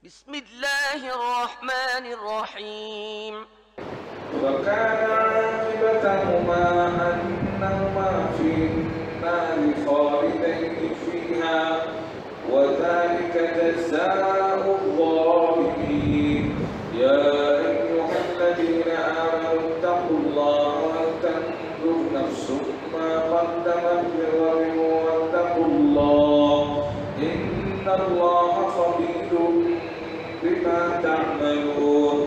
بسم الله الرحمن الرحيم وكان عاقبتهما أنهما في النار خالدين فيها وذلك جزاء الظالمين يا أيها الذين آمنوا اتقوا الله ولتنظر نفس ما قدمت لغد واتقوا الله إن الله خبير بما تعملون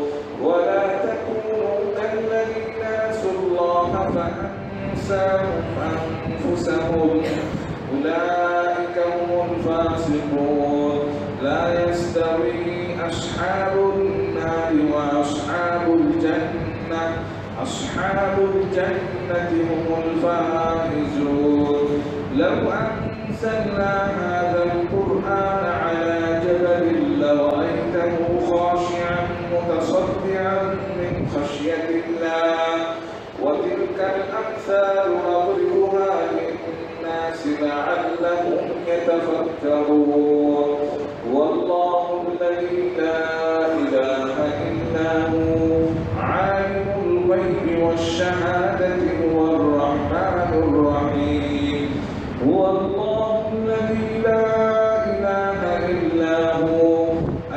ولا تكونوا كالذين نسوا الله فأنساهم أنفسهم أولئك هم الفاسقون لا يستوي أصحاب النار وأصحاب الجنة أصحاب الجنة هم الفائزون لو أنزلنا هذا القرآن على جبل لرأيته خاشعا متصدعا من خشية الله وتلك الأمثال نضربها للناس لعلهم يتفكرون والله الذي لا إله إلا هو عالم الغيب والشهادة هو الرحمن الرحيم هو الله الذي لا إله إلا هو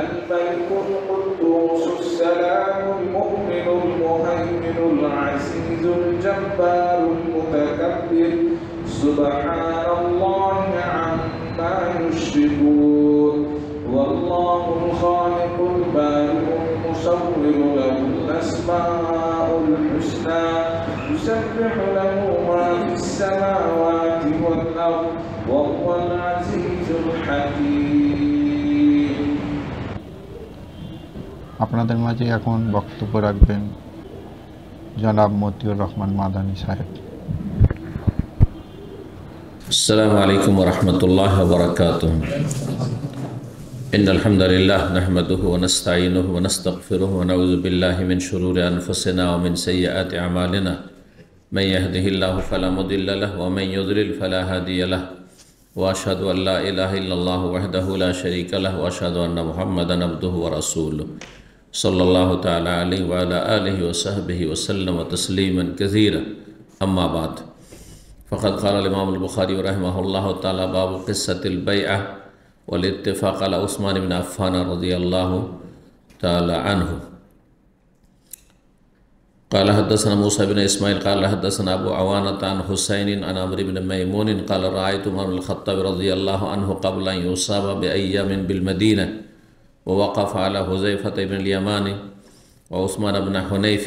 الملك القدوس السلام المؤمن المهيمن العزيز الجبار المتكبر سبحان الله عما يشركون والله الخالق البارئ المصور له الأسماء الحسنى يسبح له ما في السماوات والأرض وهو العزيز الحكيم আপনাদের মাঝে এখন বক্তব্য রাখবেন জনাব মতিউর রহমান মাদানী সাহেব। السلام عليكم ورحمة الله وبركاته إن الحمد لله نحمده ونستعينه ونستغفره ونعوذ بالله من شرور أنفسنا ومن سيئات أعمالنا من يهده الله فلا مضل له ومن يضلل فلا هادي له وأشهد أن لا إله إلا الله وحده لا شريك له وأشهد أن محمدا عبده ورسوله صلى الله تعالى عليه وعلى آله وصحبه وسلم تسليما كثيرا أما بعد فقد قال الإمام البخاري رحمه الله تعالى باب قصة البيعة والاتفاق على عثمان بن عفان رضي الله تعالى عنه قال حدثنا موسى بن إسماعيل قال حدثنا أبو عوانة عن حسين عن عمرو بن ميمون قال رأيت عمر بن الخطاب رضي الله عنه قبل أن يصاب بأيام بالمدينة ووقف على حذيفة بن اليمان وعثمان بن حنيف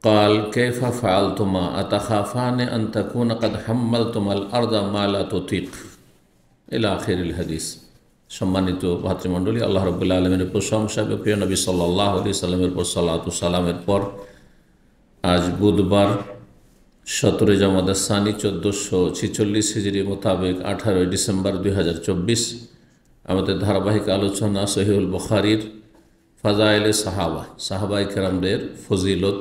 قال كيف فعلتما أتخافان أن تكون قد حملتما الأرض ما لا تطيق إلى آخر الحديث সম্মানিত ভাতৃমণ্ডলী, আল্লাহ রাব্বুল আলামিনের প্রশংসা, প্রিয় নবী সাল্লাল্লাহু আলাইহি সাল্লামের উপর সালাতু সালামের পর আজ বুধবার 17 জমাদা সানি 1446 হিজরি মোতাবেক 18 ডিসেম্বর 2024 আমাদের ধারাবাহিক আলোচনা সহিহুল বুখারীর ফাজাইলে সাহাবায়ে কেরামদের ফজিলত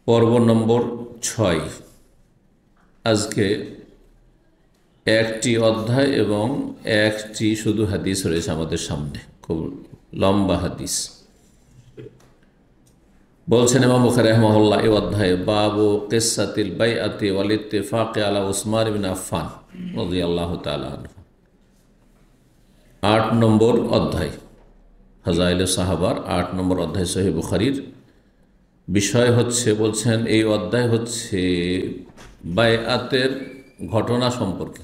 পর্ব নম্বর 6। আজকে একটি অধ্যায় এবং একটি শুধু হাদিস রয়েছে আমাদের সামনে, খুব লম্বা হাদিস। বলছেন ইমাম বুখারী রাহিমাহুল্লাহ এই অধ্যায়ে বাবু কিসসাতিল বাইআতি ওয়াল ইত্তিফাক আলা উসমান বিন আফফান রাদিয়াল্লাহু তাআলা আনহু, 8 নম্বর অধ্যায়, ফাজাইলে সাহাবার 8 নম্বর অধ্যায় সহিহ বুখারীর। বিষয় হচ্ছে, বলছেন এই অধ্যায় হচ্ছে বায়াতের ঘটনা সম্পর্কে।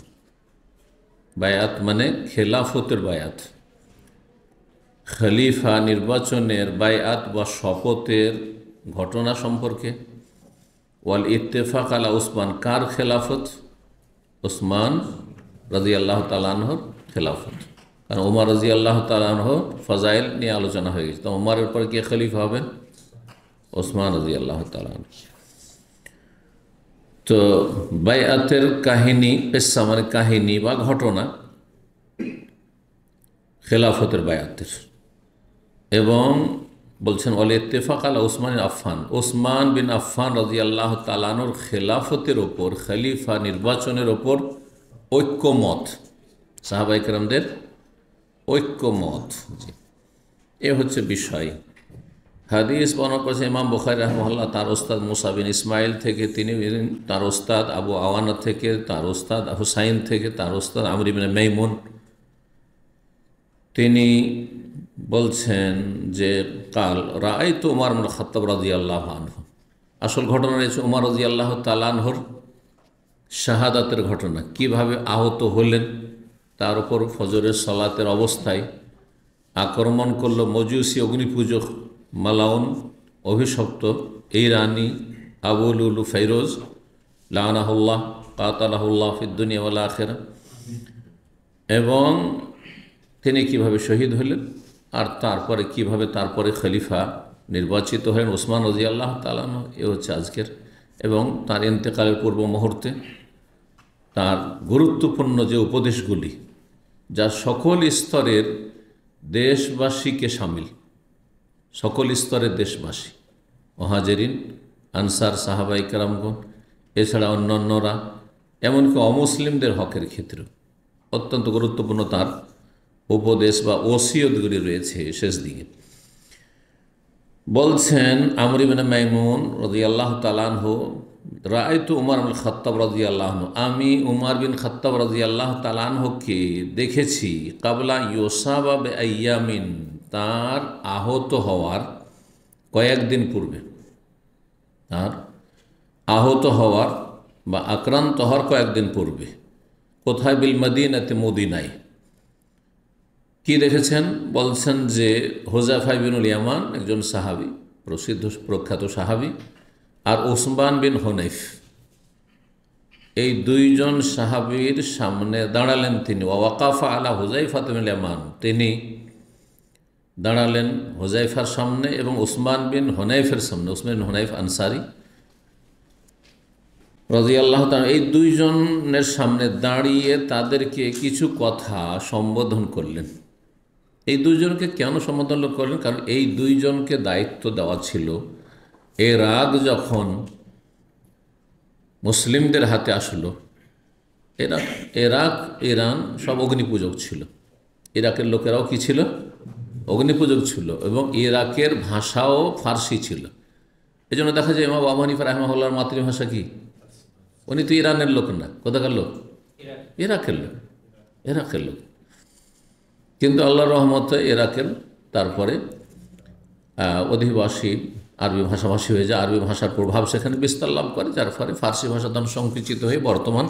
বায়াত মানে খেলাফতের বায়াত, খলিফা নির্বাচনের বায়াত বা শপথের ঘটনা সম্পর্কে। ওয়াল ইত্তেফাক আলা উসমান, কার খেলাফত? উসমান রাদিয়াল্লাহু তাআলা আনহুর খেলাফত। কারণ ওমর রাদিয়াল্লাহু তাআলা আনহু ফাজাইল নিয়ে আলোচনা হয়ে গেছে, তো ওমরের পর কে খলিফা হবেন? ওসমান রাদিয়াল্লাহু তাআলা আনহু। তো বায়াতের কাহিনী, পেশা মানে কাহিনী বা ঘটনা খেলাফতের বায়াতের। এবং বলছেন ওয়াল ইত্তেফাক আলা উসমান আফফান, ওসমান বিন আফফান রাদিয়াল্লাহু তাআলা আনহুর খেলাফতের ওপর, খলিফা নির্বাচনের ওপর ঐক্যমত, সাহাবায়ে কেরামদের ঐক্যমত। এ হচ্ছে বিষয়। হাদিস বর্ণনা করেছেন ইমাম বুখারী রাহিমাহুল্লাহ তার ওস্তাদ মুসা বিন ইসমাইল থেকে, তিনি তার ওস্তাদ আবু আওয়ানা থেকে, তার ওস্তাদ হুসাইন থেকে, তার ওস্তাদ আমর ইবনে মাইমুন, তিনি বলছেন যে কাল রাআইতু উমর ইবনে খাত্তাব রাদিয়াল্লাহু আনহু। আসল ঘটনা রয়েছে উমর রাদিয়াল্লাহু তাআলা আনহুর শাহাদাতের ঘটনা, কিভাবে আহত হলেন, তার উপর ফজরের সালাতের অবস্থায় আক্রমণ করল মজুসি অগ্নিপূজক মালাউন অভিশপ্ত এই রানী আবু লুলু ফৈরোজ লানাহুল্লাহ কাতালাহুল্লাহ ফিদ দুনিয়া ওয়াল আখিরা, এবং তিনি কিভাবে শহীদ হলেন আর তারপরে কিভাবে তারপরে খলিফা নির্বাচিত হলেন ওসমান রাদিয়াল্লাহু তাআলা আনহু। এ হচ্ছে আজকের, এবং তার ইন্তেকালের পূর্ব মুহূর্তে তার গুরুত্বপূর্ণ যে উপদেশগুলি, যা সকল স্তরের দেশবাসীকে সামিল, সকল স্তরের দেশবাসী, মুহাজিরিন, আনসার, সাহাবায়ে কেরামগণ, এছাড়া অন্যান্যরা, এমনকি অমুসলিমদের হকের ক্ষেত্রেও অত্যন্ত গুরুত্বপূর্ণ তার উপদেশ বা ওসিয়তগুলি রয়েছে শেষ দিকে। বলছেন আমর ইবনে মাইমুন রাদিয়াল্লাহু তাআলা আনহু, রাআইতু উমর ইবনে খাত্তাব রাদিয়াল্লাহু আনহু, আমি উমর বিন খাত্তাব রাদিয়াল্লাহু তাআলা আনহুকে দেখেছি কাবলা ইউসাবা বিআইয়ামিন, তার আহত হওয়ার কয়েকদিন পূর্বে, তার আহত হওয়ার বা আক্রান্ত হওয়ার কয়েকদিন পূর্বে। কোথায়? বিল মদিনাতে, মদিনায়। কি দেখেছেন? বলছেন যে হুযায়ফা বিনুল ইয়ামান একজন সাহাবী, প্রসিদ্ধ প্রখ্যাত সাহাবী, আর উসমান বিন হুনাইফ, এই দুইজন সাহাবীর সামনে দাঁড়ালেন তিনি। ওয়াকাফা আলা হুযায়ফা বিনুল ইয়ামান, তিনি দাঁড়ালেন হুযায়ফার সামনে এবং উসমান বিন হুনাইফের সামনে। উসমান বিন হুনাইফ আনসারী রাদিয়াল্লাহু তাআলা, এই দুইজনের সামনে দাঁড়িয়ে তাদেরকে কিছু কথা সম্বোধন করলেন। এই দুইজনকে কেন সম্বোধন করলেন? কারণ এই দুইজনকে দায়িত্ব দেওয়া ছিল, ইরাক যখন মুসলিমদের হাতে আসলো, ইরাক ইরান সব অগ্নিপূজক ছিল, ইরাকের লোকেরাও কি ছিল? অগ্নিপূজক ছিল, এবং ইরাকের ভাষাও ফার্সি ছিল। এই জন্য দেখা যায় ইমাম আবু হানিফা রাহিমাহুল্লাহর মাতৃভাষা কি? উনি তো ইরানের লোক না, কোথাকার লোক? ইরাকের লোক, ইরাকের লোক। কিন্তু আল্লাহর রহমতে ইরাকের তারপরে অধিবাসী আরবি ভাষাভাষী হয়ে যায়, আরবি ভাষার প্রভাব সেখানে বিস্তার লাভ করে, যার ফলে ফার্সি ভাষা তখন সংকুচিত হয়ে বর্তমান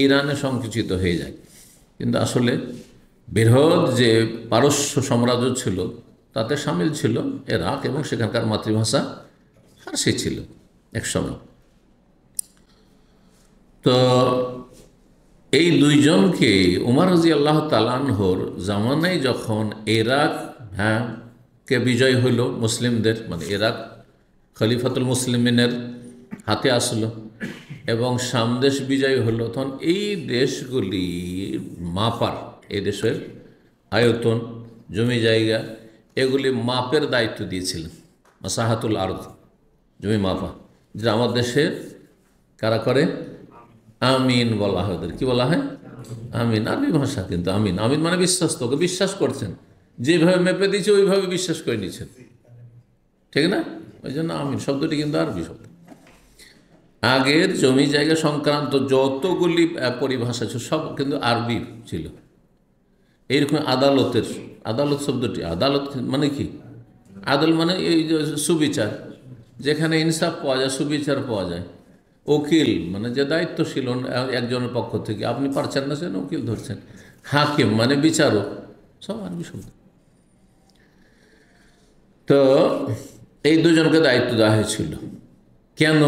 ইরানে সংকুচিত হয়ে যায়। কিন্তু আসলে বৃহৎ যে পারস্য সাম্রাজ্য ছিল তাতে সামিল ছিল ইরাক, এবং সেখানকার মাতৃভাষা ফার্সি ছিল একসময়। তো এই দুইজনকে উমর রাদিয়াল্লাহু তাআলা আনহুর জামানায় যখন ইরাক কে বিজয় হইল মুসলিমদের, মানে ইরাক খলিফাতুল মুসলিমিনের হাতে আসলো এবং সামদেশ বিজয় হলো, তখন এই দেশগুলি মাপার, এই দেশের আয়তন, জমি জায়গা, এগুলি মাপের দায়িত্ব দিয়েছিলেন। মাসাহাতুল আরদ, জমি মাপা, যেটা আমার দেশের কারা করে? আমিন বলা হয় ওদের। কি বলা হয়? আমিন, আরবি ভাষা। কিন্তু আমিন, আমিন মানে বিশ্বাস। তোকে বিশ্বাস করছেন, যেভাবে মেপে দিয়েছে ওইভাবে বিশ্বাস করে নিচ্ছেন, ঠিক না? ওই জন্য আমিন শব্দটি কিন্তু আরবি শব্দ। আগের জমি জায়গা সংক্রান্ত যতগুলি পরিভাষা ছিল সব কিন্তু আরবি ছিল। এইরকম আদালতের, আদালত শব্দটি, আদালত মানে কি? আদাল মানে এই যে সুবিচার, যেখানে ইনসাফ পাওয়া যায়, সুবিচার পাওয়া যায়। উকিল মানে যে দায়িত্বশীল একজনের পক্ষ থেকে, আপনি পারছেন না সেন উকিল ধরছেন। হাকিম মানে বিচারক, সব আরবি শব্দ। তো এই দুজনকে দায়িত্ব দেওয়া হয়েছিল। কেন?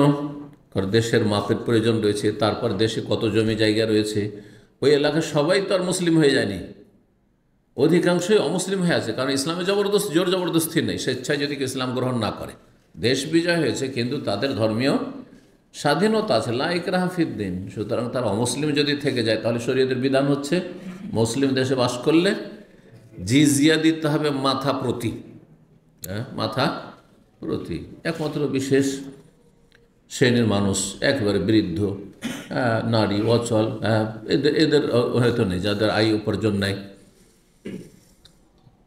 কারণ দেশের মাপের প্রয়োজন রয়েছে, তারপর দেশে কত জমি জায়গা রয়েছে, ওই এলাকায় সবাই তো আর মুসলিম হয়ে যায়নি, অধিকাংশই অমুসলিম হয়ে আছে। কারণ ইসলামে জোর জবরদস্তি নেই, স্বেচ্ছায় যদি ইসলাম গ্রহণ না করে। দেশ বিজয় হয়েছে কিন্তু তাদের ধর্মীয় স্বাধীনতা আছে, লা ইকরাহা ফিদ্দিন। সুতরাং তার অমুসলিম যদি থেকে যায় তাহলে শরীয়তের বিধান হচ্ছে মুসলিম দেশে বাস করলে জিজিয়া দিতে হবে মাথা প্রতি, মাথা প্রতি। একমাত্র বিশেষ শ্রেণীর মানুষ, একেবারে বৃদ্ধ, নারী, অচল, এদের হয়তো নেই, যাদের আয় উপার্জন নাই,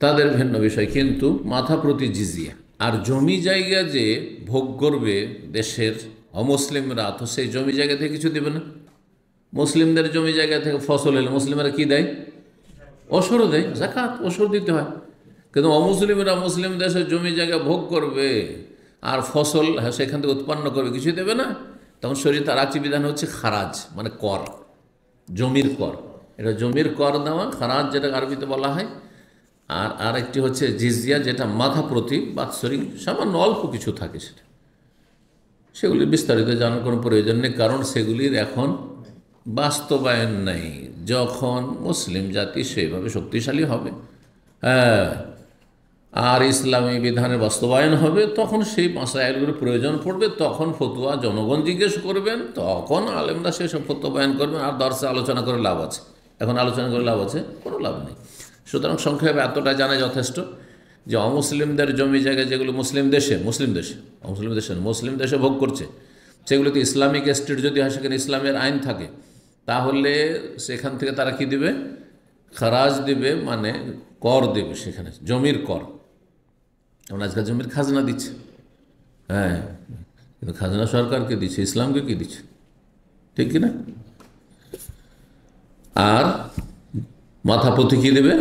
তাদের ভিন্ন বিষয়, কিন্তু মাথা প্রতি জিজিয়া। আর জমি জায়গা যে ভোগ করবে দেশের অমুসলিমরা, তো সেই জমি জায়গা থেকে কিছু দেবে না। মুসলিমদের জমি জায়গা থেকে ফসল এলে মুসলিমরা কি দেয়? ওসরও দেয়, যাকাত, ওসর দিতে হয়। কিন্তু অমুসলিমরা মুসলিম দেশের জমি জায়গা ভোগ করবে আর ফসল সেখান থেকে উৎপন্ন করবে, কিছুই দেবে না। তখন শরীয়তে আর একটি বিধান হচ্ছে খারাজ, মানে কর, জমির কর। এটা জমির কর দেওয়া, খারাজ যেটা আরবিতে বলা হয়। আর আরেকটি হচ্ছে জিজিয়া, যেটা মাথা প্রতি বাৎসরিক সামান্য অল্প কিছু থাকে, সেগুলি বিস্তারিত জানার কোনো প্রয়োজন নেই, কারণ সেগুলির এখন বাস্তবায়ন নেই। যখন মুসলিম জাতি সেইভাবে শক্তিশালী হবে, আর ইসলামী বিধানের বাস্তবায়ন হবে, তখন সেই মাসাইলগুলোর প্রয়োজন পড়বে, তখন ফতোয়া জনগণ জিজ্ঞেস করবেন, তখন আলেমরা সেসব ফতোয়া বয়ান করবেন। আর দর্শে আলোচনা করে লাভ আছে? এখন আলোচনা করে লাভ আছে? কোনো লাভ নেই। সুতরাং সংক্ষেপে এতটা জানা যথেষ্ট যে অমুসলিমদের জমি জায়গা যেগুলো মুসলিম দেশে ভোগ করছে, সেগুলোতে ইসলামিক স্টেট যদি হয়, সেখানে ইসলামের আইন থাকে, তাহলে সেখান থেকে তারা কি দিবে? খারাজ দিবে, মানে কর দেবে, সেখানে জমির কর। যেমন আজকাল জমির খাজনা দিচ্ছে, কিন্তু খাজনা সরকারকে দিচ্ছে, ইসলামকে কি দিচ্ছে? ঠিক কিনা? আর মাথা প্রতি কী দেবে?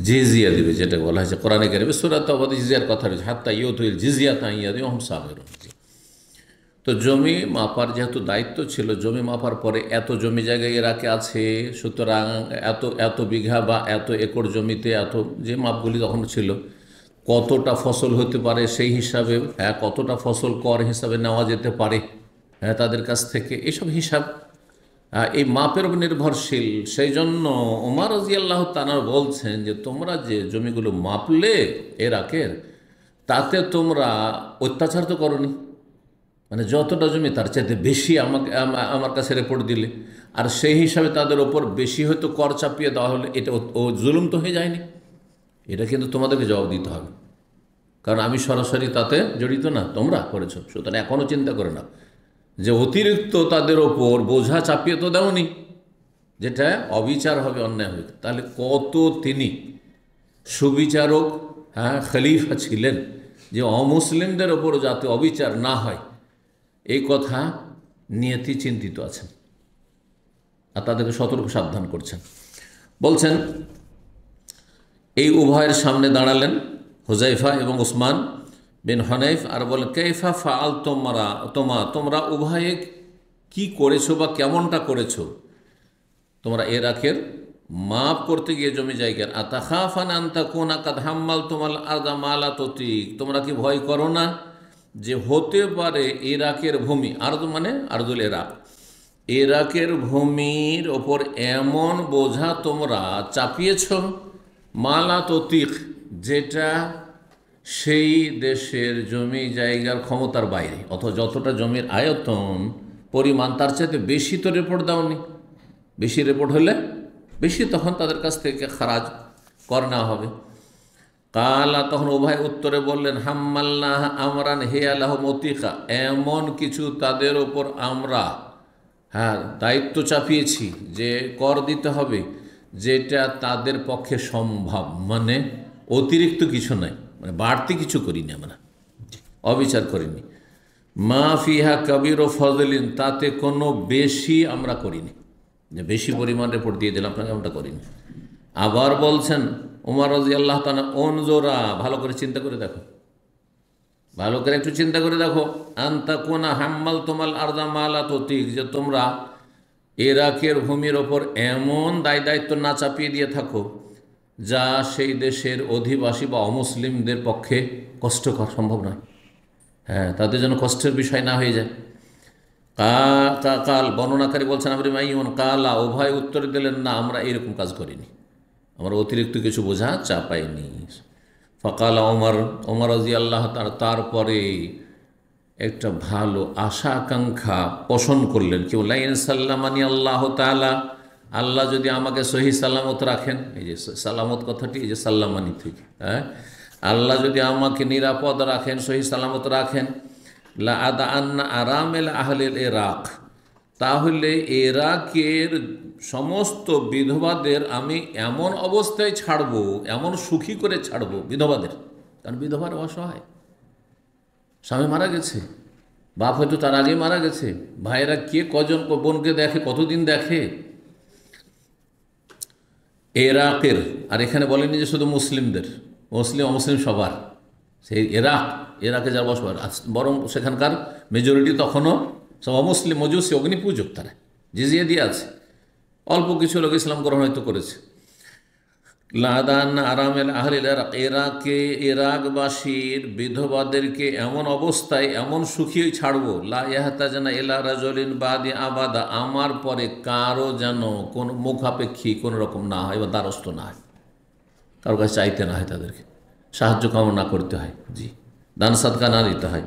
জিজিয়া দেবে, যেটা বলা হয়েছে কোরআনে কারিমে সূরা তাওবাতে জিজিয়ার কথা রয়েছে, হাত্তা ইউতুল জিজিয়াতা আন ইয়াদিন ওয়া হুম সাগিরুন। তো জমি মাপার যেহেতু দায়িত্ব ছিল, জমি মাপার পরে এত জমি জায়গায় ইরাকে আছে, সুতরাং এত বিঘা বা এত একর জমিতে এত, যে মাপগুলি তখন ছিল, কতটা ফসল হতে পারে সেই হিসাবে, কতটা ফসল কর হিসাবে নেওয়া যেতে পারে তাদের কাছ থেকে, এসব হিসাব এই মাপের উপর নির্ভরশীল। সেই জন্য ওমর রাদিয়াল্লাহু তাআলা বলছেন যে তোমরা যে জমিগুলো মাপলে ইরাকের, তাতে তোমরা অত্যাচার তো করনি, মানে যতটা জমি তার চাইতে বেশি আমার কাছে রিপোর্ট দিলে, আর সেই হিসাবে তাদের ওপর বেশি হয়তো কর চাপিয়ে দেওয়া হলে এটা জুলুম তো হয়ে যায়নি? এটা কিন্তু তোমাদেরকে জবাব দিতে হবে, কারণ আমি সরাসরি তাতে জড়িত না, তোমরা করেছো। সুতরাং এখনও চিন্তা করে না যে অতিরিক্ত তাদের ওপর বোঝা চাপিয়ে তো দেওনি, যেটা অবিচার হবে, অন্যায় হবে। তাহলে কত তিনি সুবিচারক, খলিফা ছিলেন, যে অমুসলিমদের ওপর যাতে অবিচার না হয় এই কথা নিয়েতি চিন্তিত আছেন, আর তাদেরকে সতর্ক সাবধান করছেন। বলছেন এই উভয়ের সামনে দাঁড়ালেন হুজাইফা এবং উসমান বিন হানিফ, আর বলেন কাইফা ফাআল তোমরা উভয়ে কি করেছো বা কেমনটা করেছো তোমরা ইরাকের মাপ করতে গিয়ে জমি জায়গার। আতাখাফান আন তাকুনা কাদ হাম্মালতুমাল আরদা মা লা তুতিক, তোমরা কি ভয় করো না যে হতে পারে ইরাকের ভূমি, আরদ মানে আরদুল ইরাক, ইরাকের ভূমির ওপর এমন বোঝা তোমরা চাপিয়েছ, মা লা তুতিক, যেটা সেই দেশের জমি জায়গার ক্ষমতার বাইরে, অথবা যতটা জমির আয়তন পরিমাণ তার চাইতে বেশি তো রিপোর্ট দাওনি। বেশি রিপোর্ট হলে বেশি, তখন তাদের কাছ থেকে খারাজ কর নেওয়া হবে। কালা, তখন উভয় উত্তরে বললেন হাম্মাল্লাহ আমরান হে আল্লাহ মতিকা, এমন কিছু তাদের ওপর আমরা দায়িত্ব চাপিয়েছি যে কর দিতে হবে, যেটা তাদের পক্ষে সম্ভব, মানে অতিরিক্ত কিছু নয়, মানে বাড়তি কিছু করিনি আমরা, অবিচার করিনি। মা ফিহা কবির ও ফজলিন, তাতে কোনো বেশি আমরা করিনি, যে বেশি পরিমাণ রিপোর্ট দিয়ে দিলাম আপনাকে, আমরা করিনি। আবার বলছেন ওমর রাদিয়াল্লাহু তাআলা, অনজোরা, ভালো করে চিন্তা করে দেখো, ভালো করে একটু চিন্তা করে দেখো, আনতাকুনা হাম্মাল তোমাল আরদা মা লা তুতিক, যে তোমরা ইরাকের ভূমির ওপর এমন দায়িত্ব না চাপিয়ে দিয়ে থাকো যা সেই দেশের অধিবাসী বা অমুসলিমদের পক্ষে কষ্টকর, সম্ভব নয়, তাদের জন্য কষ্টের বিষয় না হয়ে যায়। কাল, বর্ণনাকারী বলছেন আমরি মাইমুন কালা, উভয় উত্তর দিলেন না, আমরা এরকম কাজ করিনি, আমরা অতিরিক্ত কিছু বোঝা চাপাইনি। ফকাল ওমর রাদিয়াল্লাহু তাআলা তারপরে একটা ভালো আশা আকাঙ্ক্ষা পোষণ করলেন, কি লাইন সাল্লামানি আল্লাহ তাআলা, আল্লাহ যদি আমাকে সহি সালামত রাখেন, এই যে সালামত কথাটি এই যে সাল্লামানি থেকে, আল্লাহ যদি আমাকে নিরাপদ রাখেন, সহি সালামত রাখেন, লা আদা আন্না আরামেল আহলেল ইরাক, তাহলে ইরাকের সমস্ত বিধবাদের আমি এমন অবস্থায় ছাড়বো, এমন সুখী করে ছাড়বো বিধবাদের, কারণ বিধবার অসহায়, স্বামী মারা গেছে, বাপ হয়তো তার আগে মারা গেছে, ভাইয়েরা কে কজন বোনকে দেখে, কতদিন দেখে। ইরাকের, আর এখানে বলেনি যে শুধু মুসলিমদের, মুসলিম অমুসলিম সবার, সেই ইরাকে যারা বসবাস, বরং সেখানকার মেজরিটি তখনও সব অমুসলিম, মজুসি, অগ্নিপূজক, তারা জিজিয়া দিয়ে আছে, অল্প কিছু লোক ইসলাম গ্রহণ হয়তো করেছে। লাদান আরামেল আহলিল ইরাক, ইরাকবাসীর বিধবাদেরকে এমন অবস্থায় এমন সুখী ছাড়বো, লা ইয়াহতাজনা ইলা রাজুলিন বাদি আবাদা, আমার পরে কারো যেন কোন মুখাপেক্ষী কোনো রকম না হয় বা দ্বারস্থ না হয়, কারো কাছে চাইতে না হয়, তাদেরকে সাহায্য কামনা করতে হয়, জি, দান সাদকা না দিতে হয়।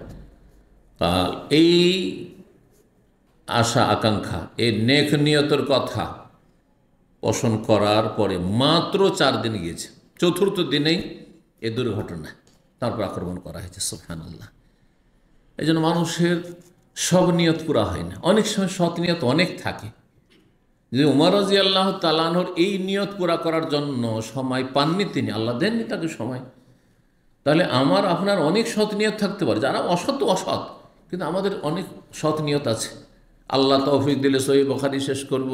এই আশা আকাঙ্ক্ষা, এই নেক নিয়তের কথা পোষণ করার পরে মাত্র 4 দিন গিয়েছে, 4র্থ দিনেই এ দুর্ঘটনা, তারপর আক্রমণ করা হয়েছে। সুবহানাল্লাহ। এই জন্য মানুষের সব নিয়ত পুরা হয় না, অনেক সময় সৎ নিয়ত অনেক থাকে। যে উমর রাদিয়াল্লাহু তাআলা আনহুর এই নিয়ত পুরা করার জন্য সময় পাননি তিনি, আল্লাহ দেননি তাকে সময়, তাহলে আমার আপনার অনেক সৎ নিয়ত থাকতে পারে, যারা অসৎ অসৎ, কিন্তু আমাদের অনেক সৎ নিয়ত আছে। আল্লাহ তৌফিক দিলে সহিহ বুখারী শেষ করব,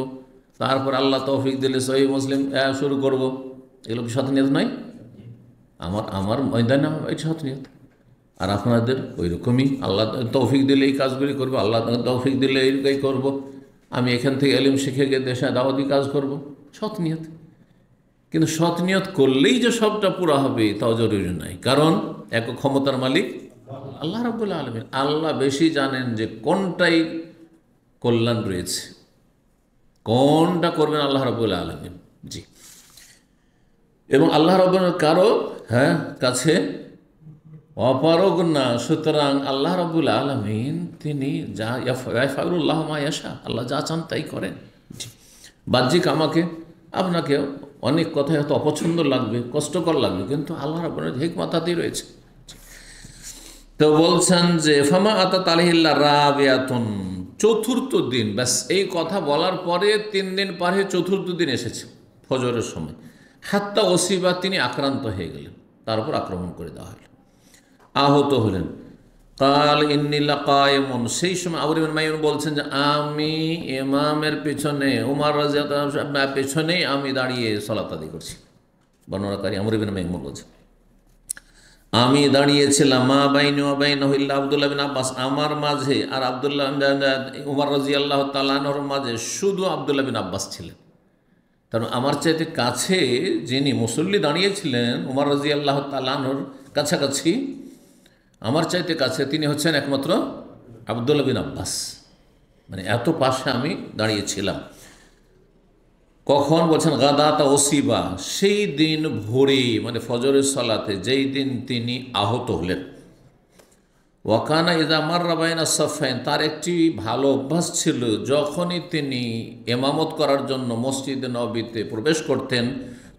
তারপর আল্লাহ তৌফিক দিলে সহিহ মুসলিম শুরু করব, এগুলো কি সৎ নিয়ত নয়? আমার ময়দানে এই সৎ নিয়ত। আর আপনাদের ওই রকমই, আল্লাহ তৌফিক দিলে এই কাজগুলি করবো, আল্লাহ তৌফিক দিলে এই করবো, আমি এখান থেকে ইলম শিখে গিয়ে দেশে দাওয়াতি কাজ করব, সৎ নিয়ত। কিন্তু সৎ নিয়ত করলেই যে সবটা পুরা হবে তাও জরুরি নয়, কারণ এক ক্ষমতার মালিক আল্লাহ রাব্বুল আলামিন। আল্লাহ বেশি জানেন যে কোনটাই কল্যাণ রয়েছে, কোনটা করবেন আল্লাহ রাব্বুল আলামিন, জি। এবং আল্লাহ রাব্বুল কারো কাছে অপারগ না, সুতরাং আল্লাহ রাব্বুল আলামিন তিনি যা ইয়াফআলুল্লাহু মা ইয়াশা, আল্লাহ যা চান তাই করেন, জি। বাহ্যিক আমাকে আপনাকে অনেক কথাই হয়তো অপছন্দ লাগবে, কষ্টকর লাগবে, কিন্তু আল্লাহ রাব্বুল হিকমতাতেই রয়েছে। তো বলছেন যে ফামা আতাত আলাইহিল্লা রাবিয়াতুন, 4র্থ দিন, ব্যাস এই কথা বলার পরে 3 দিন পার হয়ে 4র্থ দিন এসেছে ফজরের সময়, হাত্তা ওসিবা, তিনি আক্রান্ত হয়ে গেলেন, তারপর আক্রমণ করে দেওয়া হল, আহত হলেন। কাল ইন্নী লাকায়েমুন, সেই সময় আবু ইবনে মাইমুন বলছেন যে আমি ইমামের পেছনে, উমর রাদিয়াল্লাহু আনহু পেছনেই আমি দাঁড়িয়ে সালাত আদায় করছি। বর্ণনাকারী আবু ইবনে মাইমুন বলছেন আমি দাঁড়িয়েছিলাম, মা বাইনি ওয়া বাইনাহু ইল্লা আব্দুল্লাহ বিন আব্বাস, আমার মাঝে আর আব্দুল্লাহ উমর রাদিয়াল্লাহু তাআলা আনহুর মাঝে শুধু আব্দুল্লাহ বিন আব্বাস ছিলেন। কারণ আমার চাইতে কাছে যিনি মুসল্লি দাঁড়িয়েছিলেন উমর রাদিয়াল্লাহু তাআলা আনহুর কাছাকাছি, আমার চাইতে কাছে তিনি হচ্ছেন একমাত্র আব্দুল্লাহ বিন আব্বাস, মানে এত পাশে আমি দাঁড়িয়েছিলাম। কখন বলছেন গাদাতা ওসিবা, সেই দিন ভোরে, মানে ফজরের সালাতে, যেই দিন তিনি আহত হলেন। ওয়াকানা ইযা মাররা বাইনা সাফাইন, তার একটি ভালো অভ্যাস ছিল, যখনই তিনি ইমামত করার জন্য মসজিদে নববীতে প্রবেশ করতেন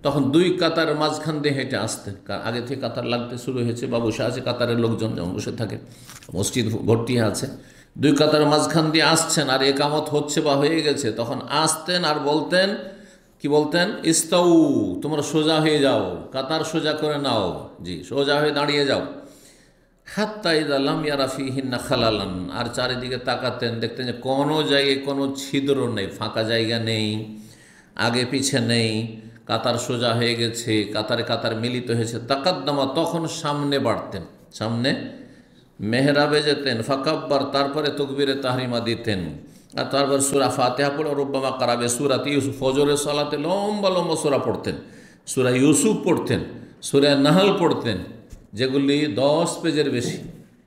তখন 2 কাতারের মাঝখান দিয়ে হেঁটে আসতেন। আগে থেকে কাতার লাগতে শুরু হয়েছে বা বসে আছে কাতারের লোকজন, যেমন বসে থাকে, মসজিদ ভর্তি আছে, 2 কাতারের মাঝখান দিয়ে আসছেন আর একামত হচ্ছে বা হয়ে গেছে, তখন আসতেন আর বলতেন, কি বলতেন? ইস্তাউ, তোমরা সোজা হয়ে যাও, কাতার সোজা করে নাও, জি, সোজা হয়ে দাঁড়িয়ে যাও। হাত্তা ইযা লাম ইয়ারা ফীহিন্না খালালান, আর চারিদিকে তাকাতেন, দেখতেন যে কোনো জায়গায় কোনো ছিদ্র নেই, ফাঁকা জায়গা নেই, আগে পিছে নেই, কাতার সোজা হয়ে গেছে, কাতারে কাতার মিলিত হয়েছে। তাকাদ্দামা, তখন সামনে বাড়তেন, সামনে মেহরাবে যেতেন, ফাকাব্বার, তারপরে তাকবীরে তাহরিমা দিতেন, আর তারপর সূরা ফাতিহা পড়ে রুব্বামা কারাবে সূরাত ইউসুফ, ফজরের সালাতে লম্বা লম্বা সূরা পড়তেন, সূরা ইউসুফ পড়তেন, সূরা নাহল পড়তেন, যেগুলি 10 পেজের বেশি,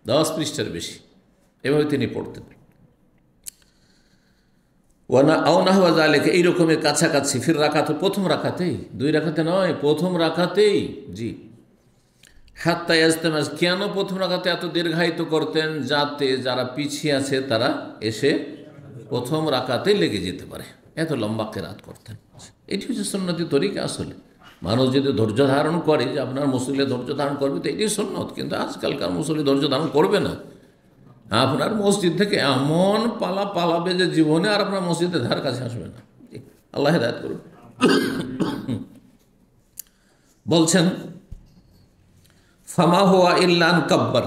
10 পৃষ্ঠার বেশি, এভাবে তিনি পড়তেন। ওয়ানা আও নাহওয়া যালিকা, এইরকমের কাছাকাছি, ফির রাকাত, প্রথম রাকাতেই, 2 রাকাতে নয়, প্রথম রাকাতেই, জি। হাত্তা ইয়াজতামাজ, কেন প্রথম রাকাতে এত দীর্ঘায়িত করতেন? যাতে যারা পিছিয়ে আছে তারা এসে প্রথম রাকাতেই লেগে যেতে পারে, এত লম্বা কেরাত করতেন। এটি হচ্ছে সুন্নতি তরিকা। আসলে মানুষ যদি ধৈর্য ধারণ করে, যে আপনার মুসল্লি ধৈর্য ধারণ করবে, তো এটি সুন্নত, কিন্তু আজকালকার মুসল্লি ধৈর্য ধারণ করবে না, আপনার মসজিদ থেকে এমন পালাবে যে জীবনে আর আপনার মসজিদের ধার কাছে আসবে না। আল্লাহ হেদায়েত করুন। বলছেন ফামা হুয়া ইল্লা আন কাব্বার,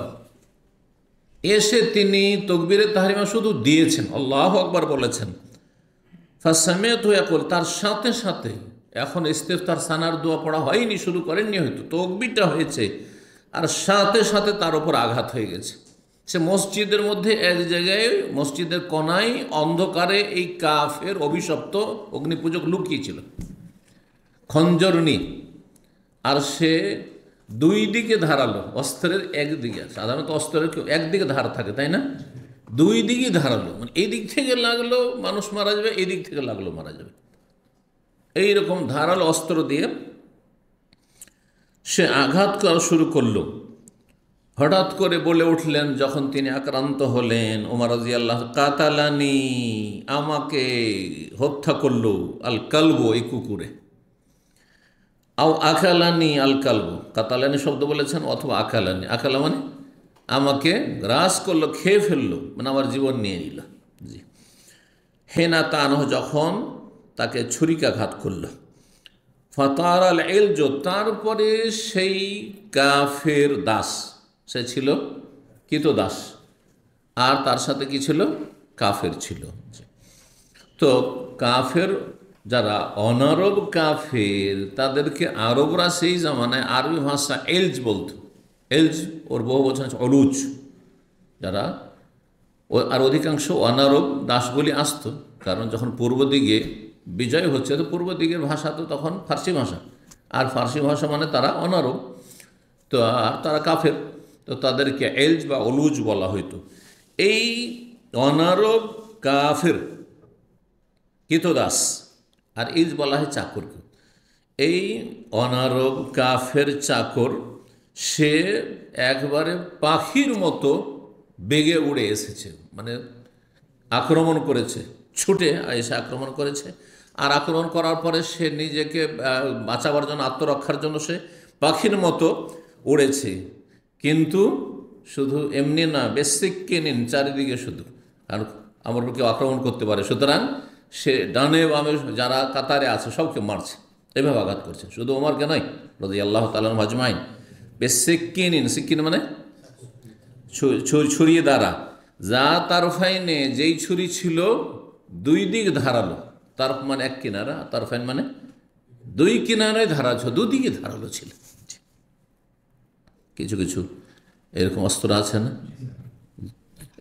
এসে তিনি তাকবীরে তাহরিমা শুধু দিয়েছেন, আল্লাহু আকবার বলেছেন। ফাসামিআতু ইয়াকুল, তার সাথে সাথে, এখন ইস্তিফতার সানার দোয়া পড়া হয়নি, শুরু করেননি, হয়তো তাকবীরটা হয়েছে আর সাথে সাথে তার উপর আঘাত হয়ে গেছে। সে মসজিদের মধ্যে এক জায়গায়, মসজিদের কোনায় অন্ধকারে এই কাফের অভিশপ্ত অগ্নিপূজক লুকিয়েছিল, খঞ্জর নিয়ে। আর সে দুই দিকে ধারালো, অস্ত্রের একদিকে, সাধারণত অস্ত্রের একদিকে ধার থাকে তাই না, দুই দিকে ধারালো, মানে এই দিক থেকে লাগলো মানুষ মারা যাবে, এই দিক থেকে লাগলো মারা যাবে, এইরকম ধারালো অস্ত্র দিয়ে সে আঘাত করা শুরু করলো। হঠাৎ করে বলে উঠলেন যখন তিনি আক্রান্ত হলেন, ওমর রাদিয়াল্লাহু কাতালানি, আমাকে হত্যা করলো, আল কালবু, এই কুকুরে, আও আকালানি আল কালবু, কাতালানি শব্দ বলেছেন অথবা আকালানি, আকালা মানে আমাকে গ্রাস করলো, খেয়ে ফেললো, মানে আমার জীবন নিয়ে নিল। জি, হেনা তানহ, যখন তাকে ছুরিকাঘাত করল। ফাতার আল এলজ, তারপরে সেই কাফের দাস, সে ছিল কৃতদাস আর তার সাথে কি ছিল, কাফের ছিল। তো কাফের যারা অনারব কাফের, তাদেরকে আরবরা সেই জামানায় আরবি ভাষা এলজ বলতো। এলজ ওর বহু বচন আছে অলুজ, যারা আর অধিকাংশ অনারব দাস বলি আসতো, কারণ যখন পূর্ব দিকে বিজয় হচ্ছে তো পূর্ব দিকের ভাষা তো তখন ফার্সি ভাষা, আর ফার্সি ভাষা মানে তারা অনারব, তো আর তারা কাফের, তো তাদেরকে এলজ বা অলুজ বলা হইতো। এই অনারব কাফের কৃতদাস, আর ইজ বলা হয় চাকরকে। এই অনারব কাফের চাকর, সে একবারে পাখির মতো বেগে উড়ে এসেছে, মানে আক্রমণ করেছে, ছুটে এসে আক্রমণ করেছে। আর আক্রমণ করার পরে সে নিজেকে বাঁচাবার জন্য, আত্মরক্ষার জন্য সে পাখির মতো উড়েছে, কিন্তু শুধু এমনি না, বেসিককে নিন চারিদিকে শুধু, আর আমার কেউ আক্রমণ করতে পারে, সুতরাং সে ডানে বামে যারা কাতারে আছে সবকে মারছে, এভাবে আঘাত করছে। শুধু ওমরকে নয়, রাদিয়াল্লাহু তাআলা আজমাইন। বেসিককিন, সিকিন মানে ছুরিয়ে দ্বারা, যা তার ফাইনে, যেই ছুরি ছিল দুই দিক ধারালো, তার মানে এক কিনারা, তার ফাইন মানে দুই কিনারায় ধারা ছিল, দুদিকে ধারালো ছিল। কিছু কিছু এরকম অস্ত্র আছে না,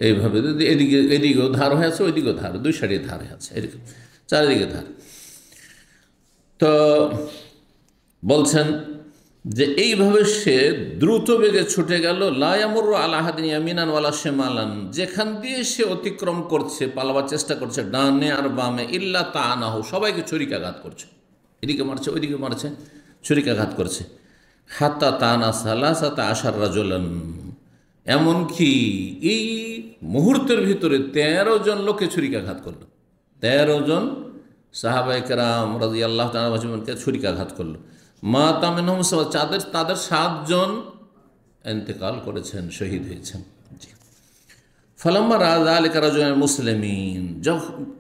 এইভাবে এদিকে এদিকেও ধার হয়ে আছে, ওইদিকেও ধার, দুই সাইডে ধারে আছে, এরকম চারিদিকে ধার। তো বলছেন যে এইভাবে সে দ্রুত বেগে ছুটে গেল। লা ইয়ামুরু আলা আহাদিন ইয়ামিনান ওয়ালা শিমালান, যেখান দিয়ে সে অতিক্রম করছে, পালাবার চেষ্টা করছে ডানে আর বামে, ইল্লা তাআনাহু, সবাইকে ছুরিকাঘাত করছে, এদিকে মারছে ওইদিকে মারছে, ছুরিকাঘাত করছে। হাত্তা তানা সালাসাতা আশার রাজুলান, এমনকি এই মুহূর্তের ভিতরে 13 জন লোককে ছুরিকাঘাত করলো, 13 জন সাহাবায়ে কেরাম রাদিয়াল্লাহু তাআলা আনহুমকে ছুরিকাঘাত করলো। মা তামিনহুম, তাদের 7 জন ইন্তেকাল করেছেন, শহীদ হয়েছেন। ফালাম্মা রাজা আলিকা রাজুল মুসলিমিন,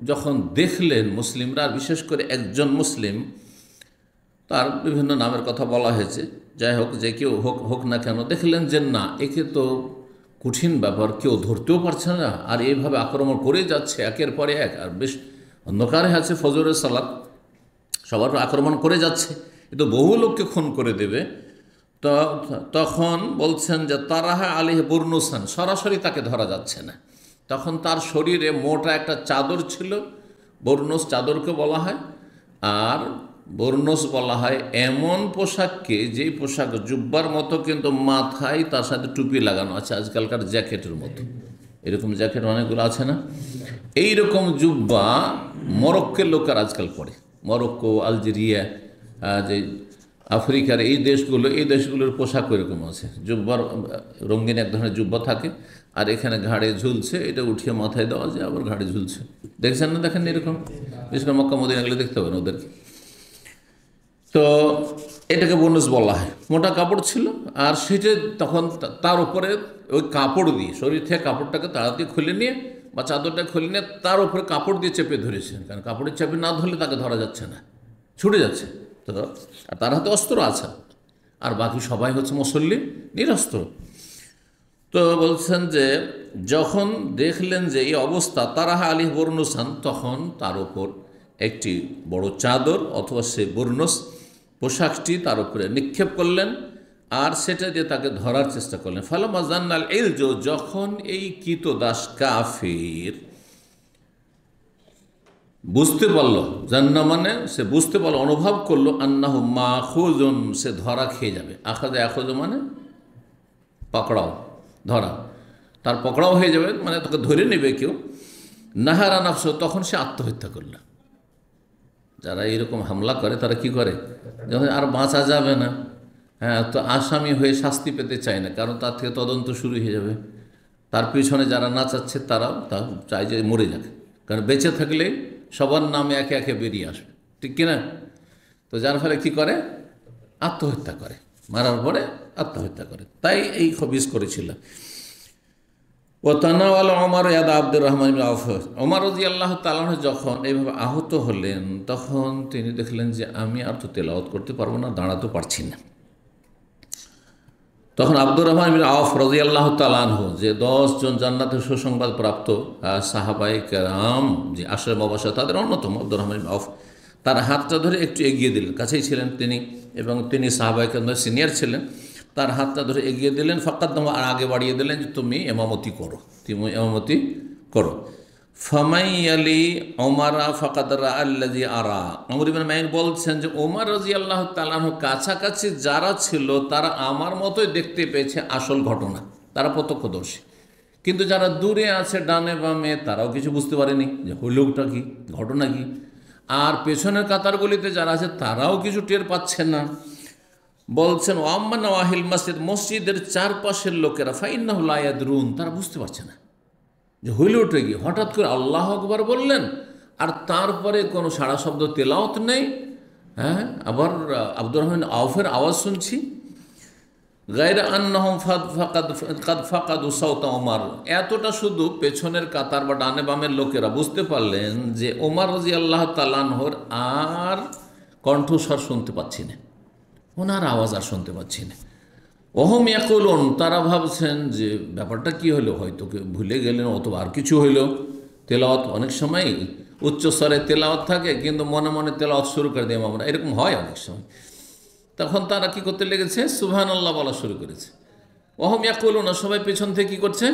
যখন দেখলেন মুসলিমরা, বিশেষ করে একজন মুসলিম, তার বিভিন্ন নামের কথা বলা হয়েছে, যাই হোক, যে কেউ হোক না কেন, দেখলেন যে না, একে তো কঠিন ব্যাপার, কেউ ধরতেও পারছে না, আর এইভাবে আক্রমণ করে যাচ্ছে একের পরে এক, আর বেশ অন্ধকারে আছে, ফজরের সালাত, সবার আক্রমণ করে যাচ্ছে, এ তো বহু লোককে খুন করে দেবে। তো তখন বলছেন যে তারাহা আলিহ বুরনুসান, সরাসরি তাকে ধরা যাচ্ছে না। তখন তার শরীরে মোটা একটা চাদর ছিল, বর্ণস চাদরকে বলা হয়, আর বর্ণস বলা হয় এমন পোশাককে, যেই পোশাক জুব্বার মতো কিন্তু মাথায় তার সাথে টুপি লাগানো আছে, আজকালকার জ্যাকেটের মতো, এরকম জ্যাকেট অনেকগুলো আছে না, এইরকম জুব্বা মরক্কোর লোকের আজকাল পরে, মরক্কো, আলজেরিয়া, যে আফ্রিকার এই দেশগুলোর পোশাক এরকম আছে, জুব্বার রঙিন এক ধরনের জুব্বা থাকে, আর এখানে ঘাড়ে ঝুলছে, এটা উঠিয়ে মাথায় দেওয়া যায়, আবার ঘাড়ে ঝুলছে, দেখছেন না, দেখেন এরকম, বিশেষ করে মক্কা মদিনা গেলে দেখতে পাবেন ওদেরকে। তো এটাকে বোনাস বলা হয়। মোটা কাপড় ছিল, আর সেটা তখন তার উপরে ওই কাপড় দিয়ে, শরীর থেকে কাপড়টাকে তাড়াতাড়ি খুলে নিয়ে বা চাদরটা খুলে নিয়ে তার উপরে কাপড় দিয়ে চেপে ধরেছেন, কারণ কাপড়ের চেপে না ধরলে তাকে ধরা যাচ্ছে না, ছুটে যাচ্ছে। তো আর তার হাতে অস্ত্র আছে, আর বাকি সবাই হচ্ছে মুসল্লি, নিরস্ত্র। তো বলছেন যে যখন দেখলেন যে এই অবস্থা, তারাহা আলী বর্ণসান, তখন তার উপর একটি বড় চাদর অথবা সে বর্ণস পোশাকটি তার উপরে নিক্ষেপ করলেন, আর সেটা দিয়ে তাকে ধরার চেষ্টা করলেন। ফালামা জান্নাল ইলজু, যখন এই কৃতদাস কাফির বুঝতে পারল, জান্না মানে সে বুঝতে পারল, অনুভব করলো, আন্নাহু মাখুজুন, সে ধরা খেয়ে যাবে। আখাযা আখাযু মানে পকড়াও, ধরা, তার পকড়াও হয়ে যাবে, মানে তাকে ধরে নেবে কেউ। নাহারা নাফস, তখন সে আত্মহত্যা করল। যারা এরকম হামলা করে তারা কি করে, যখন আর বাঁচা যাবে না, হ্যাঁ, তো আসামি হয়ে শাস্তি পেতে চায় না, কারণ তার থেকে তদন্ত শুরু হয়ে যাবে। তার পিছনে যারা নাচাচ্ছে তারাও তা চায় যে মরে যাক, কারণ বেঁচে থাকলে সবার নামে একে একে বেরিয়ে আসবে, ঠিক কিনা? তো যার ফলে কী করে, আত্মহত্যা করে, মারার পরে আত্মহত্যা করে। তাই এই খবিস করেছিল। ও তানাওয়াল ওমর ইয়াদা আব্দুর রহমান ইবনে আউফ, ওমর রাদিয়াল্লাহু তাআলা যখন এইভাবে আহত হলেন, তখন তিনি দেখলেন যে আমি আর তো তেলাওয়াত করতে পারবো না, দাঁড়াতে পারছি না। তখন আব্দুর রহমান ইবনে আউফ রাদিয়াল্লাহু তাআলা আনহু, যে 10 জন জান্নাতের সুসংবাদ প্রাপ্ত সাহাবায়ে কেরাম, যে আশরে মুবাশশার তাদের অন্যতম আব্দুর রহমান ইবনে আউফ, তার হাতটা ধরে একটু এগিয়ে দিলেন, কাছেই ছিলেন তিনি, এবং তিনি সাহাবায়ে কেরামদের সিনিয়র ছিলেন। তার হাতটা ধরে এগিয়ে দিলেন, ফাকাদ্দাম, আর আগে বাড়িয়ে দিলেন যে তুমি ইমামতি করো, তুমি ইমামতি করো। ফামাইয়ালি ওমারা ফাকাদ রাআল্লাযী আরা, আমর ইবনে মাইন বলছেন যে ওমর রাদিয়াল্লাহু তাআলা আনহু কাছাকাছি যারা ছিল তারা আমার মতোই দেখতে পেয়েছে আসল ঘটনা, তারা প্রত্যক্ষদর্শী। কিন্তু যারা দূরে আছে ডানে বামে, তারাও কিছু বুঝতে পারেনি যে হইলটা কি, ঘটনা কি। আর পেছনের কাতারগুলিতে যারা আছে তারাও কিছু টের পাচ্ছে না। বলছেন ওয়াম্মা নওয়াহিল মসজিদ, মসজিদের চারপাশের লোকেরা ফাইন্নাহু লা ইয়াদরুন, তারা বুঝতে পারছে না যে হইল ওঠে কি। হঠাৎ করে আল্লাহু আকবার বললেন, আর তারপরে কোনো সাড়া শব্দ, তেলাওয়াত নেই। হ্যাঁ, আবার আব্দুর রহমান আউফের আওয়াজ শুনছি। গায়রা আন্নাহুম কাদ ফাকাদু সাওতা ওমর, এতটা শুধু পেছনের কাতার বা ডানে বামের লোকেরা বুঝতে পারলেন যে ওমর রাদিয়াল্লাহু তাআলা আনহুর আর কণ্ঠস্বর শুনতে পাচ্ছি না, ওনার আওয়াজ আর শুনতে পাচ্ছি না। ওহম ইয়াকুলুন, তারা ভাবছেন যে ব্যাপারটা কি হলো, হয়তো ভুলে গেলেন অথবা আর কিছু হইলো। তেলাওয়াত অনেক সময় উচ্চস্বরে তেলাওয়াত থাকে, কিন্তু মনে মনে তেলাওয়াত শুরু করে দিই আমরা, এরকম হয় অনেক সময়। তখন তারা কি করতে লেগেছে, সুবহানাল্লাহ বলা শুরু করেছে। ওহম ইয়াকুলুন, সবাই পেছন থেকে কি করছে,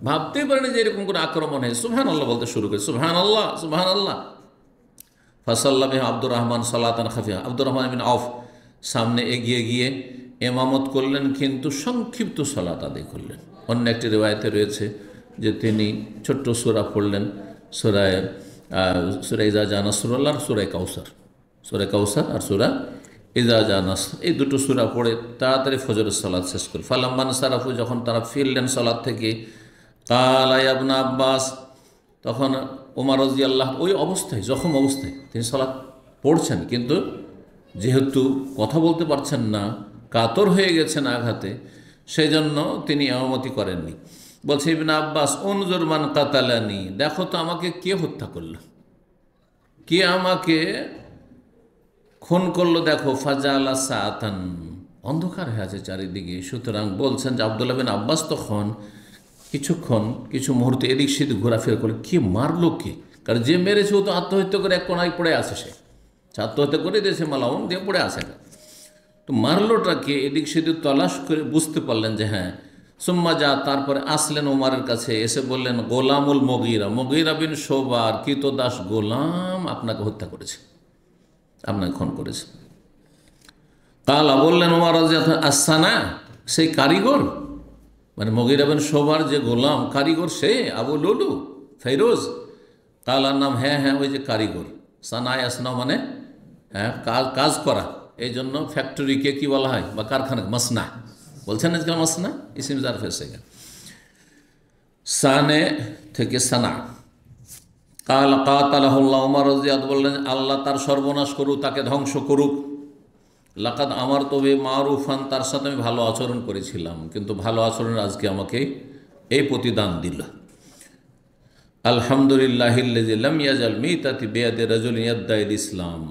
ভাবতেই পারেনি যে এরকম করে আক্রমণ হয়, সুবহানাল্লাহ বলতে শুরু করে, সুবহানাল্লাহ সুবহানাল্লাহ। ফাসাল্লা বিহি আব্দুর রহমান সালাতান খাফিয়া, আব্দুর রহমান বিন আউফ সামনে এগিয়ে গিয়ে ইমামত করলেন, কিন্তু সংক্ষিপ্ত সালাত আদায় করলেন। অন্য একটি রিওয়ায়াতে রয়েছে যে তিনি ছোট্ট সূরা পড়লেন, সূরা ইজা জা নাসরুল্লাহ, সূরা কাউসার আর সূরা ইজা জা নাসর, এই দুটো সূরা পড়ে তাড়াতাড়ি ফজরের সালাত শেষ করে। ফালাম্মান সারাফু, যখন তারা ফিরলেন সালাত থেকে, কালা ইয়া ইবনে আব্বাস, তখন ওমর রাদিয়াল্লাহু ওই অবস্থায়, জখম অবস্থায় তিনি সালাত পড়ছেন, কিন্তু যেহেতু কথা বলতে পারছেন না, কাতর হয়ে গেছেন আঘাতে, সেই জন্য তিনি ইমামতি করেননি। বলছে ইবনে আব্বাস, উনজুর মান কাতালানি, দেখো তো আমাকে কে হত্যা করলো, কে আমাকে খুন করলো, দেখো। ফাজালা সাআতান, অন্ধকার হয়ে আছে চারিদিকে। সুতরাং বলছেন যে আব্দুল্লাহ বিন আব্বাস তখন কিছু মুহূর্তে এদিক সেদিক ঘোরাফেরা করে, কে মারলো কে, কারণ যে মেরেছে ও তো আত্মহত্যা করে এক কোনায় পড়ে আছে, সে আত্মহত্যা করে দিয়েছে, মালাউন দিয়ে পড়ে আছে, তো মারলোটাকে এদিক সেদিক তলাশ করে বুঝতে পারলেন যে হ্যাঁ। সুম্মা যা, তারপরে আসলেন ওমরের কাছে, এসে বললেন গোলামুল মুগীরা বিন শুবার, কৃতদাস গোলাম আপনাকে হত্যা করেছে, আপনাকে খুন করেছে। কালা, বললেন ওমর রাদিয়াল্লাহু আনহু, আসানা, সেই কারিগর, মানে মুগীরা বিন শুবার যে গোলাম, কারিগর সে আবু লুলু ফেরোজ। কালার নাম, হ্যাঁ হ্যাঁ ওই যে কারিগর। সানায় আসনা মানে হ্যাঁ কাজ করা, এই জন্য ফ্যাক্টরিকে কি বলা হয়, বা কারখানা, মাসনা বলছেন আজকাল, মাসনা ইসিম জারফ এসে গেল, সানে থেকে সানা। কাল কাতালাহুল্লাহ, ওমর রাদিয়াল্লাহু বললেন আল্লাহ তার সর্বনাশ করুক, তাকে ধ্বংস করুক। লাকাদ আমার তবে মারুফান, তার সাথে আমি ভালো আচরণ করেছিলাম, কিন্তু ভালো আচরণের আজকে আমাকে এই প্রতিদান দিল। আলহামদুলিল্লাহিল্লাযী লাম ইয়াজাল মিতাতি বিয়াদি রাজুলিন ইয়াদ্দাইল ইসলাম।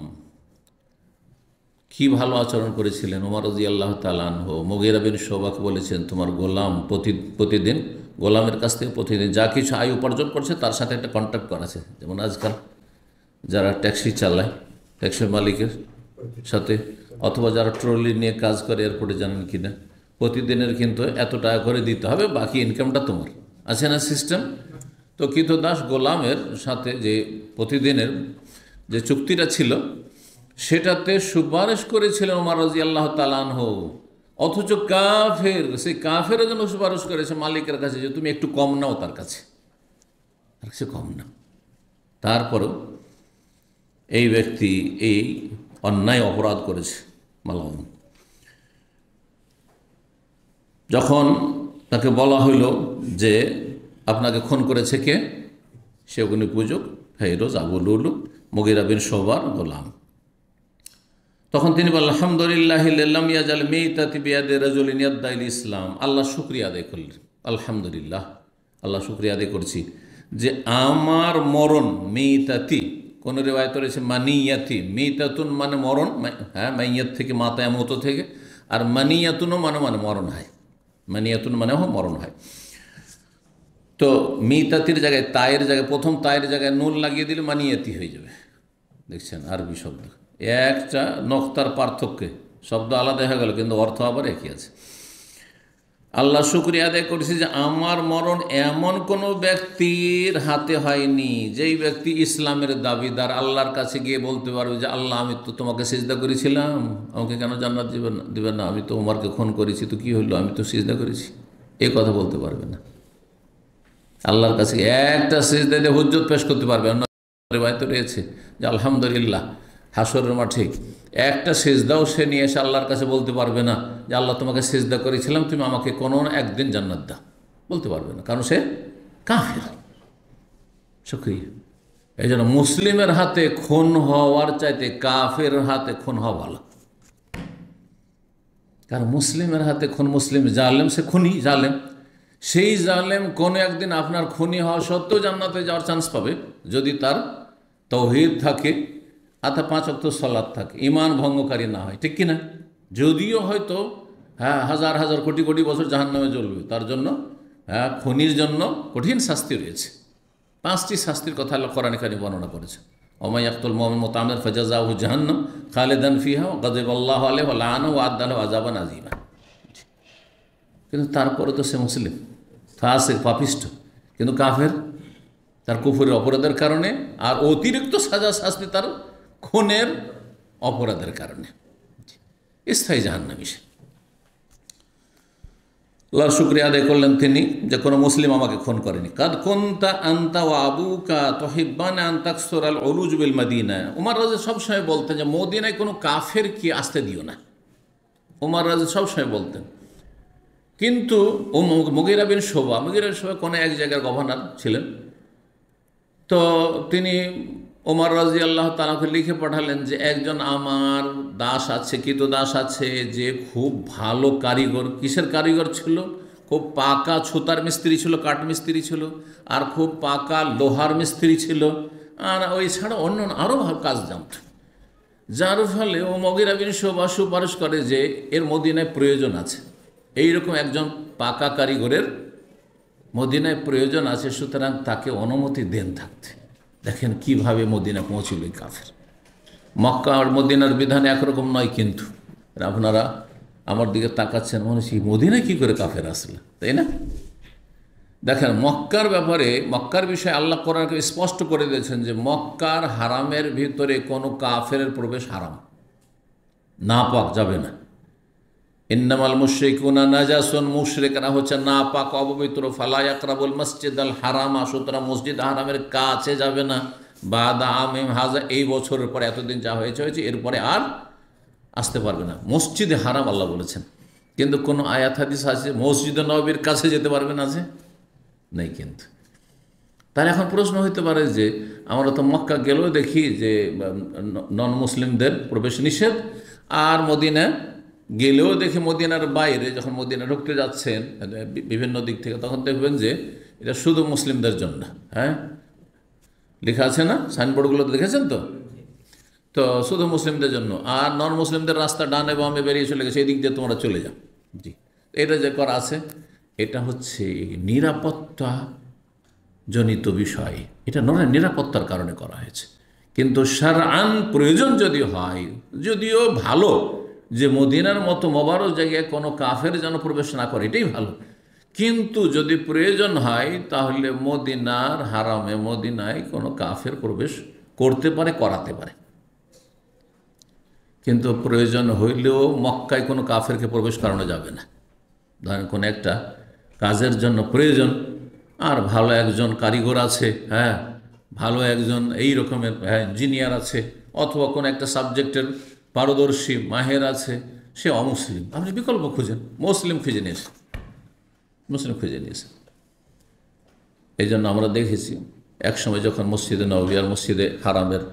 কি ভালো আচরণ করেছিলেন ওমর রাদিয়াল্লাহু তাআলা আনহু। মুগীরা বিন শুবাকে বলেছেন, তোমার গোলাম প্রতিদিন গোলামের কাছ থেকে প্রতিদিন যা কিছু আয় উপার্জন করছে তার সাথে একটা কন্ট্রাক্ট করা আছে। যেমন আজকাল যারা ট্যাক্সি চালায়, ট্যাক্সির মালিকের সাথে, অথবা যারা ট্রলি নিয়ে কাজ করে এয়ারপোর্টে, জানেন কি না, প্রতিদিনের কিন্তু এত টাকা করে দিতে হবে, বাকি ইনকামটা তোমার। আছে না সিস্টেম? তো কৃতদাস গোলামের সাথে যে প্রতিদিনের যে চুক্তিটা ছিল সেটাতে সুপারিশ করেছিলেন ওমর রাদিয়াল্লাহু তাআলা আনহু। অথচ কাফের, সেই কাফের জন্য সুপারিশ করেছে মালিকের কাছে যে তুমি একটু কম নাও তার কাছে, আর সে কম না। তারপরেও এই ব্যক্তি এই অন্যায় অপরাধ করেছে মালাউন। যখন তাকে বলা হইল যে আপনাকে খুন করেছে কে, সে অগ্নি পূজক ফেরোজ আবু লুলু মুগীরা বিন শুবার গোলাম। তখন তিনি বললেন, আলহামদুলিল্লাহি লাম ইয়াজাল মিতাতি বিয়াদি রাজুলিন ইয়াদ্দাইল ইসলাম। আল্লাহ শুকরিয়া আদায় করলেন, আলহামদুলিল্লাহ, আল্লাহ শুকরিয়া আদায় করছি যে আমার মরণ, মিতাতি, কোন রিওয়ায়াত রয়েছে মানিয়াতি, মিতাতুন মানে মরণ, হ্যাঁ, মাইয়াত থেকে মাতায় মতো থেকে, আর মানিয়াতুনও মানে মরণ হয়, মানিয়াতুন মানে মরণ হয়। তো মিতাতির জায়গায় তায়ের জায়গায়, প্রথম তায়ের জায়গায় নুন লাগিয়ে দিলে মানিয়াতি হয়ে যাবে। দেখছেন আরবি শব্দ, একটা নক্তার পার্থক্যে শব্দ আলাদা হয়ে গেল, কিন্তু অর্থ আবার একই আছে। আল্লাহ শুকরিয়া আদায় করেছি যে আমার মরণ এমন কোনো ব্যক্তির হাতে হয়নি যেই ব্যক্তি ইসলামের দাবিদার, আল্লাহর কাছে গিয়ে বলতে পারবে যে আল্লাহ আমি তো তোমাকে সিজদা করেছিলাম, আমাকে কেন জান্নাত দিবেন না, আমি তো ওমরকে খুন করেছি, তো কি হইলো, আমি তো সিজদা করেছি, এই কথা বলতে পারবে না। আল্লাহর কাছে একটা সিজদা দিয়ে হুজ্জত পেশ করতে পারবে। অন্য রিওয়ায়াতে রয়েছে যে আলহামদুলিল্লাহ হাসরের মাঠে একটা সিজদাও সে নিয়ে এসে আল্লাহর কাছে বলতে পারবে না যে আল্লাহ তোমাকে সিজদা করেছিলাম, তুমি আমাকে কোনো একদিন জান্নাত দাও, বলতে পারবে না, কারণ সে কাফের। শুকরিয়া। এই জন্য মুসলিমের হাতে খুন হওয়ার চাইতে কাফের হাতে খুন হওয়া ভালো। কারণ মুসলিমের হাতে খুন, মুসলিম জালেম, সে খুনি জালেম, সেই জালেম কোনো একদিন আপনার খুনি হওয়া সত্ত্বেও জান্নাতে যাওয়ার চান্স পাবে যদি তার তাওহীদ থাকে, অর্থাৎ 5 ওয়াক্ত সালাত থাকে, ঈমান ভঙ্গকারী না হয়, ঠিক কিনা? যদিও হয়তো হ্যাঁ হাজার হাজার কোটি কোটি বছর জাহান্নামে জ্বলবে, তার জন্য হ্যাঁ খুনির জন্য কঠিন শাস্তি রয়েছে। 5টি শাস্তির কথা আল্লাহ কোরআনে কারিমে বর্ণনা করেছে। ওয়া ইয়াকতুল মুমিনা মুতাআম্মিদান ফাজাযাউহু জাহান্নাম খালিদান ফিহা ওয়া গাযিবাল্লাহু আলাইহি ওয়া লা'নাহু ওয়া আ'আদ্দা লাহু আযাবান আযীমা। কিন্তু তারপরে তো সে মুসলিম, ফাসিক, পাপিষ্ঠ, কিন্তু কাফের, তার কুফরের অপরাধের কারণে, আর অতিরিক্ত সাজা শাস্তি তার খুনের অপরাধের কারণে, স্থায়ী জাহান্নামী সে। আল্লাহর শুকরিয়া আদায় করলেন তিনি যে কোনো মুসলিম আমাকে খুন করেনি। কাদ কুনতা আনতা ওয়া আবুকা তুহিব্বানা আন তাকসুরাল উলুজ বিল মদিনা। ওমর রাজি সবসময় বলতেন যে মদিনায় কোনো কাফের কি আসতে দিও না, ওমর রাজি সবসময় বলতেন। কিন্তু মুগীরা বিন শুবা কোনো এক জায়গার গভর্নর ছিলেন, তো তিনি ওমর রাদিয়াল্লাহু তাআলাকে লিখে পাঠালেন যে একজন আমার দাস আছে, কৃতদাস আছে, যে খুব ভালো কারিগর। কিসের কারিগর ছিল? খুব পাকা ছুতার মিস্ত্রি ছিল, কাঠ মিস্ত্রি ছিল, আর খুব পাকা লোহার মিস্ত্রি ছিল, আর ওই ছাড়া অন্য আরও ভালো কাজ জানত। যার ফলে ও মুগীরা বিন শুবা সুপারিশ করে যে এর মদিনায় প্রয়োজন আছে, এইরকম একজন পাকা কারিগরের মদিনায় প্রয়োজন আছে, সুতরাং তাকে অনুমতি দেন থাকতে। দেখেন কিভাবে মদিনা পৌঁছল এই কাফের। মক্কা আর মদিনার বিধান একরকম নয়, কিন্তু আপনারা আমার দিকে তাকাচ্ছেন, মনে হচ্ছে মদিনায় কী করে কাফের আসলে, তাই না? দেখেন মক্কার ব্যাপারে, মক্কার বিষয়ে আল্লাহ কোরআনকে স্পষ্ট করে দিয়েছেন যে মক্কার হারামের ভিতরে কোনো কাফের প্রবেশ হারাম, নাপাক যাবে না। ইন্নামাল মুশরিকুনা নাজাসুন, মুশরিকরা হচ্ছে নাপাক, অপবিত্র। ফালা ইয়াকরাবুল মসজিদাল হারামা, সুতরাং মসজিদ হারামের কাছে যাবে না। বাদা আমিম হাজা, এই বছরের পরে, এতদিন যা হয়েছে এরপরে আর আসতে পারবে না। মসজিদে হারাম আল্লাহ বলেছেন, কিন্তু কোনো আয়াত হাদিস আছে মসজিদে নববীর কাছে যেতে পারবে না, আছে নেই। কিন্তু তাহলে এখন প্রশ্ন হইতে পারে যে আমরা তো মক্কা গেলেও দেখি যে নন মুসলিমদের প্রবেশ নিষেধ, আর মদিনা গেলেও দেখি মদিনার বাইরে যখন মদিনা ঢুকতে যাচ্ছেন বিভিন্ন দিক থেকে, তখন দেখবেন যে এটা শুধু মুসলিমদের জন্য। হ্যাঁ, লেখা আছে না সাইনবোর্ডগুলো, দেখেছেন তো? তো শুধু মুসলিমদের জন্য, আর নন মুসলিমদের রাস্তা ডানে বামে বেরিয়ে চলে গেছে, এই দিক দিয়ে তোমরা চলে যাও। জি, এটা যে করা আছে এটা হচ্ছে নিরাপত্তা জনিত বিষয়, এটা নিরাপত্তার কারণে করা হয়েছে। কিন্তু শারআন প্রয়োজন যদি হয়, যদিও ভালো যে মদিনার মতো মোবারক জায়গায় কোনো কাফের যেন প্রবেশ না করে, এটাই ভালো। কিন্তু যদি প্রয়োজন হয় তাহলে মদিনার হারামে মদিনায় কোনো কাফের প্রবেশ করতে পারে, করাতে পারে। কিন্তু প্রয়োজন হইলেও মক্কায় কোনো কাফেরকে প্রবেশ করানো যাবে না। ধরেন কোনো একটা কাজের জন্য প্রয়োজন, আর ভালো একজন কারিগর আছে, হ্যাঁ, ভালো একজন এই রকমের ইঞ্জিনিয়ার আছে, অথবা কোনো একটা সাবজেক্টের পারদর্শী মাহের আছে, সে অমুসলিম, আপনি বিকল্প খুঁজেন, মুসলিম খুঁজে নিয়েছেন, মুসলিম খুঁজে নিয়েছেন। এই জন্য আমরা দেখেছি একসময় যখন মসজিদে নববী আর মসজিদে হারামের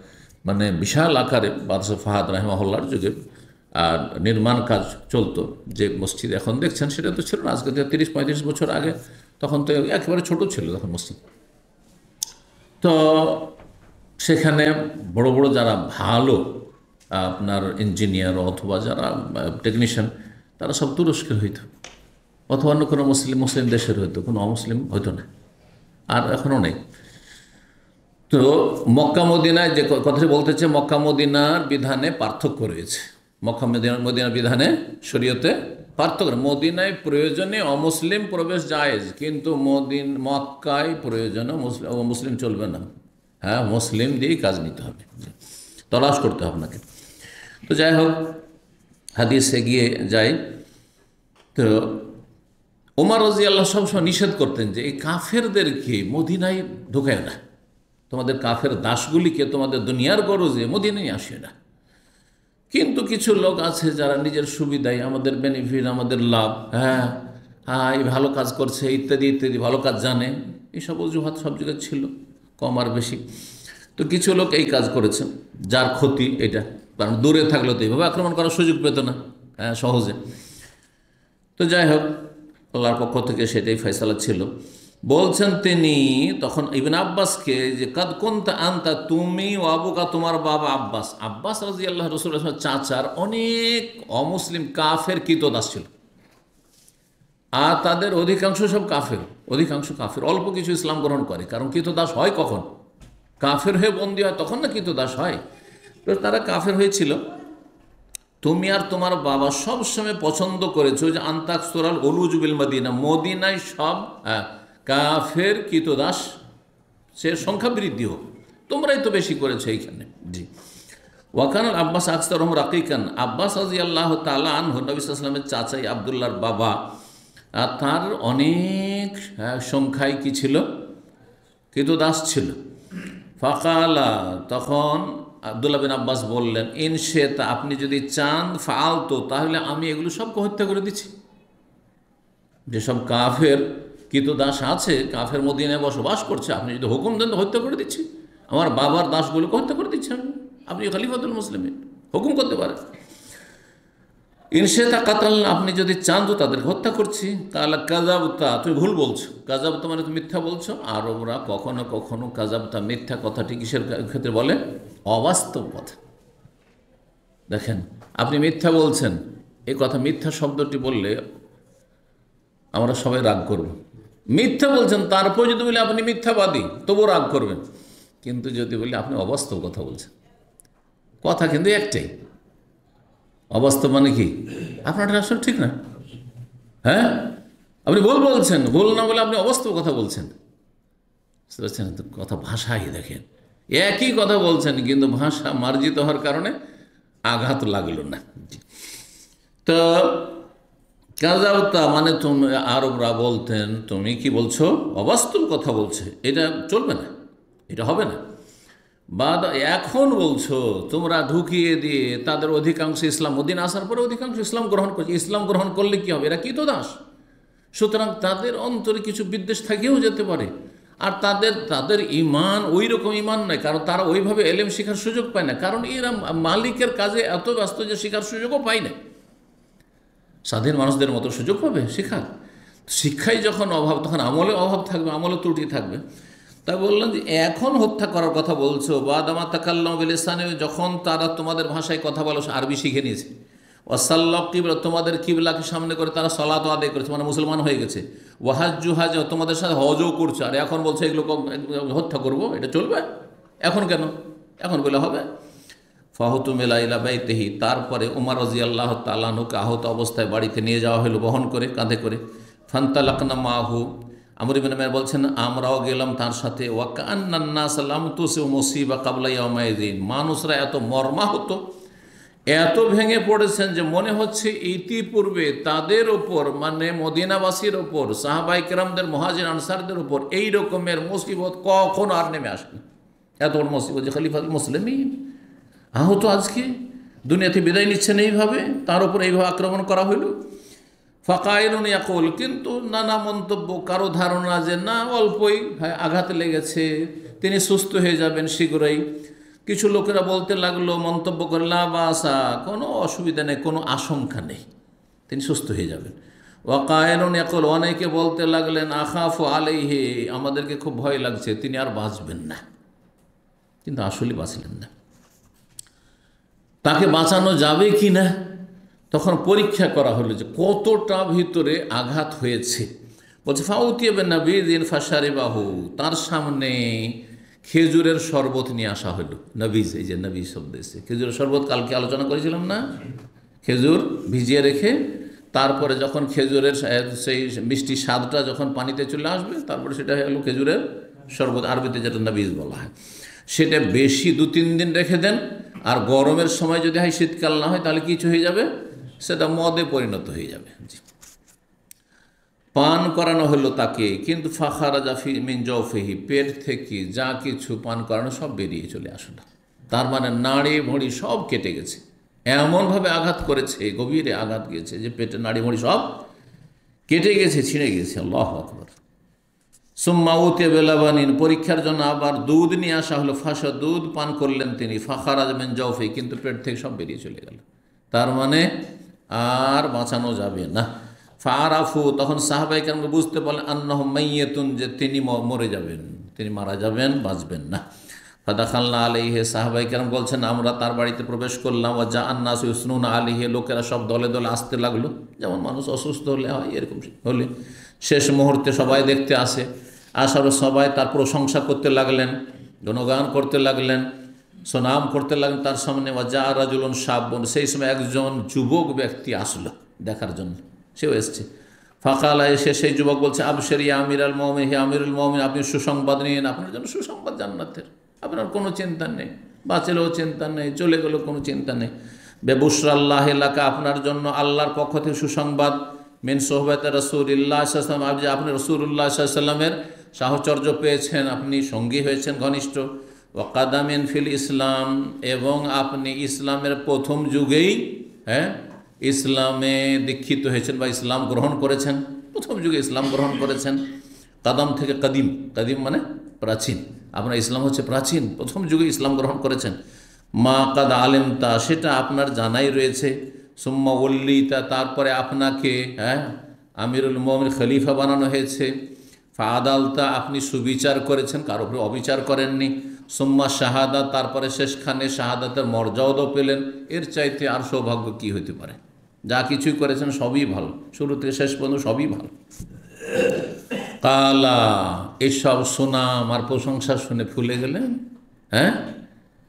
মানে বিশাল আকারে বাদশাহ ফাহাদ রাহিমাহুল্লাহর যুগে আর নির্মাণ কাজ চলতো, যে মসজিদ এখন দেখছেন সেটা তো ছিল না, আজকে 30-35 বছর আগে, তখন তো একেবারে ছোট ছিল তখন মসজিদ। তো সেখানে বড় বড় যারা ভালো আপনার ইঞ্জিনিয়ার অথবা যারা টেকনিশিয়ান, তারা সব তুরস্কের হইতো, অথবা অন্য কোনো মুসলিম দেশের হইতো, কোনো অমুসলিম হইতো না, আর এখনও নেই। তো মক্কা মদিনায় যে কথাটি বলতেছে, মক্কা মদিনার বিধানে পার্থক্য রয়েছে। মক্কা মদিনার বিধানে শরীয়তে পার্থক্য। মদিনায় প্রয়োজনে অমুসলিম প্রবেশ জায়েজ, কিন্তু মক্কায় প্রয়োজনে মুসলিম চলবে না। হ্যাঁ, মুসলিম দিয়েই কাজ নিতে হবে, তলাশ করতে হবে নাকি। তো যাই হোক, হাদিসে গিয়ে যাই, তো ওমর রাদিয়াল্লাহু সবসময় নিষেধ করতেন যে এই কাফেরদেরকে মদিনায় ঢোকায় না, তোমাদের কাফের দাসগুলিকে তোমাদের দুনিয়ার গরজে মদিনায় আসে না। কিন্তু কিছু লোক আছে যারা নিজের সুবিধায়, আমাদের বেনিফিট, আমাদের লাভ, হ্যাঁ হ্যাঁ এই ভালো কাজ করছে ইত্যাদি ইত্যাদি, ভালো কাজ জানে, এইসব অজুহাত সব জায়গায় ছিল, কম আর বেশি। তো কিছু লোক এই কাজ করেছে, যার ক্ষতি এটা, কারণ দূরে থাকলে তো এইভাবে আক্রমণ করার সুযোগ পেত না সহজে। তো যাই হোক, আল্লাহর পক্ষ থেকে সেটাই ফয়সালা ছিল। বলছেন তিনি তখন ইবনে আব্বাসকে যে কাদ কুনতা আনতা, তুমি ও আবুকা, তোমার বাবা আব্বাস রাদিয়াল্লাহু রাসূলুল্লাহ চাচার অনেক অমুসলিম কাফের কৃতদাস ছিল, আর তাদের অধিকাংশ সব কাফের, অধিকাংশ কাফের, অল্প কিছু ইসলাম গ্রহণ করে। কারণ কৃতদাস হয় কখন? কাফের হয়ে বন্দী হয় তখন না কৃতদাস হয়। তো তারা কাফের হয়েছিল। তুমি আর তোমার বাবা সবসময় পছন্দ করেছো যে আন্তাকসুরাল উলুজ বিল মদিনা, মদিনায় সব কাফের কৃতদাস সে সংখ্যা বৃদ্ধি হোক, তোমরাই তো বেশি করেছো এইখানে। জি, ওয়াকান আব্বাস আকসারহুম রাকিকান, আব্বাস রাদিয়াল্লাহু তাআলা আনহু নবী সাল্লাল্লাহু আলাইহি ওয়াসাল্লামের চাচা আব্দুল্লাহর বাবা, আর তার অনেক সংখ্যায় কি ছিল? কৃতদাস ছিল। ফাকালা, তখন আব্দুল্লাহ বিন আব্বাস বললেন, ইনশেতা, আপনি যদি চান, ফালতো, তাহলে আমি এগুলো সবকে হত্যা করে দিচ্ছি। যেসব কাফের কৃতদাস আছে, কাফের মদিনায় বসবাস করছে, আপনি যদি হুকুম দেন তো হত্যা করে দিচ্ছি, আমার বাবার দাসগুলোকে হত্যা করে দিচ্ছি আমি। আপনি খলিফাতুল মুসলিমিন, হুকুম করতে পারেন। ইনশেতা কাতাল, আপনি যদি চান তো তাদেরকে হত্যা করছি। তাহলে কাজাবতা, তুমি ভুল বলছো। কাজাবতা মানে তুমি মিথ্যা বলছো। আরবরা কখনো কখনো কাজাবতা, মিথ্যা কথাটি কিসের ক্ষেত্রে বলে? অবাস্তব কথা। দেখেন, আপনি মিথ্যা বলছেন, এই কথা, মিথ্যা শব্দটি বললে আমরা সবাই রাগ করব। মিথ্যা বলছেন, তারপর যদি বলি আপনি মিথ্যাবাদী, তবুও রাগ করবেন। কিন্তু যদি বলি আপনি অবাস্তব কথা বলছেন, কথা কিন্তু একটাই। অবাস্তব মানে কি? আপনার আসলে ঠিক না। হ্যাঁ, আপনি ভুল বলছেন, ভুল না বলে আপনি অবাস্তব কথা বলছেন। বুঝতে পারছেন? কথা ভাষাই দেখেন, একই কথা বলছেন, কিন্তু ভাষা মার্জিত হওয়ার কারণে আঘাত লাগলো না। তো কাজাবতা মানে তুমি, আরবরা বলতেন তুমি কি বলছো? অবাস্তব কথা বলছে, এটা চলবে না, এটা হবে না। বা এখন বলছো, তোমরা ঢুকিয়ে দিয়ে তাদের অধিকাংশ ইসলাম, মদিনা আসার পরে অধিকাংশ ইসলাম গ্রহণ করছে। ইসলাম গ্রহণ করলে কি হবে? এরা কৃতদাস। সুতরাং তাদের অন্তরে কিছু বিদ্বেষ থাকিও যেতে পারে। আর তাদের ইমান ওই রকম ইমান নয়, কারণ তারা ওইভাবে এলেম শেখার সুযোগ পায় না, কারণ এরা মালিকের কাজে এত ব্যস্ত যে শেখার সুযোগও পায় না। স্বাধীন মানুষদের মতো সুযোগ পাবে শেখার? শিক্ষায় যখন অভাব, তখন আমলে অভাব থাকবে, আমলে ত্রুটি থাকবে। তাই বললেন যে এখন হত্যা করার কথা বলছো, বাদামা তাকাল্লাম বিল লিসানি, যখন তারা তোমাদের ভাষায় কথা বলো, আরবি শিখে নিয়েছে, ওয়াসাল্লাহ কিবলা, তোমাদের কিবলাকে সামনে করে তারা সালাত আদায় করেছে, মানে মুসলমান হয়ে গেছে, ওয়াহাজ্জু হাজ, তোমাদের সাথে হজও করছে, আর এখন বলছে এগুলো হত্যা করবো, এটা চলবে? এখন কেন? এখন বলে হবে। ফাহুতু মেলাইলা বাইতেহি, তারপরে উমর রাদিয়াল্লাহু তাআলা আনহুকে আহত অবস্থায় বাড়িতে নিয়ে যাওয়া হলো বহন করে, কাঁধে করে। ফান্তালাকনা মাহু, আমর ইবনে উমাইর বলছেন আমরাও গেলাম তার সাথে। ওয়া কান্নান নাস লাম তুসিব মুসিবা ক্বাবলা ইয়াউমাইযিন, মানুষরা এত মর্মাহত, এত ভেঙে পড়েছেন যে মনে হচ্ছে ইতিপূর্বে তাদের ওপর, মানে মদিনাবাসীর ওপর, সাহাবায়ে কেরামদের, মুহাজির আনসারদের ওপর এই রকমের মুসিবত কখনো আর নেমে আসেনি। এত বড় মুসিবত যে খলিফাতুল মুসলিমিন আহত, আজকে দুনিয়াতে বিদায় নিচ্ছেন এইভাবে, তার উপর এইভাবে আক্রমণ করা হইল। ফাকাইলুন ইয়াকুল, কিন্তু নানা মন্তব্য, কারো ধারণা যে না অল্পই আঘাত লেগেছে, তিনি সুস্থ হয়ে যাবেন শীঘ্রই। কিছু লোকেরা বলতে লাগলো, মন্তব্য করে, লা বাসা, কোনো অসুবিধা নেই, কোনো আশঙ্কা নেই, তিনি সুস্থ হয়ে যাবেন। ওয়াকাইলুন ইয়াকুল, অনেকে বলতে লাগলেন আখাফু আলাইহি, আমাদেরকে খুব ভয় লাগছে, তিনি আর বাঁচবেন না। কিন্তু আসলে বাঁচলেন না। তাকে বাঁচানো যাবে কি না, তখন পরীক্ষা করা হলো যে কতটা ভিতরে আঘাত হয়েছে। বলছে ফাউতিয়াবেন নবীদিন ফাশারিবাহু, তার সামনে খেজুরের শরবত নিয়ে আসা হলো। নবীজ, এই যে নবী শব্দ এসে, খেজুরের শরবত কালকে আলোচনা করেছিলাম না, খেজুর ভিজিয়ে রেখে তারপরে যখন খেজুরের সেই মিষ্টি স্বাদটা যখন পানিতে চলে আসবে, তারপরে সেটা হলো খেজুরের শরবত, আরবিতে যেটা নবীজ বলা হয়। সেটা বেশি 2-3 দিন রেখে দেন, আর গরমের সময় যদি হয়, শীতকাল না হয়, তাহলে কিছু হয়ে যাবে, সেটা মদে পরিণত হয়ে যাবে। জি, পান করানো হলো তাকে, কিন্তু ফাখারাজা মিন জাওফিহি, পেট থেকে যা কিছু পান করানো সব বেরিয়ে চলে আসলো। তার মানে নাড়ি ভুঁড়ি সব কেটে গেছে, এমনভাবে আঘাত করেছে, গভীরে আঘাত গেছে যে পেটে নাড়ি ভুঁড়ি সব কেটে গেছে, ছিঁড়ে গেছে। আল্লাহু আকবার। সুম্মা উতিয়া বেলাবানিন, পরীক্ষার জন্য আবার দুধ নিয়ে আসা হলো। ফাঁসা, দুধ পান করলেন তিনি। ফাখারাজ মিন জাওফি, কিন্তু পেট থেকে সব বেরিয়ে চলে গেল, তার মানে আর বাঁচানো যাবে না। ফারাফু, তখন সাহাবায়ে কেরাম বুঝতে পারলেন আন্নাহুম মাইয়াতুন, যে তিনি মরে যাবেন, তিনি মারা যাবেন, বাঁচবেন না। ফাদাখালনা আলাইহি, সাহাবায়ে কেরাম বলছেন আমরা তার বাড়িতে প্রবেশ করলাম। ওয়া জাআন নাস ইউসনুনা আলাইহি, লোকেরা সব দলে দলে আসতে লাগলো, যেমন মানুষ অসুস্থ হলে হয়, এরকম হলে শেষ মুহূর্তে সবাই দেখতে আসে। আসার সবাই তার প্রশংসা করতে লাগলেন, গুণগান করতে লাগলেন, সুনাম করতে লাগলেন তার সামনে। ওয়া জা রাজুলুন শাবুন, সেই সময় একজন যুবক ব্যক্তি আসলো দেখার জন্য, সেও এসছে। ফাকালা, এসে সেই যুবক বলছে আবশিরি আমিরুল মুমিনিন, হে আমিরুল মুমিনিন, আপনি সুসংবাদ নিন, আপনার জন্য সুসংবাদ জান্নাতের, আপনার কোনো চিন্তা নেই, বাঁচলেও চিন্তা নেই, চলে গেলেও কোনো চিন্তা নেই। বেবুশরাল্লাহি লাকা, আপনার জন্য আল্লাহর পক্ষ থেকে সুসংবাদ। মিন সোহবতে রাসূলিল্লাহ সাল্লাল্লাহু আলাইহি ওয়াসাল্লাম, যে আপনি রাসূলুল্লাহ সাল্লাল্লাহু আলাইহি ওয়াসাল্লামের সাহচর্য পেয়েছেন, আপনি সঙ্গী হয়েছেন ঘনিষ্ঠ। ওয়া কাদামিন ফিল ইসলাম, এবং আপনি ইসলামের প্রথম যুগেই ইসলামে দীক্ষিত হয়েছেন বা ইসলাম গ্রহণ করেছেন, প্রথম যুগে ইসলাম গ্রহণ করেছেন। কাদাম থেকে কাদিম, কাদিম মানে প্রাচীন, আপনার ইসলাম হচ্ছে প্রাচীন, প্রথম যুগে ইসলাম গ্রহণ করেছেন। মা কাদ আলেমতা, সেটা আপনার জানাই রয়েছে। সুম্মা উল্লিতা, তারপরে আপনাকে আমিরুল মুমিনিন, খলিফা বানানো হয়েছে। ফাদালতা, আপনি সুবিচার করেছেন, কারো উপরে অবিচার করেননি। সুম্মা শাহাদা, তারপরে শেষখানে শাহাদাতের মর্যাদাও পেলেন। এর চাইতে আর সৌভাগ্য কি হতে পারে? যা কিছুই করেছেন সবই ভালো, শুরু থেকে শেষ পর্যন্ত সবই ভালো। কালা, এসব সুনাম আর প্রশংসা শুনে ফুলে গেলেন।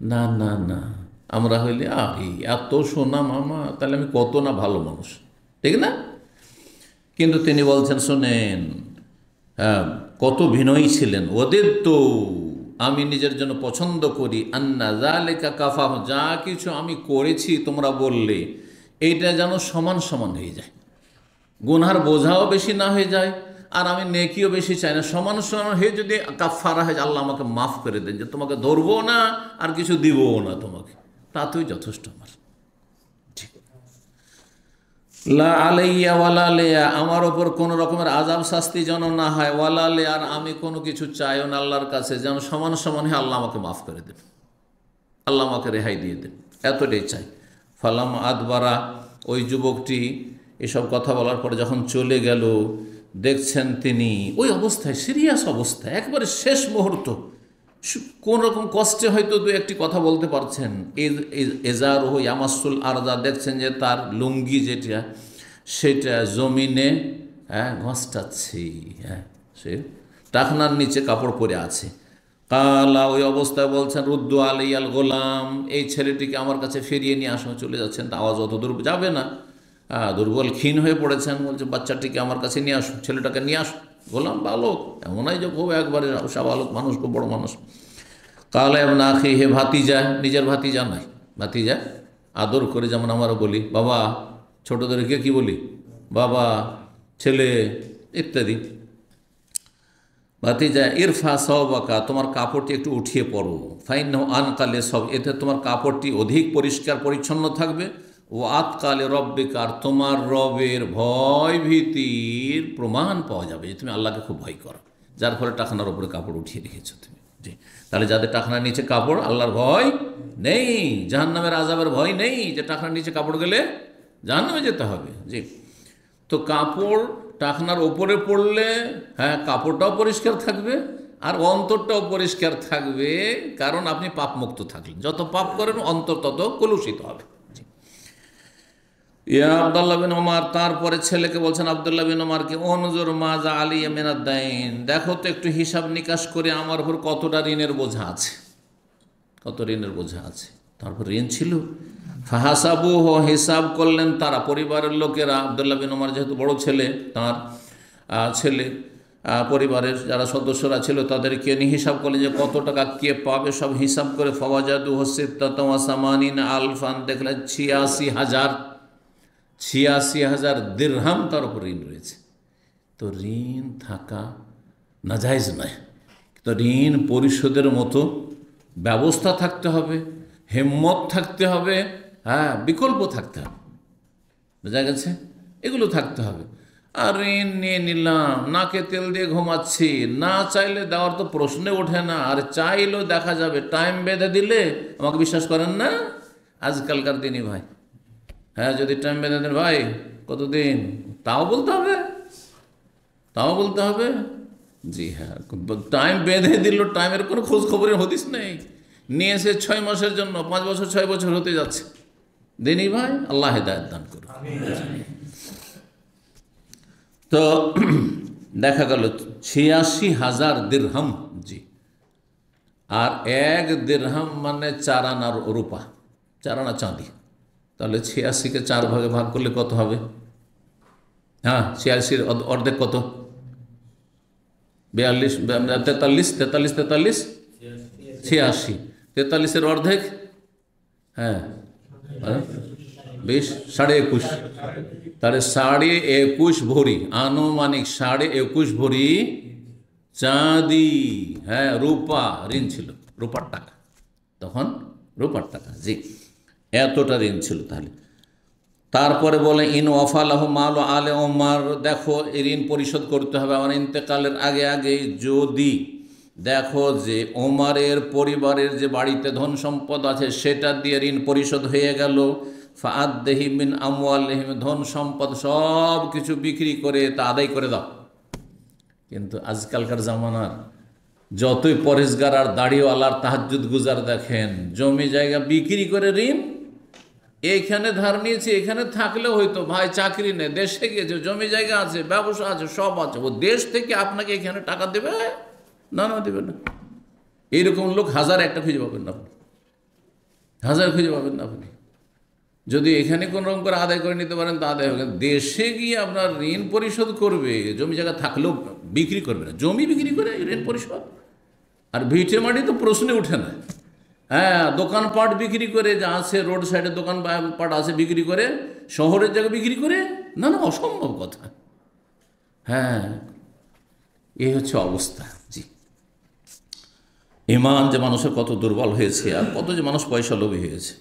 না না না, আমরা হইলে এত সুনাম আমার, তাহলে আমি কত না ভালো মানুষ, ঠিক না? কিন্তু তিনি বলছেন শোনেন, কত বিনয়ী ছিলেন। ওদের তো আমি নিজের জন্য পছন্দ করি, আন্না যালিকা কাফা, যা কিছু আমি করেছি তোমরা বললে, এইটা যেন সমান সমান হয়ে যায়, গুনহার বোঝাও বেশি না হয়ে যায়, আর আমি নেকিও বেশি চাই না, সমান সমান হয়ে যদি কাফারা হয়, আল্লাহ আমাকে মাফ করে দেন, যে তোমাকে ধরবো না আর কিছু দিবও না তোমাকে, তাতেই যথেষ্ট আমার। ঠিক। লা আলাইয়া ওয়ালা লিয়া, আমার ওপর কোনো রকমের আযাব শাস্তি যেন না হয়, ওয়ালা লিয়া, আর আমি কোনো কিছু চাইও না আল্লাহর কাছে, যেন সমান সমান আল্লাহ আমাকে মাফ করে দেন, আল্লাহ আমাকে রেহাই দিয়ে দেন, এতটাই চাই। ফালাম আদবারা, ওই যুবকটি এসব কথা বলার পরে যখন চলে গেল, দেখছেন তিনি ওই অবস্থায়, সিরিয়াস অবস্থায়, একবারে শেষ মুহূর্ত, কোন রকম কষ্টে হয়তো দু একটি কথা বলতে পারছেন। এজার হই আমাসুল আরদা, দেখছেন যে তার লুঙ্গি যেটা সেটা জমিনে ঘষটাচ্ছে, সে টাকনার নিচে কাপড় পরে আছে। কালা, ওই অবস্থায় বলছেন, রুদ্দু আলাইয়াল গোলাম, এই ছেলেটিকে আমার কাছে ফিরিয়ে নিয়ে আসো। চলে যাচ্ছেন, আওয়াজ অত দূর যাবে না, দুর্বল ক্ষীণ হয়ে পড়েছেন। বলছে, বাচ্চাটিকে আমার কাছে নিয়ে আসো, ছেলেটাকে নিয়ে আসো। গোলাম বালক, এমনই যে খুব একবারে সাবালক মানুষ, খুব বড় মানুষ। কালা না খেয়ে, হে ভাতিজা, নিজের ভাতিজা নয়, ভাতিজা আদর করে, যেমন আমরা বলি বাবা, ছোটদেরকে কি বলি, বাবা, ছেলে ইত্যাদি। ভাতিজা, ইরফা সওবাকা, তোমার কাপড়টি একটু উঠিয়ে পড়ো, ফাইন্নাহু আনকালে সব, এতে তোমার কাপড়টি অধিক পরিষ্কার পরিচ্ছন্ন থাকবে। ও আতকালে রব্বিকা, আর তোমার রবের ভয় ভীতির প্রমাণ পাওয়া যাবে, যে তুমি আল্লাহকে খুব ভয় করো, যার ফলে টাকনার ওপরে কাপড় উঠিয়ে রেখেছো তুমি। জি, তাহলে যাদের টাকনার নিচে কাপড়, আল্লাহর ভয় নেই, জাহান্নামের আযাবের ভয় নেই, যে টাকনার নিচে কাপড় গেলে জাহান্নামে যেতে হবে। জি, তো কাপড় টাকনার ওপরে পড়লে কাপড়টাও পরিষ্কার থাকবে আর অন্তরটাও পরিষ্কার থাকবে, কারণ আপনি পাপমুক্ত থাকলেন। যত পাপ করেন অন্তর তত কলুষিত হবে। ইয়া আব্দুল্লাহ বিন ওমর, তারপরে ছেলেকে বলছেন আব্দুল্লাহ বিন ওমরকে, অনজুর মাজা আলিয়া মিনাদ-দাইন, দেখো তো একটু হিসাব নিকাশ করে আমার উপর কতটা ঋণের বোঝা আছে, কত ঋণের বোঝা আছে। তারপর ঋণ ছিল, ফাহাসাবু, হিসাব করলেন তারা, পরিবারের লোকেরা। আব্দুল্লাহ বিন ওমর যেহেতু বড় ছেলে, তার ছেলে পরিবারের যারা সদস্যরা ছিল তাদেরকে নিয়ে হিসাব করলেন যে কত টাকা কে পাবে, সব হিসাব করে ফাওয়াজাদু সিত্তাতাওয়াসামানিনা আলফান, দেখলেন 86,000 দিরহাম তার উপর ঋণ রয়েছে। তো ঋণ থাকা নাজায়েজ নয়, তো ঋণ পরিশোধের মতো ব্যবস্থা থাকতে হবে, হিম্মত থাকতে হবে, বিকল্প থাকতে হবে, বোঝা গেছে, এগুলো থাকতে হবে। আর ঋণ নিয়ে নিলাম, নাকে তেল দিয়ে ঘুমাচ্ছি, না চাইলে দেওয়ার তো প্রশ্নে ওঠে না, আর চাইলেও দেখা যাবে টাইম বেঁধে দিলে, আমাকে বিশ্বাস করেন না আজকালকার দিনই ভাই, যদি টাইম বেঁধে দেন ভাই কতদিন, তাও বলতে হবে, তাও বলতে হবে। জি হ্যাঁ, টাইম বেঁধে দিল, টাইমের কোনো খোঁজ খবরের হদিস নেই, নিয়ে এসে 6 মাসের জন্য 5 বছর 6 বছর হতে যাচ্ছে। দিনই ভাই, আল্লাহ হেদায়েত দান করুন। তো দেখা গেল 86,000 দিরহাম। জি, আর 1 দিরহাম মানে 4 আনা রূপা, 4 আনা চাঁদি। তাহলে 86কে 4 ভাগে ভাগ করলে কত হবে? 86-র অর্ধেক কত? 42, 43, 86, 43-এর অর্ধেক 20, 21.5, তাহলে 21.5 ভরি, আনুমানিক 21.5 ভরি চাঁদি, রূপা ঋণ ছিল, রূপার টাকা, তখন রূপার টাকা। জি, এতটা ঋণ ছিল। তাহলে তারপরে বলে, ইন ওয়াফালাহ মাল আলে ওমর, দেখো এই ঋণ পরিশোধ করতে হবে আমার ইন্তেকালের আগে আগেই। যদি দেখো যে ওমরের পরিবারের যে বাড়িতে ধন সম্পদ আছে সেটা দিয়ে ঋণ পরিশোধ হয়ে গেল, ফাআদ্দিহি মিন আমওয়ালিহিম, ধন সম্পদ সব কিছু বিক্রি করে তা আদায় করে দাও। কিন্তু আজকালকার জামানার যতই পরেশগার আর দাড়িওয়ালার তাহাজ্জুদ গুজার দেখেন, জমি জায়গা বিক্রি করে ঋণ, এইখানে ধার নিয়েছি, এখানে থাকলেও হয়তো ভাই চাকরি নেই, দেশে গিয়েছে, জমি জায়গা আছে, ব্যবসা আছে, সব আছে, ও দেশ থেকে আপনাকে এখানে টাকা দেবে না, দেবে না। এইরকম লোক 1000 একটা খুঁজে পাবেন না আপনি, 1000 খুঁজে পাবেন না আপনি। যদি এখানে কোনো রকম করে আদায় করে নিতে পারেন তা আদায় হবে, দেশে গিয়ে আপনার ঋণ পরিশোধ করবে, জমি জায়গা থাকলেও বিক্রি করবে না, জমি বিক্রি করে ঋণ পরিশোধ। আর ভিটে মাটি তো প্রশ্নে উঠে না। দোকানপাট বিক্রি করে, যা আছে রোড সাইডে দোকানপাট আছে বিক্রি করে, শহরের জায়গা বিক্রি করে, না অসম্ভব কথা। এই হচ্ছে অবস্থা। জি, ইমান যে মানুষের কত দুর্বল হয়েছে, আর কত যে মানুষ পয়সা লোভী হয়েছে।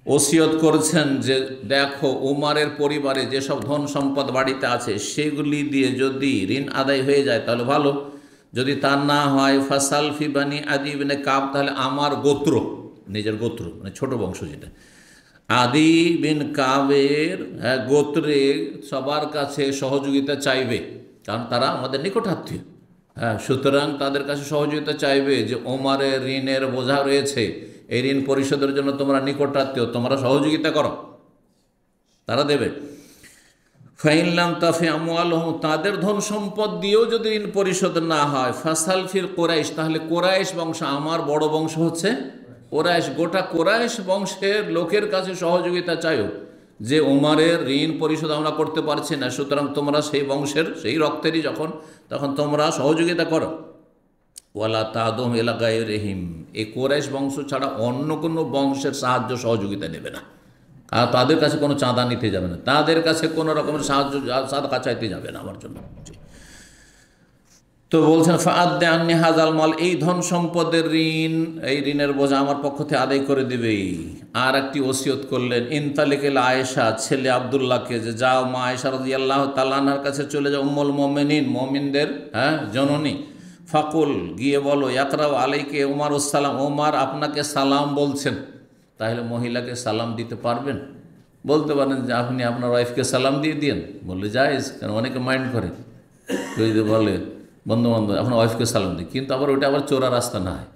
ওসিয়ত করছেন যে দেখো উমারের পরিবারে যেসব ধন সম্পদ বাড়িতে আছে সেগুলি দিয়ে যদি ঋণ আদায় হয়ে যায় তাহলে ভালো, যদি তা না হয় ফাসাল ফি বানি আদি ইবনে কাব, তাহলে আমার গোত্র, নিজের গোত্র মানে ছোট বংশ যেটা, আদি বিন কাবের গোত্রে সবার কাছে সহযোগিতা চাইবে, কারণ তারা আমাদের নিকটাত্মীয়। সুতরাং তাদের কাছে সহযোগিতা চাইবে যে ওমারের ঋণের বোঝা রয়েছে, এই ঋণ পরিশোধের জন্য তোমরা নিকটাত্মীয়, তোমরা সহযোগিতা করো, তারা দেবে। ফাইনলাম তাফি আমওয়ালহুম, তাদের ধন সম্পদ দিয়েও যদি ঋণ পরিশোধ না হয়, ফাসাল ফিল কোরাইশ, তাহলে কোরাইশ বংশ, আমার বড় বংশ হচ্ছে কোরাইশ, গোটা কোরাইশ বংশের লোকের কাছে সহযোগিতা চাইও যে ওমারের ঋণ পরিশোধ আমরা করতে পারছি না, সুতরাং তোমরা সেই বংশের সেই রক্তেরই যখন, তখন তোমরা সহযোগিতা করো। ওয়ালা তাদুম ইলা গায়রিহিম, এই কোরাইশ বংশ ছাড়া অন্য কোনো বংশের সাহায্য সহযোগিতা নেবে না, আর তাদের কাছে কোনো চাঁদা নিতে যাবে না, তাদের কাছে কোনো রকমের সাহায্য সাদকা চাইতে যাবে না আমার জন্য। তো বলছেন ফাআদ্দে আন্নি হাজাল মাল, এই ধন সম্পদের ঋণ, এই ঋণের বোঝা আমার পক্ষ থেকে আদায় করে দিবে। আর একটি ওসিয়ত করলেন ইনতালিকেল আয়েশা, ছেলে আব্দুল্লাহকে, যে যাও মা আয়েশা রাদিয়াল্লাহু তাআলা আনহার কাছে চলে যাও, উম্মুল মুমিনিন, মুমিনদের জননী, ফাকুল গিয়ে বলো ইয়াকরাউ আলাইকে উমারুস সালাম, ওমর আপনাকে সালাম বলছেন। তাহলে মহিলাকে সালাম দিতে পারবেন? বলতে পারেন যে আপনি আপনার ওয়াইফকে সালাম দিয়ে দিন, বললে জায়েজ, কারণ অনেকে মাইন্ড করে, যদি বলে বন্ধু বান্ধব আপনার ওয়াইফকে সালাম দিই, কিন্তু আবার ওইটা আবার চোরা রাস্তা না হয়,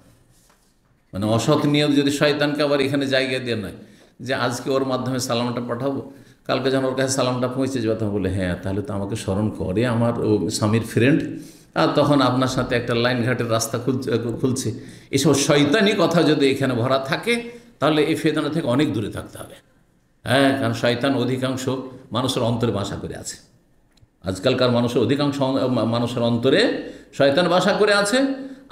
মানে অসৎ নিয়ত, যদি শয়তানকে আবার এখানে জায়গা দিয়ে নয় যে আজকে ওর মাধ্যমে সালামটা পাঠাবো, কালকে যখন ওর কাছে সালামটা পৌঁছে যাবে তখন বলে হ্যাঁ তাহলে তো আমাকে স্মরণ করে আমার ও স্বামীর ফ্রেন্ড, আর তখন আপনার সাথে একটা লাইন ঘাটের রাস্তা খুলছে। এসব শয়তানি কথা যদি এখানে ভরা থাকে তাহলে এই ফেতনা থেকে অনেক দূরে থাকতে হবে। কারণ শয়তান অধিকাংশ মানুষের অন্তরে বাসা করে আছে, আজকালকার মানুষের অধিকাংশ মানুষের অন্তরে শয়তান বাসা করে আছে,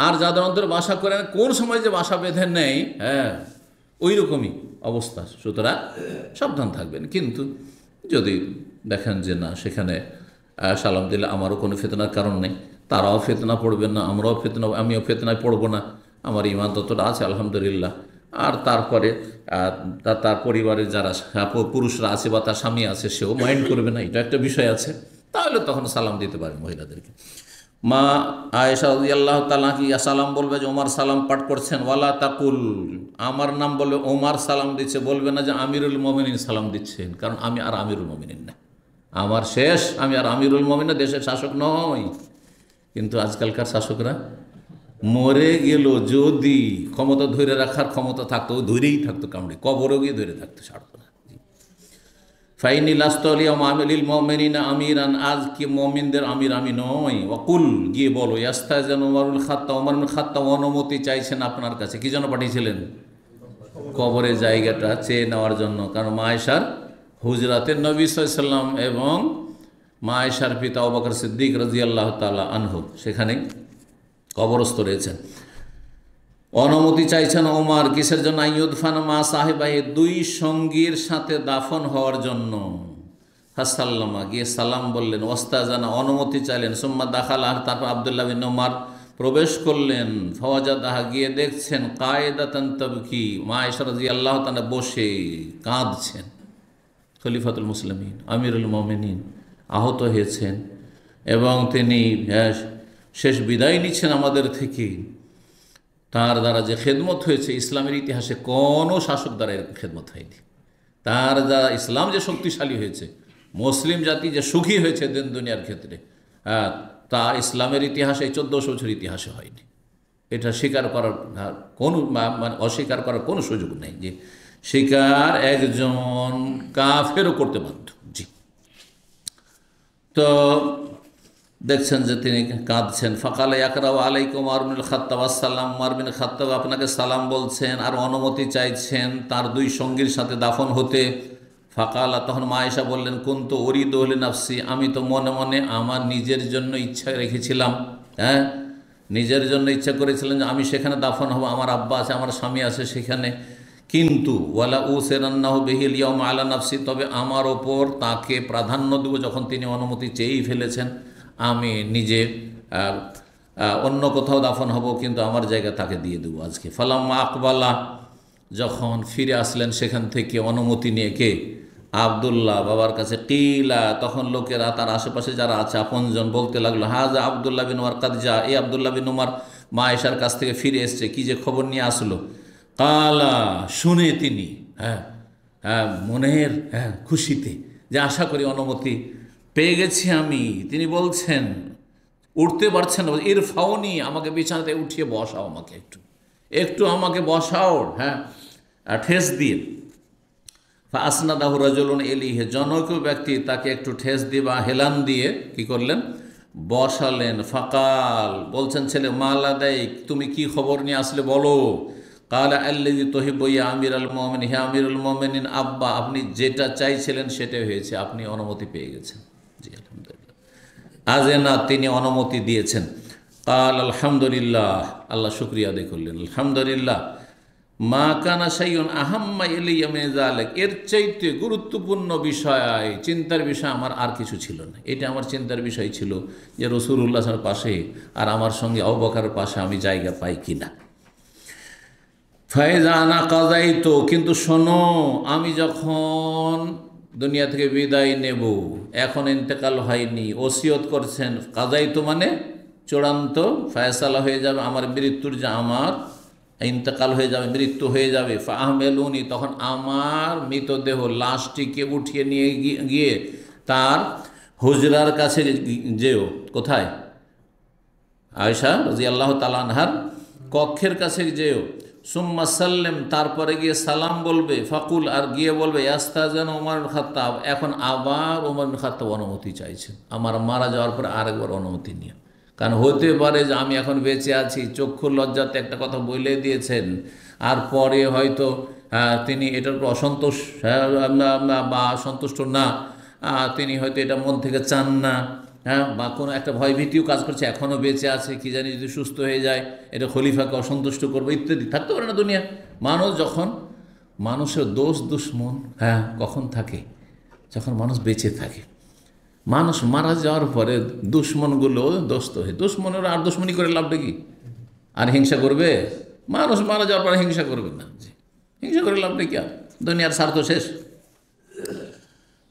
আর যাদের অন্তরে বাসা করে কোন সময় যে বাসা বেঁধে নেয় ওই রকমই অবস্থা। সুতরাং সাবধান থাকবেন, কিন্তু যদি দেখেন যে না সেখানে সালাম দিলে আমারও কোনো ফেতনার কারণ নেই, তারাও ফেতনা পড়বেন না, আমিও ফেতনায় পড়বো না, আমার ইমান ততটা আছে আলহামদুলিল্লাহ, আর তারপরে তার পরিবারের যারা পুরুষরা আছে বা তার স্বামী আছে সেও মাইন্ড করবে না, এটা একটা বিষয় আছে, তাহলে তখন সালাম দিতে পারে মহিলাদেরকে। মা আয়েশা রাদিয়াল্লাহু তাআলা কি সালাম বলবে যে ওমর সালাম পাঠ করছেন, ওয়ালা তাকুল, আমার নাম বলবে ওমর সালাম দিচ্ছে, বলবে না যে আমিরুল মুমিনিন সালাম দিচ্ছেন, কারণ আমি আর আমিরুল মুমিনিন না, আমার শেষ, আমি আর আমিরুল মুমিনিন না, দেশের শাসক নই। কিন্তু আজকালকার শাসকরা মরে গেল, যদি ক্ষমতা ধরে রাখার ক্ষমতা থাকতো ধরেই থাকতো, কামড়ে কবরও গিয়ে ধরে থাকতো, ছাড়তো না। ফাইনি লাস্তলিয়া মামিলিল মুমিনিনা আমিরান, আজ কি মুমিনদের আমির আমি নই। ওয়াকুল গিয়ে বলো ইয়াস্তাজান উমরুল খাত্তাব, ওমর ইবনে খাত্তাব অনুমতি চাইছেন আপনার কাছে, কি জন্য পাঠিয়েছিলেন? কবরের জায়গাটা চেয়ে নেওয়ার জন্য, কারণ মা আয়েশার হুজরাতে নবী সাল্লাল্লাহু আলাইহি ওয়াসাল্লাম এবং মা আয়েশার পিতা আবু বকর সিদ্দিক রাদিয়াল্লাহু তাআলা আনহু সেখানে কবরস্থ রয়েছেন। অনুমতি চাইছেন ওমর, কিসের জন্য? আইয়ুদফান মা সাহেবাই, দুই সঙ্গীর সাথে দাফন হওয়ার জন্য। ফাসাল্লামা গিয়ে সালাম বললেন, ওয়াস্তাজানা অনুমতি চাইলেন, সুম্মা দাখালা, তারপর আব্দুল্লাহ বিন ওমর প্রবেশ করলেন। ফাওয়াজাদাহা গিয়ে দেখছেন কায়েদাতান তাবকি, মা আয়েশা রাদিয়াল্লাহু তাআলা বসে কাঁদছেন। খলিফাতুল মুসলিমিন আমিরুল মুমিনিন আহত হয়েছেন এবং তিনি শেষ বিদায় নিচ্ছেন আমাদের থেকে। তার দ্বারা যে খেদমত হয়েছে ইসলামের ইতিহাসে কোনো শাসক দ্বারা এরকম খেদমত হয়নি। তার দ্বারা ইসলাম যে শক্তিশালী হয়েছে, মুসলিম জাতি যে সুখী হয়েছে দিন দুনিয়ার ক্ষেত্রে, তা ইসলামের ইতিহাসে 1400 বছর ইতিহাসে হয়নি। এটা স্বীকার করার কোনো মানে অস্বীকার করার কোনো সুযোগ নেই, যে স্বীকার একজন কাফেরও করতে বাধ্য। জি, তো দেখছেন যে তিনি কাঁদছেন। ফাকালে ইয়াকরাউ আলাইকুম ওমর ইবনুল খাত্তাব আসসালাম, ওমর বিন খাত্তাব আপনাকে সালাম বলছেন আর অনুমতি চাইছেন তার দুই সঙ্গীর সাথে দাফন হতে। ফাকালা, তখন মা আয়েশা বললেন, কুনতু উরিদু লিনাফসি, আমি তো মনে মনে আমার নিজের জন্য ইচ্ছা রেখেছিলাম, নিজের জন্য ইচ্ছা করেছিলেন যে আমি সেখানে দাফন হব, আমার আব্বা আছে, আমার স্বামী আছে সেখানে, কিন্তু ওয়ালা উসিরান্নাহু বিহিল ইয়াউম আলা নাফসি, তবে আমার ওপর তাকে প্রাধান্য দেব, যখন তিনি অনুমতি চেয়েই ফেলেছেন আমি নিজে অন্য কোথাও দাফন হব, কিন্তু আমার জায়গা তাকে দিয়ে দেবো আজকে। ফালাম্মা আকবালা, যখন ফিরে আসলেন সেখান থেকে অনুমতি নিয়ে, কে? আবদুল্লাহ বাবার কাছে। কিলা, তখন লোকেরা তার আশেপাশে যারা আছে আপনজন বলতে লাগলো, হাজা আবদুল্লাহ বিন উমর কাদ জা, এই আবদুল্লাহ বিন উমর মা আয়েশার কাছ থেকে ফিরে এসছে, কি যে খবর নিয়ে আসলো। কালা, শুনে তিনি মনের খুশিতে, যে আশা করি অনুমতি পেয়ে গেছি আমি, তিনি বলছেন, উঠতে পারছেন না, ইরফাউনি, আমাকে বিছানাতে উঠিয়ে বসাও, আমাকে একটু আমাকে বসাও, ঠেস দিয়ে। আসনাদাহু রাজুলুন ইলাইহি, জনৈক ব্যক্তি তাকে একটু ঠেস দিয়ে বা হেলান দিয়ে কি করলেন? বসালেন। ফাকাল, বলছেন ছেলে, মালাদাইক, তুমি কি খবর নিয়ে আসলে বলো। কালা আল্লাযী তুহিব্বু ইয়া আমিরুল মুমিনিন, হে আমিরুল মুমিনিন আব্বা, আপনি যেটা চাইছিলেন সেটাই হয়েছে, আপনি অনুমতি পেয়ে গেছেন। জি আলহামদুলিল্লাহ। আজেনা, তিনি অনুমতি দিয়েছেন। কাল আলহামদুলিল্লাহ, আল্লাহ শুকরিয়া আদায় করলেন, আলহামদুলিল্লাহ। মা কানা শাইউন আহাম্মা ইলাইয়া মিন যালিক, এর চাইতে গুরুত্বপূর্ণ বিষয়, চিন্তার বিষয় আমার আর কিছু ছিল না। এটা আমার চিন্তার বিষয় ছিল যে রাসূলুল্লাহ সাল্লাল্লাহু আলাইহি ওয়াসাল্লামের পাশে আর আমার সঙ্গে আবু বকরের পাশে আমি জায়গা পাই কিনা। ফাইজা আনা কাযাইতু, কিন্তু শোনো, আমি যখন দুনিয়া থেকে বিদায় নেব, এখন ইন্তেকাল হয়নি, ওসিয়ত করছেন। কাযাইতু মানে চূড়ান্ত ফয়সালা হয়ে যাবে আমার মৃত্যুর, যে আমার ইন্তেকাল হয়ে যাবে, মৃত্যু হয়ে যাবে। ফাহমেলুনি, তখন আমার মৃতদেহ লাশটিকে উঠিয়ে নিয়ে গিয়ে তার হুজরার কাছে যেও। কোথায়? আয়েশা রাদিয়াল্লাহু তাআলা আনহার কক্ষের কাছে যেও। সুম্মা সাল্লেম, তারপরে গিয়ে সালাম বলবে। ফাকুল, আর গিয়ে বলবে, ইয়াস্তাজান ওমর বিন খাত্তাব, এখন আবার ওমর বিন খাত্তাব অনুমতি চাইছেন, আমার মারা যাওয়ার পরে আরেকবার অনুমতি নিয়ে। কারণ হতে পারে যে আমি এখন বেঁচে আছি, চক্ষুর লজ্জাতে একটা কথা বলে দিয়েছেন, আর পরে হয়তো তিনি এটার উপর অসন্তোষ বা সন্তুষ্ট না, তিনি হয়তো এটা মন থেকে চান না, বা কোনো একটা ভয়ভীতিও কাজ করছে, এখনও বেঁচে আছে, কি জানি যদি সুস্থ হয়ে যায় এটা খলিফাকে অসন্তুষ্ট করবে ইত্যাদি। থাকতে পারে না দুনিয়া। মানুষ যখন, মানুষের দোষ দুশ্মন কখন থাকে? যখন মানুষ বেঁচে থাকে। মানুষ মারা যাওয়ার পরে দুশ্মনগুলো দোস্ত হয়ে, দুশ্মনেরা আর দুশ্মনী করে লাভটা কি? আর হিংসা করবে? মানুষ মারা যাওয়ার পরে হিংসা করবে না, হিংসা করে লাভটা কি? আর দুনিয়ার স্বার্থ শেষ।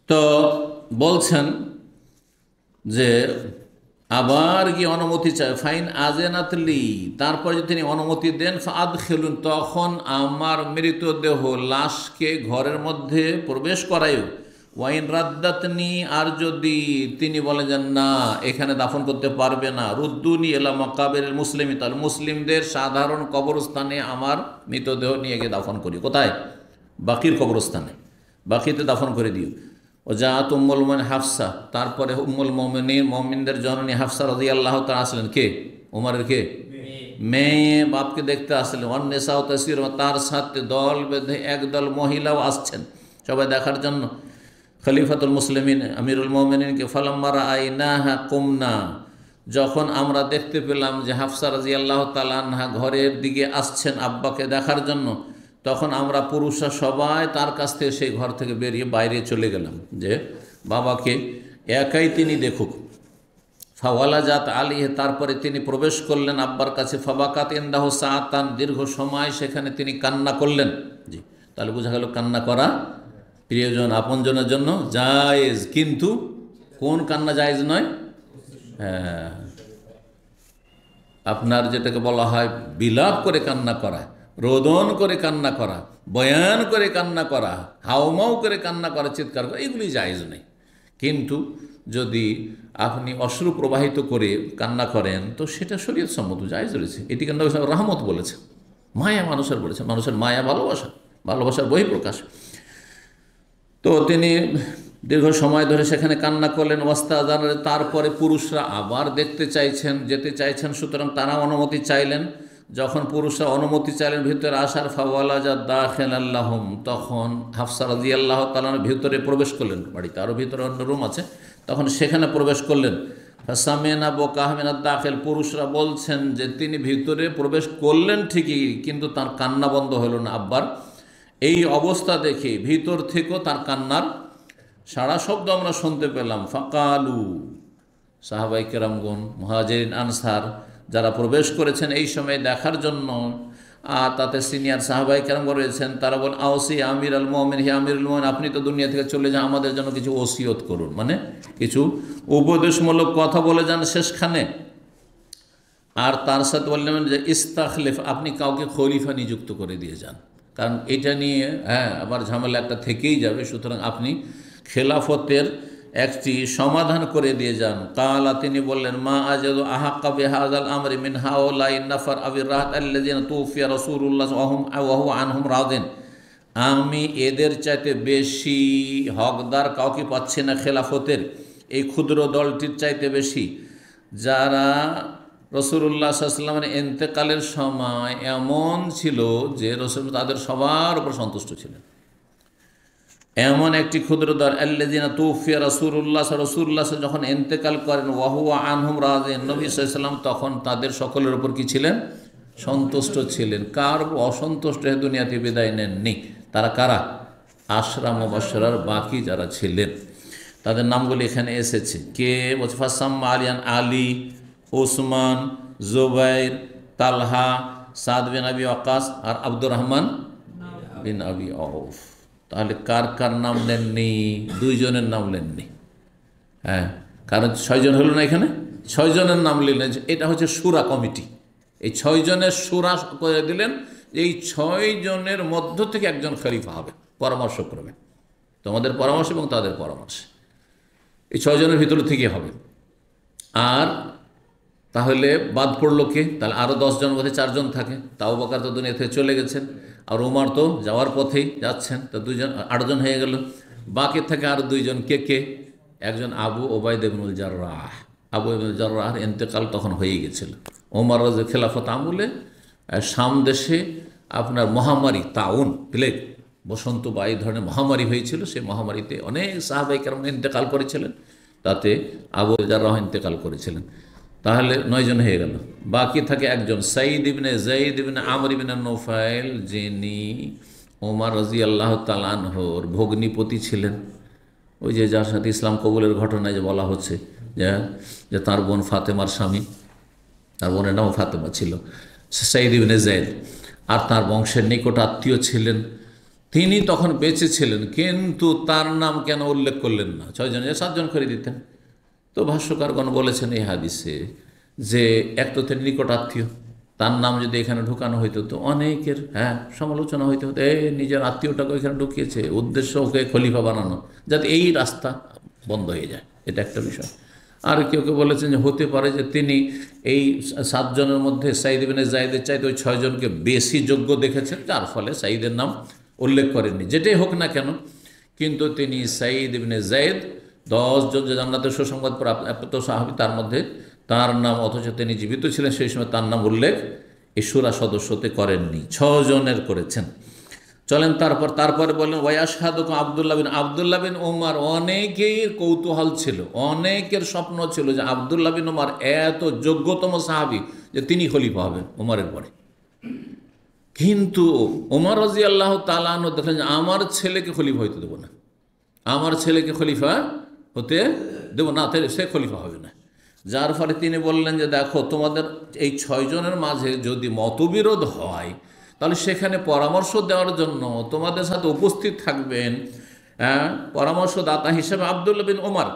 তো বলছেন যে আবার গিয়ে অনুমতি চায়। ফাইন আজেনাতলি, তারপর যদি তিনি অনুমতি দেন, ফাদ খেলুন, তখন আমার মৃতদেহ লাশকে ঘরের মধ্যে প্রবেশ করায়। ওয়াইন রাদ্দাতনি, আর যদি তিনি বলেন যে না, এখানে দাফন করতে পারবে না, রুদ্দুনি এলা মাকাবির মুসলিম, তাহলে মুসলিমদের সাধারণ কবরস্থানে আমার মৃতদেহ নিয়ে গিয়ে দাফন করি। কোথায়? বাকির কবরস্থানে, বাকিতে দাফন করে দিও। ও জাত উম্মুল মুমিনিন হাফসা, তারপরে উম্মুল মুমিনদের জননী হাফসা রাদিয়াল্লাহু তাআলা আসলেন। কে? উমরের কে? মেয়ে, বাপকে দেখতে আসলেন। অন্নেসাও তাসির, তার সাথে দল বেঁধে একদল মহিলাও আসছেন সবাই দেখার জন্য খলিফাতুল মুসলিমিন আমিরুল মুমিনিনকে। ফালাম্মা রাআইনাহা কুমনা, যখন আমরা দেখতে পেলাম যে হাফসা রাদিয়াল্লাহু তাআলা আনহা ঘরের দিকে আসছেন আব্বাকে দেখার জন্য, তখন আমরা পুরুষরা সবাই তার কাছ থেকে সেই ঘর থেকে বেরিয়ে বাইরে চলে গেলাম, যে বাবাকে একাই তিনি দেখুক। ফাওয়ালা জাত আলিহে, তারপরে তিনি প্রবেশ করলেন আব্বার কাছে। ফাবাকাত ইনদাহু সাআতান, দীর্ঘ সময় সেখানে তিনি কান্না করলেন। জি, তাহলে বোঝা গেল কান্না করা প্রিয়জন আপনজনের জন্য জায়েজ, কিন্তু কোন কান্না জায়েজ নয়? আপনার যেটাকে বলা হয় বিলাপ করে কান্না করা, রোদন করে কান্না করা, বয়ান করে কান্না করা, হাউমাউ করে কান্না করা, চিৎকার করা, এগুলি জায়েজ নেই। কিন্তু যদি আপনি অশ্রু প্রবাহিত করে কান্না করেন তো সেটা শরীয়ত সম্মত, জায়েজ রয়েছে। এটিকে নবী সাল্লাল্লাহু আলাইহি ওয়াসাল্লাম রাহমত বলেছে, মায়া মানুষের বলেছে, মানুষের মায়া ভালোবাসার বহিঃপ্রকাশ। তো তিনি দীর্ঘ সময় ধরে সেখানে কান্না করলেন। ওয়াস্তাযানের, তারপরে পুরুষরা আবার দেখতে চাইছেন, যেতে চাইছেন, সুতরাং তারা অনুমতি চাইলেন। যখন পুরুষরা অনুমতি চাইলেন ভিতরে আসার, ফাওয়ালাজা দাখিলাল লাহুম, তখন হাফসা রাদিয়াল্লাহু তাআলা ভিতরে প্রবেশ করলেন। বাড়িতে আরও ভিতরে অন্য রুম আছে, তখন সেখানে প্রবেশ করলেন। ফাসামিনা বুকাহ মিনাদ দাখিল, পুরুষরা বলছেন যে তিনি ভিতরে প্রবেশ করলেন ঠিকই, কিন্তু তার কান্না বন্ধ হলো না আব্বার। এই অবস্থা দেখে ভিতর থেকেও তার কান্নার সারা শব্দ আমরা শুনতে পেলাম। ফাকালু, সাহাবাই কেরামগণ, মুহাজিরিন আনসার যারা প্রবেশ করেছেন এই সময় দেখার জন্য, আর তাতে সিনিয়র সাহাবায়ে কেরাম রয়েছেন, তারা বলেন আওসি আমির আল মুমিন, হে আমির আল মুমিন, আপনি তো দুনিয়া থেকে চলে যান, আমাদের জন্য কিছু ওসিয়ত করুন, মানে কিছু উপদেশমূলক কথা বলে যান শেষখানে। আর তার সাথে বললেন যে ইস্তাখলিফ, আপনি কাউকে খলিফা নিযুক্ত করে দিয়ে যান, কারণ এটা নিয়ে আবার ঝামেলা একটা থেকেই যাবে, সুতরাং আপনি খেলাফতের একটি সমাধান করে দিয়ে যান। কালা, তিনি বললেন মা আজাদু আহাক্কা বিহাযাল আমরি মিন হাউলাই নাফার আবির রাহাত আল্লাযিনা তুফিয়া রাসূলুল্লাহ ওয়া হুয়া আনহুম রাদিন, আমি এদের চাইতে বেশি হকদার কাউকে পাচ্ছি না খেলাফতের, এই ক্ষুদ্র দলটির চাইতে বেশি, যারা রাসূলুল্লাহ সাল্লাল্লাহু আলাইহি ওয়াসাল্লামের ইন্তেকালের সময় এমন ছিল যে রাসূল তাদের সবার উপর সন্তুষ্ট ছিলেন। এমন একটি ক্ষুদ্র দল, আল্লাযিনা তুফিয়া রাসূলুল্লাহ যখন ইন্তেকাল করেন ওয়া হুয়া আনহুম রাদিন, নবী সাল্লাল্লাহু আলাইহি ওয়াসাল্লাম তখন তাদের সকলের উপর কি ছিলেন? সন্তুষ্ট ছিলেন। কার অসন্তুষ্ট হয়ে দুনিয়াতে বিদায় নেননি? তারা কারা? আশরা মুবাশশারার বাকি যারা ছিলেন তাদের নামগুলি এখানে এসেছে। কে বলছে? ফাসাম্মা আলিয়ান, আলী, ওসমান, জুবাইর, তালহা, সাদ বিন আবি ওয়াক্কাস আর আব্দুর রহমান বিন আবি আউফ। তাহলে কার কার নাম নেননি? দুইজনের নাম নেননি। কারণ 6 জন হলো না, এখানে 6 জনের নাম নিলেন। এটা হচ্ছে শুরা কমিটি, এই 6 জনের শুরা করে দিলেন, এই 6 জনের মধ্য থেকে একজন খলিফা হবে পরামর্শক্রমে, তোমাদের পরামর্শ এবং তাদের পরামর্শ, এই 6 জনের ভিতর থেকে হবে। আর তাহলে বাদ পড়লো কে? তাহলে আরও 10 জন মধ্যে 4 জন থাকে। তাও আবু বকর তো দুনিয়া থেকে চলে গেছেন, আর উমর তো যাওয়ার পথেই যাচ্ছেন, তো 2 জন, 8 জন হয়ে গেল। বাকি থেকে আর 2 জন, কে? একজন আবু ওবায়দা ইবনুল জাররাহ। আবু ইবনুল জাররাহর ইন্তেকাল তখন হয়ে গেছিল ওমর রাজের খেলাফত আমলে। শাম দেশে আপনার মহামারী, তাউন, প্লেগ, বসন্ত বা এই ধরনের মহামারী হয়েছিল। সেই মহামারীতে অনেক সাহাবায়ে কেরাম ইন্তেকাল করেছিলেন, তাতে আবু জাররাহ ইন্তেকাল করেছিলেন। তাহলে 9 জন হয়ে গেল। বাকি থাকে একজন, সাঈদ ইবনে যায়েদ ইবনে আমর ইবনে নুফাইল, যিনি ওমর রাদিয়াল্লাহু তাআলা আনহুর ভগ্নিপতি ছিলেন। ওই যে যার সাথে ইসলাম কবুলের ঘটনায় যে বলা হচ্ছে যে তার বোন ফাতেমার স্বামী, তার বোনের নাম ফাতেমা ছিল, সাঈদ ইবনে যায়েদ, আর তার বংশের নিকট আত্মীয় ছিলেন। তিনি তখন বেঁচে ছিলেন, কিন্তু তার নাম কেন উল্লেখ করলেন না? 6 জন, 7 জন করে দিতেন। তো ভাষ্যকারগণ বলেছেন এই হাদিসে যে এক তো তিনি নিকট আত্মীয়, তার নাম যদি এখানে ঢুকানো হইতো তো অনেকের সমালোচনা হইতে হতো, নিজের আত্মীয়টাকে এখানে ঢুকিয়েছে, উদ্দেশ্য ওকে খলিফা বানানো, যাতে এই রাস্তা বন্ধ হয়ে যায়। এটা একটা বিষয়। আর কেউ কেউ বলেছেন যে হতে পারে যে তিনি এই 7 জনের মধ্যে সাঈদ ইবনে যায়েদের চাইতে ওই 6 জনকে বেশি যোগ্য দেখেছেন, যার ফলে সাঈদের নাম উল্লেখ করেননি। যেটাই হোক না কেন, কিন্তু তিনি সাঈদ ইবনে যায়েদ 10 জন যে জান্নাতের সুসংবাদ প্রাপ্ত সাহাবী, তার মধ্যে তার নাম, অথচ তিনি জীবিত ছিলেন সেই সময়, তার নাম উল্লেখ এই শুরা সদস্যতে করেননি, 6 জনের করেছেন। চলেন তারপরে বললেন ওয়াশহাদুকুম আব্দুল্লাহ বিন উমর। অনেকের কৌতূহল ছিল, অনেকের স্বপ্ন ছিল যে আব্দুল্লাহ বিন উমর এত যোগ্যতম সাহাবী যে তিনি খলিফা হবেন উমরের পরে। কিন্তু ওমর রাদিয়াল্লাহু তাআলা আনহু দেখলেন যে আমার ছেলেকে খলিফা হইতে দেবো না, আমার ছেলেকে খলিফা হতে দেবো না, সে খলিফা হবে না। যার ফলে তিনি বললেন যে দেখো, তোমাদের এই 6 জনের মাঝে যদি মতবিরোধ হয়, তাহলে সেখানে পরামর্শ দেওয়ার জন্য তোমাদের সাথে উপস্থিত থাকবেন পরামর্শদাতা হিসেবে আব্দুল্লাহ বিন ওমর।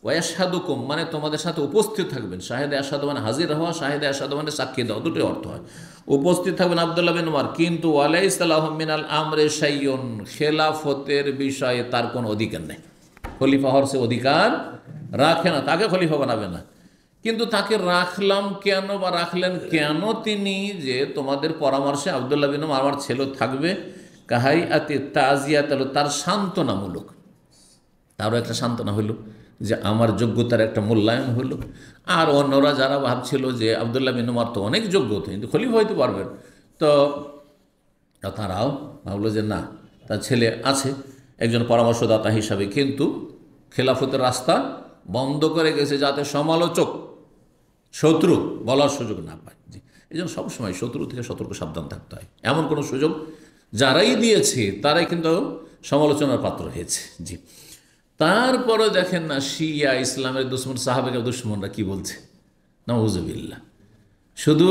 ওয়াশহাদুকুম মানে তোমাদের সাথে উপস্থিত থাকবেন, শাহেদে আশহাদু মানে হাজির হওয়া, শাহেদে আশহাদু মানে সাক্ষী দেওয়া, দুটোই অর্থ হয়। উপস্থিত থাকবেন আব্দুল্লাহ বিন ওমর, কিন্তু ওয়ালাইসা লাহু মিনাল আমরি শাইউন, খেলাফতের বিষয়ে তার কোনো অধিকার নেই, খলিফা হওয়ার সে অধিকার রাখে না, তাকে খলিফা বানাবে না। কিন্তু তাকে রাখলাম কেন বা রাখলেন কেন তিনি? যে তোমাদের পরামর্শে আব্দুল্লাহ বিন ওমর আমার ছেলে থাকবে, কাহাইয়াতে তাজিয়াত, তার সান্ত্বনামূলক, তারও একটা সান্ত্বনা হইল যে আমার যোগ্যতার একটা মূল্যায়ন হলো। আর অন্যরা যারা ভাবছিল যে আব্দুল্লাহ বিন ওমর তো অনেক যোগ্য, কিন্তু খলিফা হইতে পারবেন, তো তারাও ভাবলো যে না, তার ছেলে আছে একজন পরামর্শদাতা হিসাবে, কিন্তু খেলাফতের রাস্তা বন্ধ করে গেছে যাতে সমালোচক, শত্রু বলার সুযোগ না পায়। এই জন্য সবসময় শত্রু থেকে সতর্ক সাবধান থাকতে হয়। এমন কোনো সুযোগ যারাই দিয়েছে তারাই কিন্তু সমালোচনার পাত্র হয়েছে। জি, তারপরে দেখেন না শিয়া ইসলামের দুশ্মন, সাহাবের দুশ্মনরা কি বলছে, নাউযুবিল্লাহ। শুধু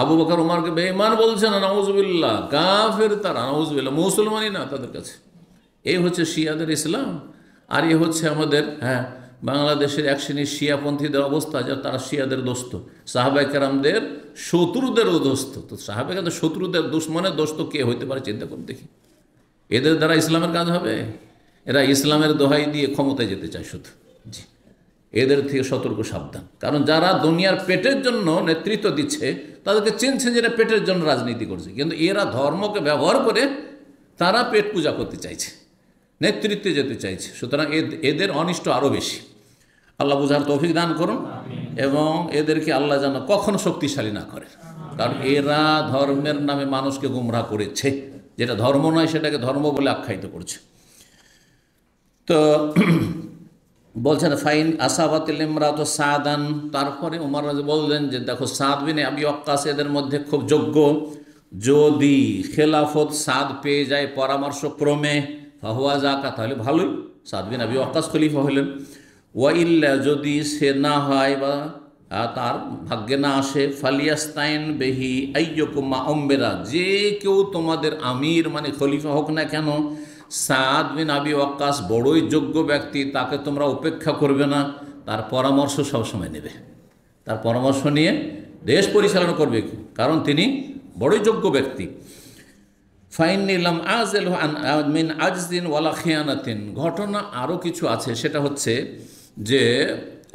আবু বকর ওমরকে বেঈমান বলছেন, নাউজুবিল্লাহ, কাফের তারা, নাউজুবিল্লাহ, মুসলমানই না তাদের কাছে। এই হচ্ছে শিয়াদের ইসলাম। আর এ হচ্ছে আমাদের বাংলাদেশের এক শ্রেণীর শিয়াপন্থীদের অবস্থা, যা তারা শিয়াদের দোস্ত, সাহাবায়ে কেরামদের শত্রুদেরও দোস্ত। তো সাহাবায়ে কেরামদের শত্রুদের দুশমনের দোস্ত কে হইতে পারে চিন্তা করে দেখি। এদের দ্বারা ইসলামের কাজ হবে? এরা ইসলামের দোহাই দিয়ে ক্ষমতায় যেতে চায় শুধু। জি, এদের থেকে সতর্ক সাবধান। কারণ যারা দুনিয়ার পেটের জন্য নেতৃত্ব দিচ্ছে তাদেরকে চিনছে যে এরা পেটের জন্য রাজনীতি করছে, কিন্তু এরা ধর্মকে ব্যবহার করে তারা পেট পূজা করতে চাইছে, নেতৃত্বে যেতে চাইছে। সুতরাং এদের অনিষ্ট আরও বেশি। আল্লাহ বুঝার তৌফিক দান করুন, এবং এদেরকে আল্লাহ যেন কখনো শক্তিশালী না করে। কারণ এরা ধর্মের নামে মানুষকে গুমরাহ করেছে, যেটা ধর্ম নয় সেটাকে ধর্ম বলে আখ্যায়িত করছে। তো বলছেন ফাইন আসাবাতিল ইমরাতু সাদান, তারপরে ওমর বললেন যে দেখো সাদ বিন আবি ওয়াক্কাস এদের মধ্যে খুব যোগ্য, যদি খেলাফত সাদ পেয়ে যায় পরামর্শক্রমে ফাহুয়া যাকা, তাহলে ভালোই, সাদ বিন আবি ওয়াক্কাস খলিফা হলেন। ওয়াইল্লা, যদি সে না হয় বা তার ভাগ্যে না আসে, ফালিয়াস্তাইন বেহি আইয়ুকুমা উম্বেরা, যে কেউ তোমাদের আমির মানে খলিফা হোক না কেন, সাদ বিন আবি ওয়াক্কাস বড়ই যোগ্য ব্যক্তি, তাকে তোমরা উপেক্ষা করবে না, তার পরামর্শ সবসময় নেবে, তার পরামর্শ নিয়ে দেশ পরিচালনা করবে, কারণ তিনি বড়ই যোগ্য ব্যক্তি। ফাইন নিলাম আজেল মিন আজদিন ওয়ালা খিয়ানাতিন, ঘটনা আরও কিছু আছে। সেটা হচ্ছে যে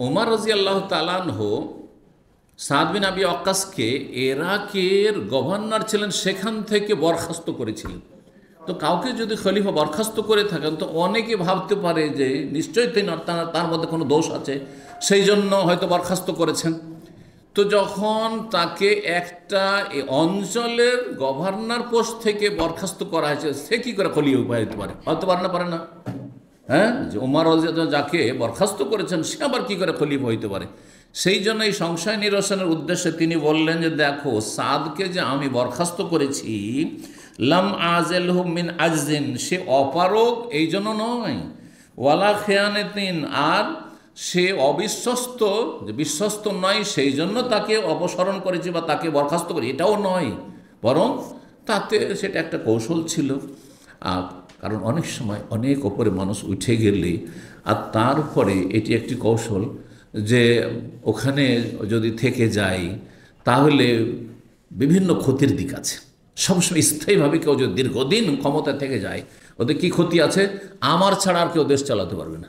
ওমর রাদিয়াল্লাহু তাআলা আনহু সাদ বিন আবি ওয়াক্কাসকে ইরাকের গভর্নর ছিলেন, সেখান থেকে বরখাস্ত করেছিলেন। তো কাউকে যদি খলিফা বরখাস্ত করে থাকেন তো অনেকে ভাবতে পারে যে নিশ্চয়ই তার মধ্যে কোনো দোষ আছে, সেই জন্য হয়তো বরখাস্ত করেছেন। তো যখন তাকে একটা অঞ্চলের গভর্নর পোস্ট থেকে বরখাস্ত করা হয়েছে, সে কী করে খলিফা হতে পারে? হতে পারে না, পারে না। যে ওমর যাকে বরখাস্ত করেছেন সে আবার কী করে খলিফা হইতে পারে? সেই জন্য এই সংশয় নিরসনের উদ্দেশ্যে তিনি বললেন যে দেখো, সাদকে যে আমি বরখাস্ত করেছি, লাম আজেলহু মিন আজদিন, সে অপারগ এই জন্য নয়, ওয়ালা খেয়ানাতিন, আর সে অবিশ্বস্ত, যে বিশ্বস্ত নয় সেই জন্য তাকে অপসারণ করেছি বা তাকে বরখাস্ত করি, এটাও নয়, বরং তাতে সেটা একটা কৌশল ছিল। কারণ অনেক সময় অনেক ওপরে মানুষ উঠে গেলে, আর তারপরে এটি একটি কৌশল যে ওখানে যদি থেকে যায় তাহলে বিভিন্ন ক্ষতির দিক আছে। সবসময় স্থায়ীভাবে কেউ যদি দীর্ঘদিন ক্ষমতা থেকে যায়, ওদের কী ক্ষতি আছে? আমার ছাড়া আর কেউ দেশ চালাতে পারবে না,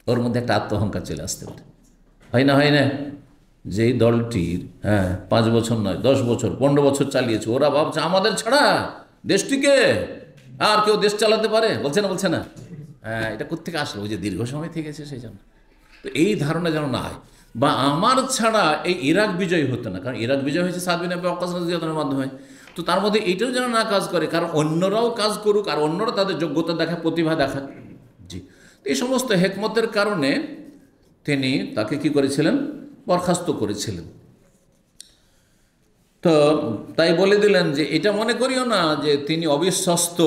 ওর মধ্যে একটা আত্মহংকার চলে আসতে পারে। হয় না, হয় না? যেই দলটির 5 বছর নয় 10 বছর 15 বছর চালিয়েছে, ওরা ভাবছে আমাদের ছাড়া দেশটিকে আর কেউ দেশ চালাতে পারে, বলছে না, বলছে না? এটা কোত্থেকে আসলো? ওই যে দীর্ঘ সময় থেকেছে সেই জন্য। তো এই ধারণা যেন না হয়, বা আমার ছাড়া এই ইরাক বিজয় হতো না, কারণ ইরাক বিজয় হয়েছে সাদ বিন আবি ওয়াক্কাস রাদিয়াল্লাহু আনহুর মাধ্যমে। তো তার মধ্যে এটাও যেন না কাজ করে, কারণ অন্যরাও কাজ করুক আর অন্যরা তাদের যোগ্যতা দেখা, প্রতিভা দেখা। জি, এই সমস্ত হেকমতের কারণে তিনি তাকে কি করেছিলেন? বরখাস্ত করেছিলেন। তো তাই বলে দিলেন যে এটা মনে করিও না যে তিনি অবিশ্বস্ত,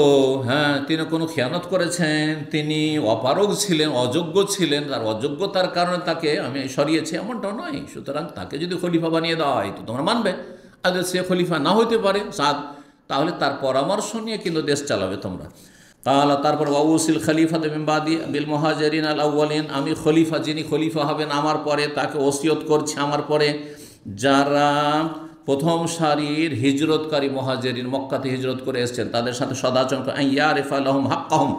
তিনি কোনো খেয়ানত করেছেন, তিনি অপারগ ছিলেন, অযোগ্য ছিলেন, তার অযোগ্যতার কারণে তাকে আমি সরিয়েছি, এমনটাও নয়। সুতরাং তাকে যদি খলিফা বানিয়ে দেওয়া হয় তো তোমরা মানবে, আর সে খলিফা না হইতে পারে সাদ, তাহলে তার পরামর্শ নিয়ে কিন্তু দেশ চালাবে তোমরা। কালা, তারপর ওয়াউসিল খলিফা মিন বাদি বিল মুহাজিরিন আল আউয়ালিন, আমি খলিফা, যিনি খলিফা হবেন আমার পরে, তাকে ওসিয়ত করছি আমার পরে যারা প্রথম সারির হিজরতকারী মুহাজিরিন, মক্কাতে হিজরত করে এসেছেন, তাদের সাথে সদাচরণ করে, ইয়ারিফা লাহুম হাক্কাহুম,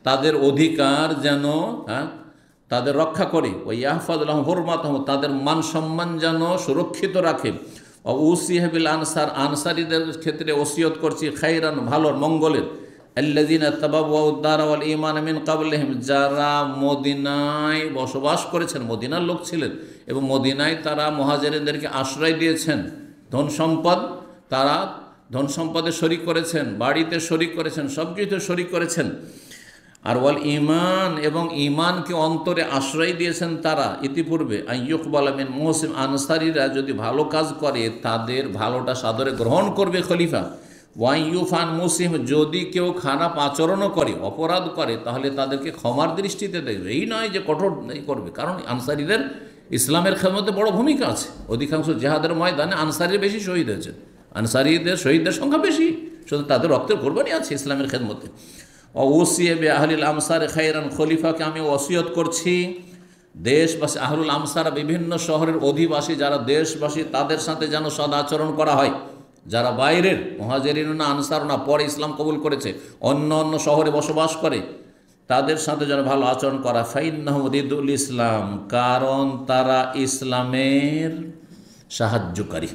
তাদের অধিকার যেন তাদের রক্ষা করে, ওয়া ইয়াহফাজ লাহুম হুরমাতাহুম, তাদের মান সম্মান যেন সুরক্ষিত রাখে। ওসিহা বিল আনসার, আনসারীদের ক্ষেত্রে ওসিয়ত করছি খাইরান, ভালোর, মঙ্গলের, আল্লাযীনা তাবাওয়াউদ দারা ওয়াল ঈমান মিন ক্বাবলিহিম, যারা মদিনায় বসবাস করেছেন, মদিনার লোক ছিলেন এবং মদিনায় তারা মুহাজিরদেরকে আশ্রয় দিয়েছেন, ধন সম্পদ, তারা ধন সম্পদে শরিক করেছেন, বাড়িতে শরিক করেছেন, সব কিছুতে শরিক করেছেন। আর ওয়াল ঈমান, এবং ঈমানকে অন্তরে আশ্রয় দিয়েছেন তারা ইতিপূর্বে। আইয়ুকবালা মিন মুহসিন, আনসারীরা যদি ভালো কাজ করে তাদের ভালোটা সাদরে গ্রহণ করবে খলিফা। ওয়াইয়ুফান মুসিম, যদি কেউ খারাপ আচরণও করে, অপরাধ করে, তাহলে তাদেরকে ক্ষমার দৃষ্টিতে দেখবে, এই নয় যে কঠোর করবে। কারণ আনসারীদের ইসলামের খেদমতে বড় ভূমিকা আছে, অধিকাংশ জেহাদের ময়দানে আনসারীর বেশি শহীদ হয়েছে, আনসারীদের শহীদদের সংখ্যা বেশি, শুধু তাদের রক্তের কোরবানি আছে ইসলামের খেদমতে। ওসিয়ে বে আহলিল আমসারে খায়রান, খলিফাকে আমি ওসিয়ত করছি দেশবাসী আহলুল আমসার বিভিন্ন শহরের অধিবাসী যারা দেশবাসী তাদের সাথে যেন সদাচরণ করা হয়। যারা বাইরের মুহাজিরিন না আনসার না, পরে ইসলাম কবুল করেছে, অন্য অন্য শহরে বসবাস করে, তাদের সাথে যেন ভালো আচরণ করা। ফাইন্নাহু রিদুল ইসলাম, কারণ তারা ইসলামের সাহায্যকারী,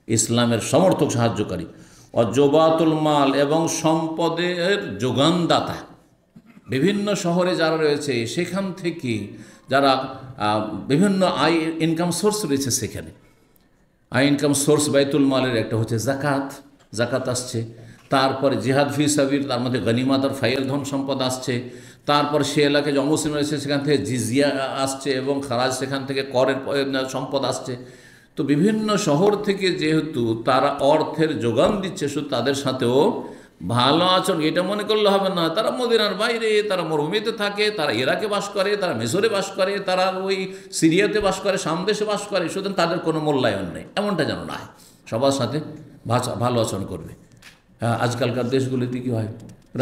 ইসলামের সমর্থক সাহায্যকারী। অজবাতুল মাল, এবং সম্পদের যোগানদাতা। বিভিন্ন শহরে যারা রয়েছে সেখান থেকে যারা বিভিন্ন আয় ইনকাম সোর্স রয়েছে, সেখানে আয় ইনকাম সোর্স বাইতুল মালের একটা হচ্ছে জাকাত, জাকাত আসছে। তারপরে জিহাদ ফি সাবিল, তার মধ্যে গনিমাত আর ফাইল ধন সম্পদ আসছে। তারপর সে এলাকায় যে অমুসলিম রয়েছে সেখান থেকে জিজিয়া আসছে এবং খারাজ, সেখান থেকে করের সম্পদ আসছে। তো বিভিন্ন শহর থেকে যেহেতু তারা অর্থের যোগান দিচ্ছে, শুধু তাদের সাথেও ভালো আচরণ। এটা মনে করলে হবে না তারা মদিনার বাইরে, তারা মরুভূমিতে থাকে, তারা ইরাকে বাস করে, তারা মিশরে বাস করে, তারা ওই সিরিয়াতে বাস করে, সামদেশে বাস করে, সুতরাং তাদের কোনো মূল্যায়ন নেই, এমনটা যেন না হয়। সবার সাথে ভালো আচরণ করবে। হ্যাঁ, আজকালকার দেশগুলিতে কী হয়,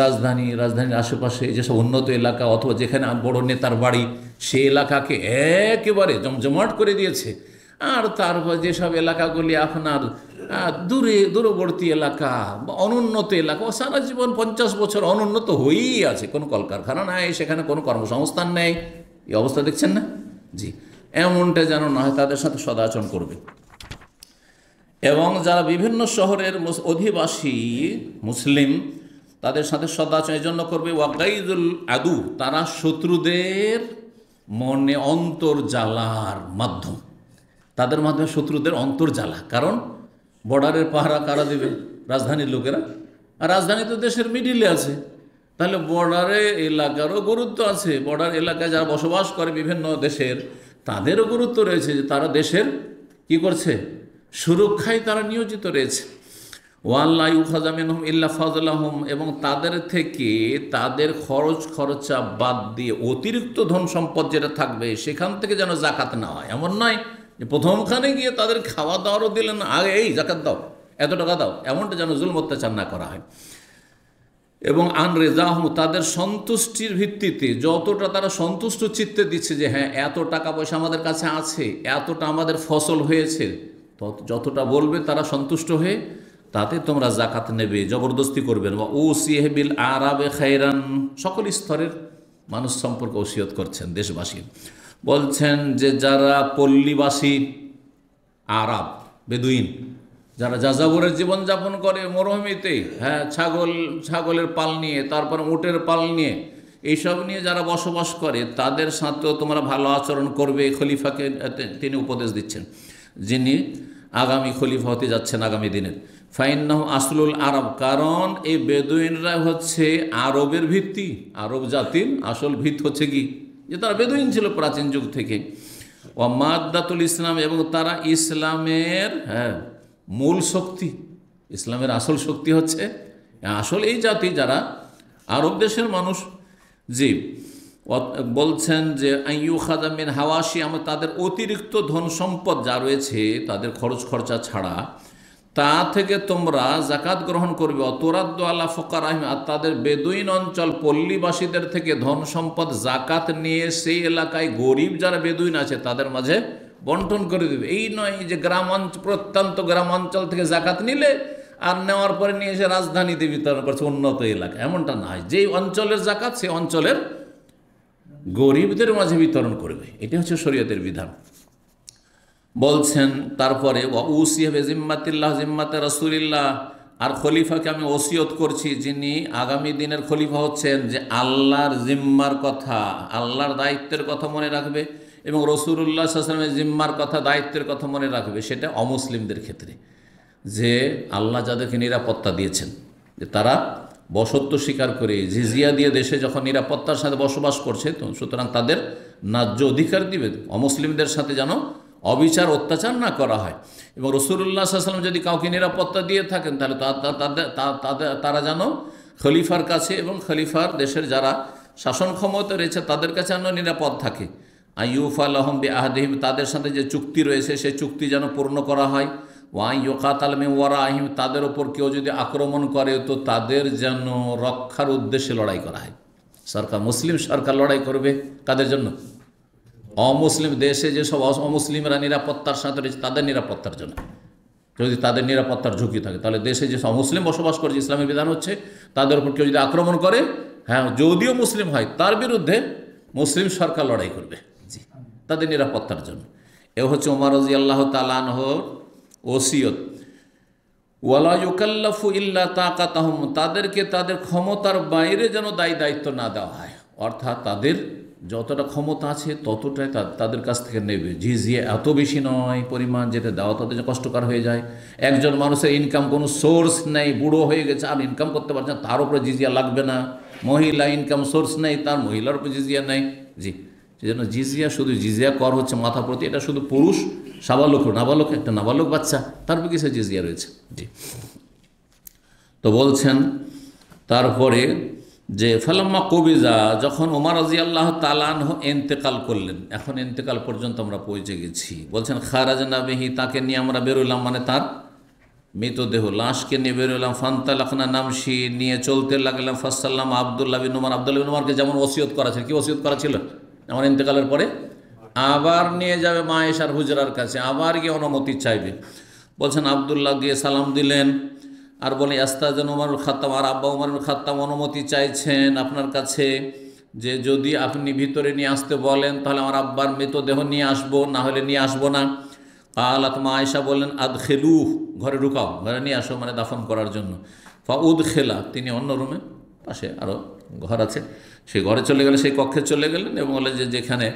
রাজধানীর আশেপাশে যেসব উন্নত এলাকা অথবা যেখানে বড় নেতার বাড়ি, সেই এলাকাকে একেবারে জমজমাট করে দিয়েছে। আর তারপর যেসব এলাকাগুলি আপনার দূরবর্তী এলাকা বা অনুন্নত এলাকা, ও সারা জীবন 50 বছর অনুন্নত হয়েই আছে, কোনো কলকারখানা নাই, সেখানে কোনো কর্মসংস্থান নেই। এই অবস্থা দেখছেন না? জি, এমনটা যেন না হয়, তাদের সাথে সদাচরণ করবে। এবং যারা বিভিন্ন শহরের অধিবাসী মুসলিম, তাদের সাথে সদাচরণের জন্য করবে। ওয়াগাইজুল আদু, তারা শত্রুদের মনে অন্তর্জালার মাধ্যম, তাদের মাধ্যমে শত্রুদের অন্তর্জালা। কারণ বর্ডারের পাহারা কারা দেবে? রাজধানীর লোকেরা। আর রাজধানী তো দেশের মিডিলে আছে, তাহলে বর্ডারে এলাকারও গুরুত্ব আছে। বর্ডার এলাকায় যারা বসবাস করে বিভিন্ন দেশের, তাদেরও গুরুত্ব রয়েছে যে তারা দেশের কি করছে, সুরক্ষায় তারা নিয়োজিত রয়েছে। ওয়াল্লা ইউখাযা মিনহুম ইল্লা ফাযলাহুম, এবং তাদের থেকে তাদের খরচা বাদ দিয়ে অতিরিক্ত ধন সম্পদ যেটা থাকবে সেখান থেকে যেন জাকাত না হয়। এমন নয় যে প্রথমখানে গিয়ে তাদের খাওয়া দাওয়ারও দিলেন, আগে এই জাকাত দাও, এত টাকা দাও, এমনটা যেন জুলম অত্যাচার না করা হয়। এবং আনরেজাহুম, তাদের সন্তুষ্টির ভিত্তিতে, যতটা তারা সন্তুষ্ট চিত্তে দিচ্ছে যে হ্যাঁ এত টাকা পয়সা আমাদের কাছে আছে, এতটা আমাদের ফসল হয়েছে, যতটা বলবে তারা সন্তুষ্ট হয়ে, তাতে তোমরা জাকাত নেবে, জবরদস্তি করবেন। বা ওসিয়ে বিল আরাবে খায়রান, সকল স্তরের মানুষ সম্পর্কে ওসিয়ত করছেন দেশবাসী। বলছেন যে যারা পল্লীবাসী, আরাব বেদুইন, যারা যাযাবরের জীবনযাপন করে মরুভূমিতে, হ্যাঁ, ছাগলের পাল নিয়ে, তারপর উটের পাল নিয়ে, এইসব নিয়ে যারা বসবাস করে, তাদের সাথেও তোমরা ভালো আচরণ করবে। খলিফাকে তিনি উপদেশ দিচ্ছেন, যিনি আগামী খলিফা হতে যাচ্ছেন আগামী দিনের। ফাইন্নাহু আসলুল আরব, কারণ এই বেদুইনরা হচ্ছে আরবের ভিত্তি, আরব জাতির আসল ভিত হচ্ছে কি, যে তারা বেদুইন ছিল প্রাচীন যুগ থেকে। ও মাদ্দাতুল ইসলাম, এবং তারা ইসলামের মূল শক্তি, ইসলামের আসল শক্তি হচ্ছে আসল এই জাতি যারা আরব দেশের মানুষ। জি, বলছেন যে ইউখাযা মিন হাওয়াশি, আমরা তাদের অতিরিক্ত ধন সম্পদ যা রয়েছে তাদের খরচা ছাড়া, তা থেকে তোমরা জাকাত গ্রহণ করবে। অতরাদ্দু আলা ফুকারাহিম, আর তাদের বেদুইন অঞ্চল পল্লীবাসীদের থেকে ধন সম্পদ জাকাত নিয়ে সেই এলাকায় গরিব যারা বেদুইন আছে তাদের মাঝে বন্টন করে দেবে। এই নয় যে প্রত্যন্ত গ্রামাঞ্চল থেকে জাকাত নিলে আর নেওয়ার পরে নিয়ে এসে রাজধানীতে বিতরণ করছে উন্নত এলাকা, এমনটা নয়। যেই অঞ্চলের জাকাত সেই অঞ্চলের গরিবদের মাঝে বিতরণ করবে, এটি হচ্ছে শরীয়তের বিধান। বলছেন তারপরে ওয়াউসিয়া জিম্মাতিল্লাহ, জিম্মাতে রাসূলিল্লাহ, আর খলিফাকে আমি ওসিয়ত করছি, যিনি আগামী দিনের খলিফা হচ্ছেন, যে আল্লাহর জিম্মার কথা, আল্লাহর দায়িত্বের কথা মনে রাখবে এবং রাসূলুল্লাহ সাল্লাল্লাহু আলাইহি ওয়াসাল্লামের জিম্মার কথা, দায়িত্বের কথা মনে রাখবে। সেটা অমুসলিমদের ক্ষেত্রে, যে আল্লাহ যাদেরকে নিরাপত্তা দিয়েছেন, যে তারা বসত্ব স্বীকার করে জিজিয়া দিয়ে দেশে যখন নিরাপত্তার সাথে বসবাস করছে, তো সুতরাং তাদের ন্যায্য অধিকার দিবে। অমুসলিমদের সাথে যেন অবিচার অত্যাচার না করা হয়। এবং রাসূলুল্লাহ সাল্লাল্লাহু আলাইহি ওয়াসাল্লাম যদি কাউকে নিরাপত্তা দিয়ে থাকেন, তাহলে তারা যেন খলিফার কাছে এবং খলিফার দেশের যারা শাসন ক্ষমতা রয়েছে তাদের কাছে যেন নিরাপদ থাকে। আইয়ুফা লাহুম বিআহদিহিম, তাদের সাথে যে চুক্তি রয়েছে সেই চুক্তি যেন পূর্ণ করা হয়। ওয়া ইউকাতাল মিন ওয়ারাইহিম, তাদের ওপর কেউ যদি আক্রমণ করে তো তাদের যেন রক্ষার উদ্দেশ্যে লড়াই করা হয়। সরকার, মুসলিম সরকার লড়াই করবে কাদের জন্য? অমুসলিম দেশে যেসব অমুসলিমরা নিরাপত্তার সাথে রয়েছে তাদের নিরাপত্তার জন্য। যদি তাদের নিরাপত্তার ঝুঁকি থাকে তাহলে দেশে যে অমুসলিম বসবাস করছে, ইসলামের বিধান হচ্ছে তাদের উপর কেউ যদি আক্রমণ করে, হ্যাঁ যদিও মুসলিম হয়, তার বিরুদ্ধে মুসলিম সরকার লড়াই করবে, জি, তাদের নিরাপত্তার জন্য। এ হচ্ছে ওমর রাদিয়াল্লাহু তাআলা আনহুর ওসিয়ত। ওয়ালা ইউকাল্লাফু ইল্লা তাকাতাহুম, তাদেরকে তাদের ক্ষমতার বাইরে যেন দায়িত্ব না দেওয়া হয়, অর্থাৎ তাদের যতটা ক্ষমতা আছে ততটাই তাদের কাছ থেকে নেবে। জিজিয়া এত বেশি নয় পরিমাণ যেটা দেওয়া তাদের কষ্টকর হয়ে যায়। একজন মানুষের ইনকাম কোনো সোর্স নেই, বুড়ো হয়ে গেছে আর ইনকাম করতে পারছে না, তার উপরে জিজিয়া লাগবে না। মহিলা ইনকাম সোর্স নেই, তার মহিলার উপরে জিজিয়া নেই, জি। সেজন্য জিজিয়া, শুধু জিজিয়া কর হচ্ছে মাথা প্রতি, এটা শুধু পুরুষ, সাবালক, নাবালক, একটা নাবালক বাচ্চা তার উপরে কিসে জিজিয়া রয়েছে, জি। তো বলছেন তারপরে যে ফালাম্মা কবিজা, যখন ওমর রাদিয়াল্লাহু তাআলা আনহু ইন্তেকাল করলেন, এখন ইন্তেকাল পর্যন্ত আমরা পৌঁছে গেছি। বলছেন খারাজনা বিহি, তাকে নিয়ে আমরা বেরোলাম, মানে তার মৃতদেহ লাশকে নিয়ে বেরোলাম। ফান্তালাকনা নামশি, নিয়ে চলতে লাগলাম। ফাসাল্লাম আব্দুল্লাহ বিন উমর, আব্দুল্লাহ বিন উমরকে যেমন ওসিয়ত করা ছিল, কি ওসিয়ত করা ছিল? আমার ইন্তেকালের পরে আবার নিয়ে যাবে মা আয়েশার হুজরার কাছে, আবার গিয়ে অনুমতি চাইবে। বলছেন আব্দুল্লাহ গিয়ে সালাম দিলেন আর বলে আস্তাজান উমরুল খাত্তাব, আর আব্বা উমরুল খাত্তাব অনুমতি চাইছেন আপনার কাছে যে যদি আপনি ভিতরে নিয়ে আসতে বলেন তাহলে আমার আব্বার মৃতদেহ নিয়ে আসবো, না হলে নিয়ে আসবো না। কালাত, মা আয়েশা বললেন আদখেলু, ঘরে ঢুকাও, ঘরে নিয়ে আসো, মানে দাফন করার জন্য। উদখেলা, তিনি অন্য রুমে, পাশে আরও ঘর আছে, সেই ঘরে চলে গেলেন, সেই কক্ষে চলে গেলেন এবং বলে যে যেখানে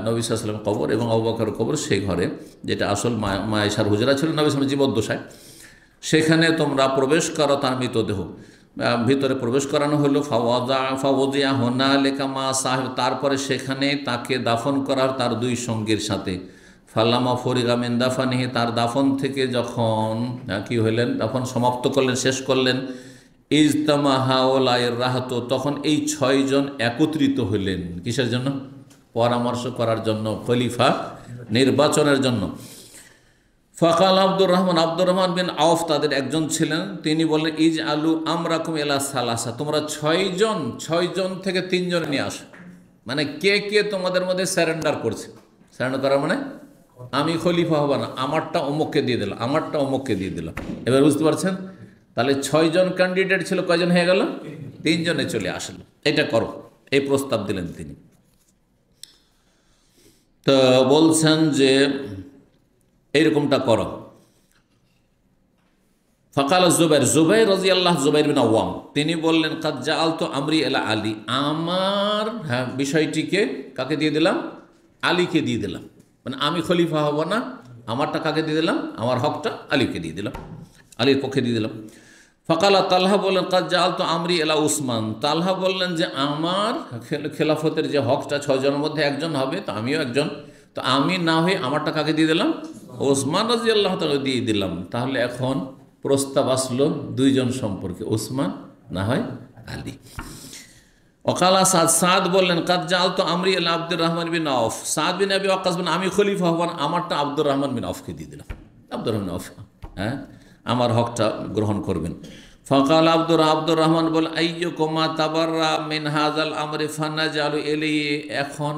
নবী সাল্লাল্লাহু আলাইহি ওয়াসাল্লাম কবর এবং আবু বকরের কবর, সেই ঘরে, যেটা আসল মা আয়েশার হুজরা ছিল নবী সাল্লাল্লাহু আলাইহি ওয়াসাল্লাম জীবদ্দশায়, সেখানে তোমরা প্রবেশ করো তার মৃতদেহ। ভিতরে প্রবেশ করানো হলো। ফাওয়াদিয়া হোনা লেখা মা সাহেব, তারপরে সেখানে তাকে দাফন করার তার দুই সঙ্গীর সাথে। ফাল্লামা ফরিগা মিন দাফানিহি, তার দাফন থেকে যখন কি হইলেন, দাফন সমাপ্ত করলেন, শেষ করলেন। ইজতামা হাওলায়ের রাহাত, তখন এই 6 জন একত্রিত হইলেন, কিসের জন্য? পরামর্শ করার জন্য, খলিফা নির্বাচনের জন্য। ফাকাল আব্দুর রহমান বিন আউফ তাদের একজন ছিলেন, তিনি বললেন ইজ আলু আমরাকুম এলা সালাসা, তোমরা 6 জন থেকে 3 জন নিয়ে আসো। মানে কে কে তোমাদের মধ্যে স্যারেন্ডার করছে? স্যারেন্ডার করা মানে আমি খলিফা হব না, আমারটা অমুককে দিয়ে দিলাম, আমারটা অমুককে দিয়ে দিলাম। এবার বুঝতে পারছেন? তাহলে 6 জন ক্যান্ডিডেট ছিল, কয়জন হয়ে গেল? 3 জনে চলে আসলো, এটা করো, এই প্রস্তাব দিলেন তিনি। তো বলছেন যে এইরকমটা করো। ফাকাল জুবাইর রাদিয়াল্লাহু, জুবাইর বিন আওয়াম, তিনি বললেন কাদ জাআলতু আমরি ইলা আলী, আমার বিষয়টিকে কাকে দিয়ে দিলাম? আলীকে দিয়ে দিলাম। মানে আমি খলিফা হব না, আমারটা কাকে দিয়ে দিলাম? আমার হকটা আলীকে দিয়ে দিলাম, আলীর পক্ষে দিয়ে দিলাম। ফাকালা, তালহা বললেন কাদ জাআলতু আমরি ইলা উসমান, তালহা বললেন যে আমার খেলাফতের যে হকটা 6 জনের মধ্যে একজন হবে, তো আমিও একজন, তো আমি না হয়ে আমারটা কাকে দিয়ে দিলাম? ওসমান রাদিয়াল্লাহু তাআলা দিয়ে দিলাম। তাহলে এখন প্রস্তাব আসলো 2 জন সম্পর্কে, ওসমান না হয় আলী। ওকালা সাদ বললেন কাদ জাআলতু আমরি ইলা আব্দুর রহমান বিন আউফ, সাদ বিন আবি ওয়াক্কাস বলেন আমি খলিফা হব না, আমারটা আব্দুর রহমান বিন আউফকে দিয়ে দিলাম। আব্দুর রহমান আউফ, হ্যাঁ, আমার হকটা গ্রহণ করবেন। ফাকাল আব্দুর রহমান বলেন আইয়ুকুমা তাবাররা মিন হাযাল আমরি ফানাজালু ইলাইহি, এখন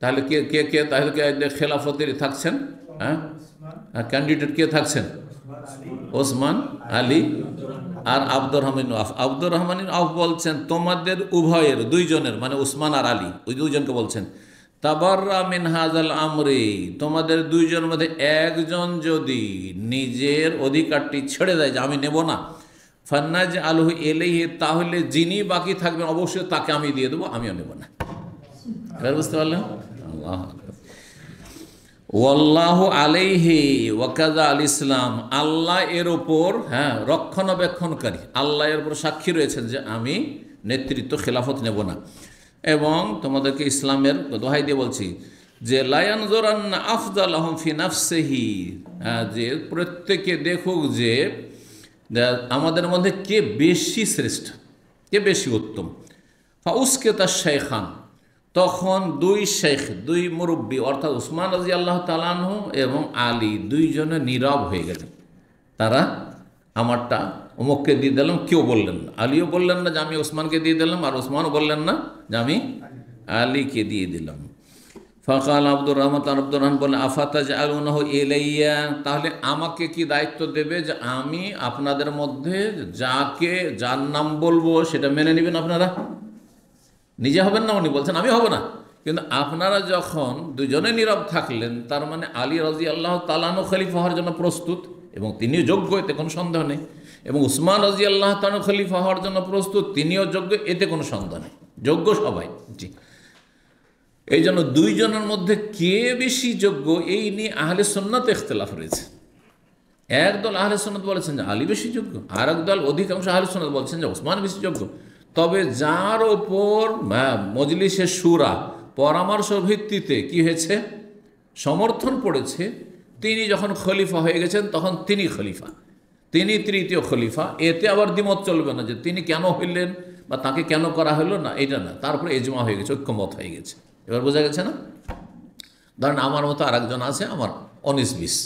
তাহলে কে কে কে তাহলে খেলাফতের থাকছেন? হ্যাঁ, ক্যান্ডিডেট কে থাকছেন? ওসমান, আলী আর আব্দুর রহমান আউফ। আব্দুর রহমান আউফ বলছেন তোমাদের উভয়ের, 2 জনের, মানে ওসমান আর আলী, ওই 2 জনকে বলছেন তাবাররা মিন হাযাল আমরি, তোমাদের 2 জনের মধ্যে একজন যদি নিজের অধিকারটি ছেড়ে দেয় যে আমি নেব না, ফান্নাজ আলহু ইলাইহি, তাহলে যিনি বাকি থাকবেন অবশ্যই তাকে আমি দিয়ে দেবো, আমিও নেব না। এবার বুঝতে পারলেন? আল্লাহ ওয়াল্লাহু আলাইহি ওয়াকাযা আল ইসলাম, আল্লাহ এর ওপর, হ্যাঁ, রক্ষণাবেক্ষণকারী, আল্লাহ এর ওপর সাক্ষী রয়েছেন যে আমি নেতৃত্ব খেলাফত নেব না। এবং তোমাদেরকে ইসলামের দোহাই দিয়ে বলছি যে লা ইয়ানজুরান্না আফদালাহুম ফি নাফসিহি, যে প্রত্যেকে দেখুক যে আমাদের মধ্যে কে বেশি শ্রেষ্ঠ, কে বেশি উত্তম। ফাউসকেতা শাইখান, তখন দুই শেখ, দুই মুরব্বী অর্থাৎ উসমান রাদিয়াল্লাহু তাআলা আনহু এবং আলী দুইজনে নীরব হয়ে গেলেন। তারা আমারটা অমুককে দিয়ে দিলাম, কেউ বললেন না। আলীও বললেন না যে আমি ওসমানকে দিয়ে দিলাম, আর ওসমানও বললেন না যে আমি আলীকে দিয়ে দিলাম। ফাকাল আব্দুর রহমান বললেন আফাতাজআলুনাহু ইলাইয়া, তাহলে আমাকে কি দায়িত্ব দেবে যে আমি আপনাদের মধ্যে যার নাম বলবো সেটা মেনে নেবেন আপনারা? নিজে হবেন না, উনি বলছেন আমি হব না। কিন্তু আপনারা যখন দুজনে নীরব থাকলেন, তার মানে আলী রাদিয়াল্লাহু তাআলা আনহু খলিফা হওয়ার জন্য প্রস্তুত এবং তিনিও যোগ্য, এতে কোনো সন্দেহ নেই। এবং উসমান রাদিয়াল্লাহু তাআলা খলিফা হওয়ার জন্য প্রস্তুত, তিনিও যোগ্য, এতে কোনো সন্দেহ নেই, যোগ্য সবাই। জি, এই জন্য দুইজনের মধ্যে কে বেশি যোগ্য এই নিয়ে আহলে সুন্নাত ইখতিলাফ রয়েছে। একদল আহলে সুন্নাত বলেছেন যে আলী বেশি যোগ্য, আর একদল অধিকাংশ আহলে সুন্নাত বলছেন যে ওসমান বেশি যোগ্য। তবে যার ওপর মজলিসে শুরা পরামর্শ ভিত্তিতে কি হয়েছে, সমর্থন পড়েছে, তিনি যখন খলিফা হয়ে গেছেন তখন তিনি খলিফা, তিনি তৃতীয় খলিফা। এতে আবার দ্বিমত চলবে না যে তিনি কেন হইলেন বা তাকে কেন করা হলো না, এটা না। তারপরে এজমা হয়ে গেছে, ঐক্যমত হয়ে গেছে। এবার বোঝা গেছে না? ধরেন আমার মতো আর একজন আছে, আমার 19-20,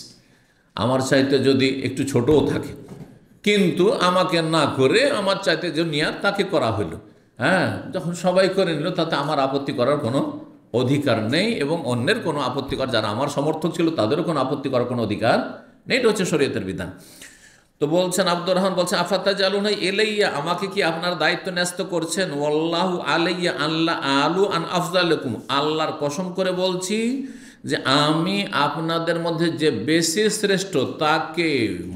আমার চাইতে যদি একটু ছোটও থাকে, কিন্তু আমাকে না করে আমার চাইতে যে নিয়াত তাকে করা হলো, হ্যাঁ, যখন সবাই করে নিল তাতে আমার আপত্তি করার কোনো অধিকার নেই, এবং অন্যের কোনো আপত্তি করার, যারা আমার সমর্থক ছিল তাদেরও কোনো আপত্তি করার কোনো অধিকার নেই। এটা হচ্ছে শরীয়তের বিধান। তো বলছেন আব্দুর রহমান বলছেন আফাতাজআলুনা ইলাইয়া, আমাকে কি আপনার দায়িত্ব ন্যস্ত করছেন? ওয়াল্লাহু আলাইয়া আল্লাহ আলু আন আফজালুকুম, আল্লাহর কসম করে বলছি যে আমি আপনাদের মধ্যে যে বেশি শ্রেষ্ঠ তাকে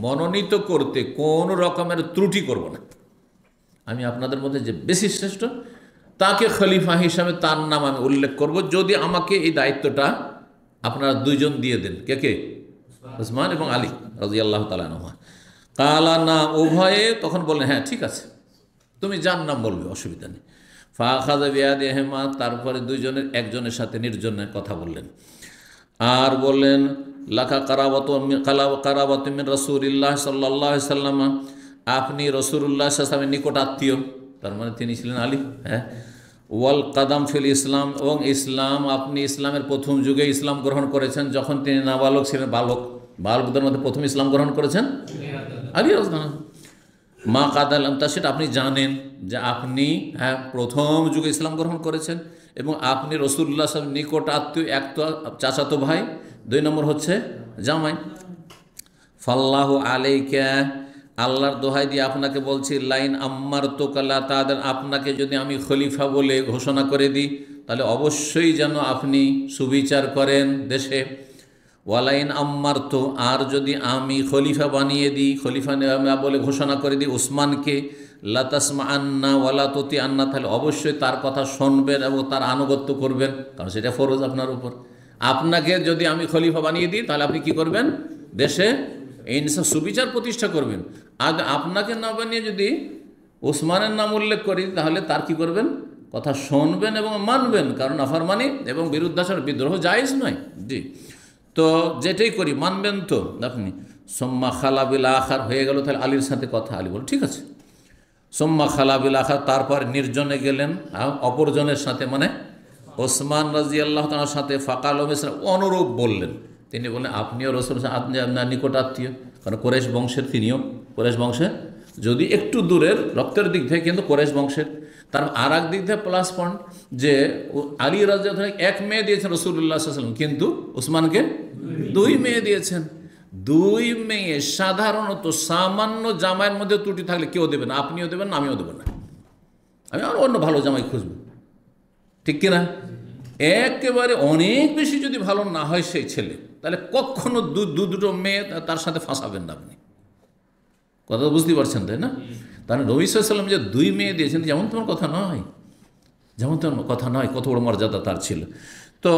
মনোনীত করতে কোন রকমের ত্রুটি করব না। আমি আপনাদের মধ্যে যে বেশি শ্রেষ্ঠ তাকে খলিফা হিসাবে তার নাম আমি উল্লেখ করব, যদি আমাকে এই দায়িত্বটা আপনারা দুইজন দিয়ে দেন। কে কে? উসমান এবং আলী রাদিয়াল্লাহু তাআলা আনহুমা। কালা না, উভয়ে তখন বললেন হ্যাঁ ঠিক আছে, তুমি যার নাম বলবে, অসুবিধা নেই। ফাখাযা বিয়াদিহিমা, তারপরে দুইজনের একজনের সাথে নির্জনে কথা বললেন আর বললেন লাকা কারাবাতু মিন রাসূলিল্লাহ সাল্লাল্লাহু আলাইহি সাল্লাম, আপনি রাসূলুল্লাহ সাল্লাল্লাহু আলাইহি ওয়াসাল্লামের নিকট আত্মীয়, তার মানে তিনি ছিলেন আলী। হ্যাঁ, ওয়াল কাদাম ফিল ইসলাম, এবং ইসলাম, আপনি ইসলামের প্রথম যুগে ইসলাম গ্রহণ করেছেন যখন তিনি নাবালক ছিলেন। বালকদের মধ্যে প্রথম ইসলাম গ্রহণ করেছেন আলী রাদিয়াল্লাহু আনহু। মা কাদালাম, তা সেটা আপনি জানেন যে আপনি প্রথম যুগে ইসলাম গ্রহণ করেছেন এবং আপনি রাসূলুল্লাহ সাল্লাল্লাহু আলাইহি ওয়াসাল্লাম নিকট আত্মীয়, এক তো চাচাতো ভাই, দুই নম্বর হচ্ছে জামাই। ফাল্লাহু আলাইকা, আল্লাহর দোহাই দিয়ে আপনাকে বলছি, লাইন আম্মার তোকালা তাদের, আপনাকে যদি আমি খলিফা বলে ঘোষণা করে দিই তাহলে অবশ্যই যেন আপনি সুবিচার করেন দেশে। ওয়ালাইন আম্মার তো, আর যদি আমি খলিফা বানিয়ে দিই, খলিফা বলে ঘোষণা করে দিই উসমানকে, লাতাসমা আন্না ওয়ালা তুতি আন্না, তাহলে অবশ্যই তার কথা শুনবেন এবং তার আনুগত্য করবেন, কারণ সেটা ফরজ আপনার উপর। আপনাকে যদি আমি খলিফা বানিয়ে দিই তাহলে আপনি কি করবেন? দেশে ইনসাফ সুবিচার প্রতিষ্ঠা করবেন। আর আপনাকে না বানিয়ে যদি উসমানের নাম উল্লেখ করি তাহলে তার কি করবেন? কথা শুনবেন এবং মানবেন, কারণ নাফরমানি এবং বিরুদ্ধাচরণ, বিদ্রোহ জায়েজ নয়। জি, তো যেটাই করি মানবেন তো আপনি। সোম্মা খালাবিল আখার হয়ে গেল, তাহলে আলীর সাথে কথা। আলী বল ঠিক আছে। সোম্মা খালাবিল আখার, তারপর নির্জনে গেলেন অপরজনের সাথে, মানে ওসমান রাদিয়াল্লাহু তাআলার সাথে। ফাকাল অনুরূপ বললেন, তিনি বললেন আপনিও রাসূল আপনার নিকট আত্মীয়, কারণ কোরেশ বংশের, তিনিও কোরেশ বংশের, যদি একটু দূরের রক্তের দিক থেকে, কিন্তু কোরেশ বংশের। তার আর এক দিক থেকে প্লাস পয়েন্ট যে আলী রাদিয়াল্লাহু তাআলা এক মেয়ে দিয়েছেন রাসূলুল্লাহ সাল্লাল্লাহু আলাইহি ওয়াসাল্লাম, কিন্তু উসমানকে 2 মেয়ে দিয়েছেন। 2 মেয়ে সাধারণত সামান্য জামাইয়ের মধ্যে ত্রুটি থাকলে কেউ দেবে না, আপনিও দেবেন না, আমিও দেবো না, আমি আর অন্য ভালো জামাই খুঁজবো, ঠিক কিনা? একেবারে অনেক বেশি যদি ভালো না হয় সেই ছেলে, তাহলে কখনো দুটো মেয়ে তার সাথে ফাঁসাবেন না আপনি। কথা বুঝতে পারছেন তাই না? তাহলে নবী সাল্লাল্লাহু আলাইহি ওয়াসাল্লাম যে 2 মেয়ে দিয়েছেন, যেমন তোমার কথা নয়, যেমন তোমার কথা নয়, কত বড় মর্যাদা তার ছিল। তো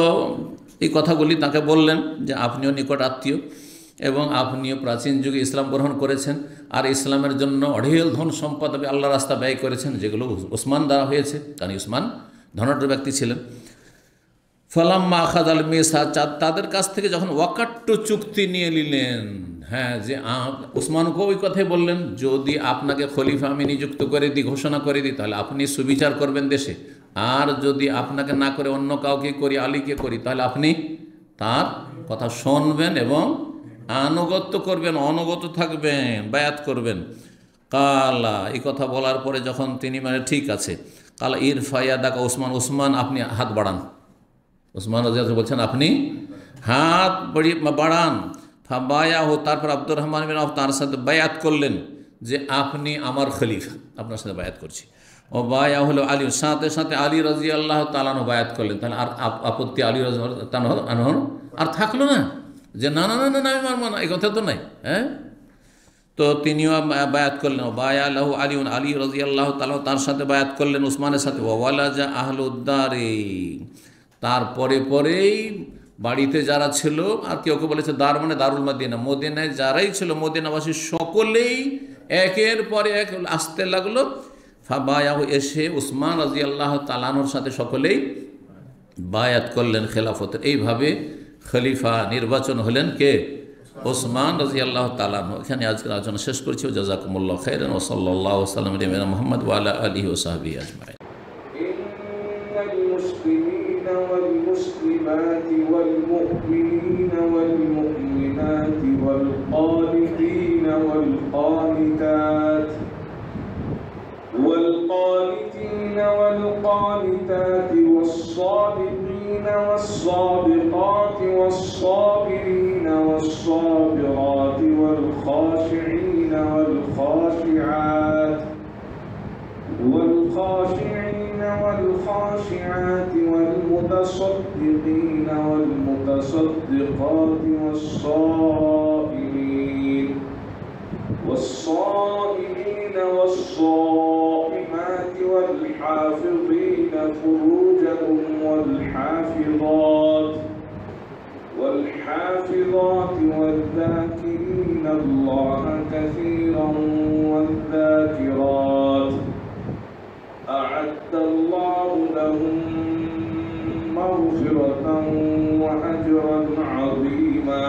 এই কথাগুলি তাকে বললেন যে আপনিও নিকট আত্মীয় এবং আপনিও প্রাচীন যুগে ইসলাম গ্রহণ করেছেন, আর ইসলামের জন্য অঢেল ধন সম্পদ আল্লাহ রাস্তা ব্যয় করেছেন, যেগুলো উসমান দ্বারা হয়েছে, কারণ উসমান ধনাঢ্য ব্যক্তি ছিলেন। ফালাম্মা আখাদ আল মিসা, তাদের কাছ থেকে যখন ওয়াকাট্ট চুক্তি নিয়ে নিলেন, হ্যাঁ, যে উসমানকেও ওই কথাই বললেন, যদি আপনাকে খলিফা আমি নিযুক্ত করে দিই, ঘোষণা করে দিই, তাহলে আপনি সুবিচার করবেন দেশে, আর যদি আপনাকে না করে অন্য কাউকে করি, আলীকে করি, তাহলে আপনি তার কথা শুনবেন এবং আনুগত্য করবেন, অনুগত থাকবেন, বায়াত করবেন। কালা, এই কথা বলার পরে যখন তিনি ঠিক আছে, কালা ইরফাইয়া দাকা ওসমান, ওসমান আপনি হাত বাড়ান। ওসমান রাদিয়াল্লাহু বলছেন আপনি হাত বাড়ান। ফাবায়া হো, তারপর আব্দুর রহমান বিন আওফ তার সাথে বায়াত করলেন যে আপনি আমার খলিফা, আপনার সাথে বায়াত করছি। ও বায়া হলো আলী, সাথে সাথে আলী রাদিয়াল্লাহু তাআলা বায়াত করলেন। তাহলে আর আপত্তি আলী রাদিয়াল্লাহু তাআলা আর থাকলো না, যে না না না না আমি মানব না, এই কথা তো নাই। হ্যাঁ, তো তিনিও বায়াত করলেন। বায়া লাহু আলী, আলী রাদিয়াল্লাহু তাআলা তার সাথে বায়াত করলেন উসমানের সাথে। ওয়ালাজা আহলুদ্দারে, তারপরে পরেই বাড়িতে যারা ছিল, আর কেউ কেউ বলেছে দার মানে দারুল মদিনা, মদিনায় যারাই ছিল মদিনাবাসী সকলেই একের পরে এক আসতে লাগলো। ফাবায়াহু, এসে উসমান রাদিয়াল্লাহু তাআলা আনহুর সাথে সকলেই বায়াত করলেন খেলাফতের। এইভাবে খলিফা নির্বাচন হলেন কে? ওসমান রাদিয়াল্লাহু তাআলা আনহু। এখানে আজকের আলোচনা শেষ করছি। জাযাকুমুল্লাহু খাইরান ওয়া সাল্লাল্লাহু আলাইহি ওয়া সাল্লাম আলা মুহাম্মদ ওয়া আলা আলিহি ওয়া সাহবিহি আজমাইন। المسلمين والمسلمات والمؤمنين والمؤمنات والقانتين والقانتات والصادقين والصادقات والصابرين والصابرات والخاشعين والخاشعات والمتصدقين والمتصدقات والصائمين والصائمات والحافظين فروجهم والحافظات والذاكرين الله كثيرا والذاكرات أعد الله لهم مغفرة وأجرا عظيما.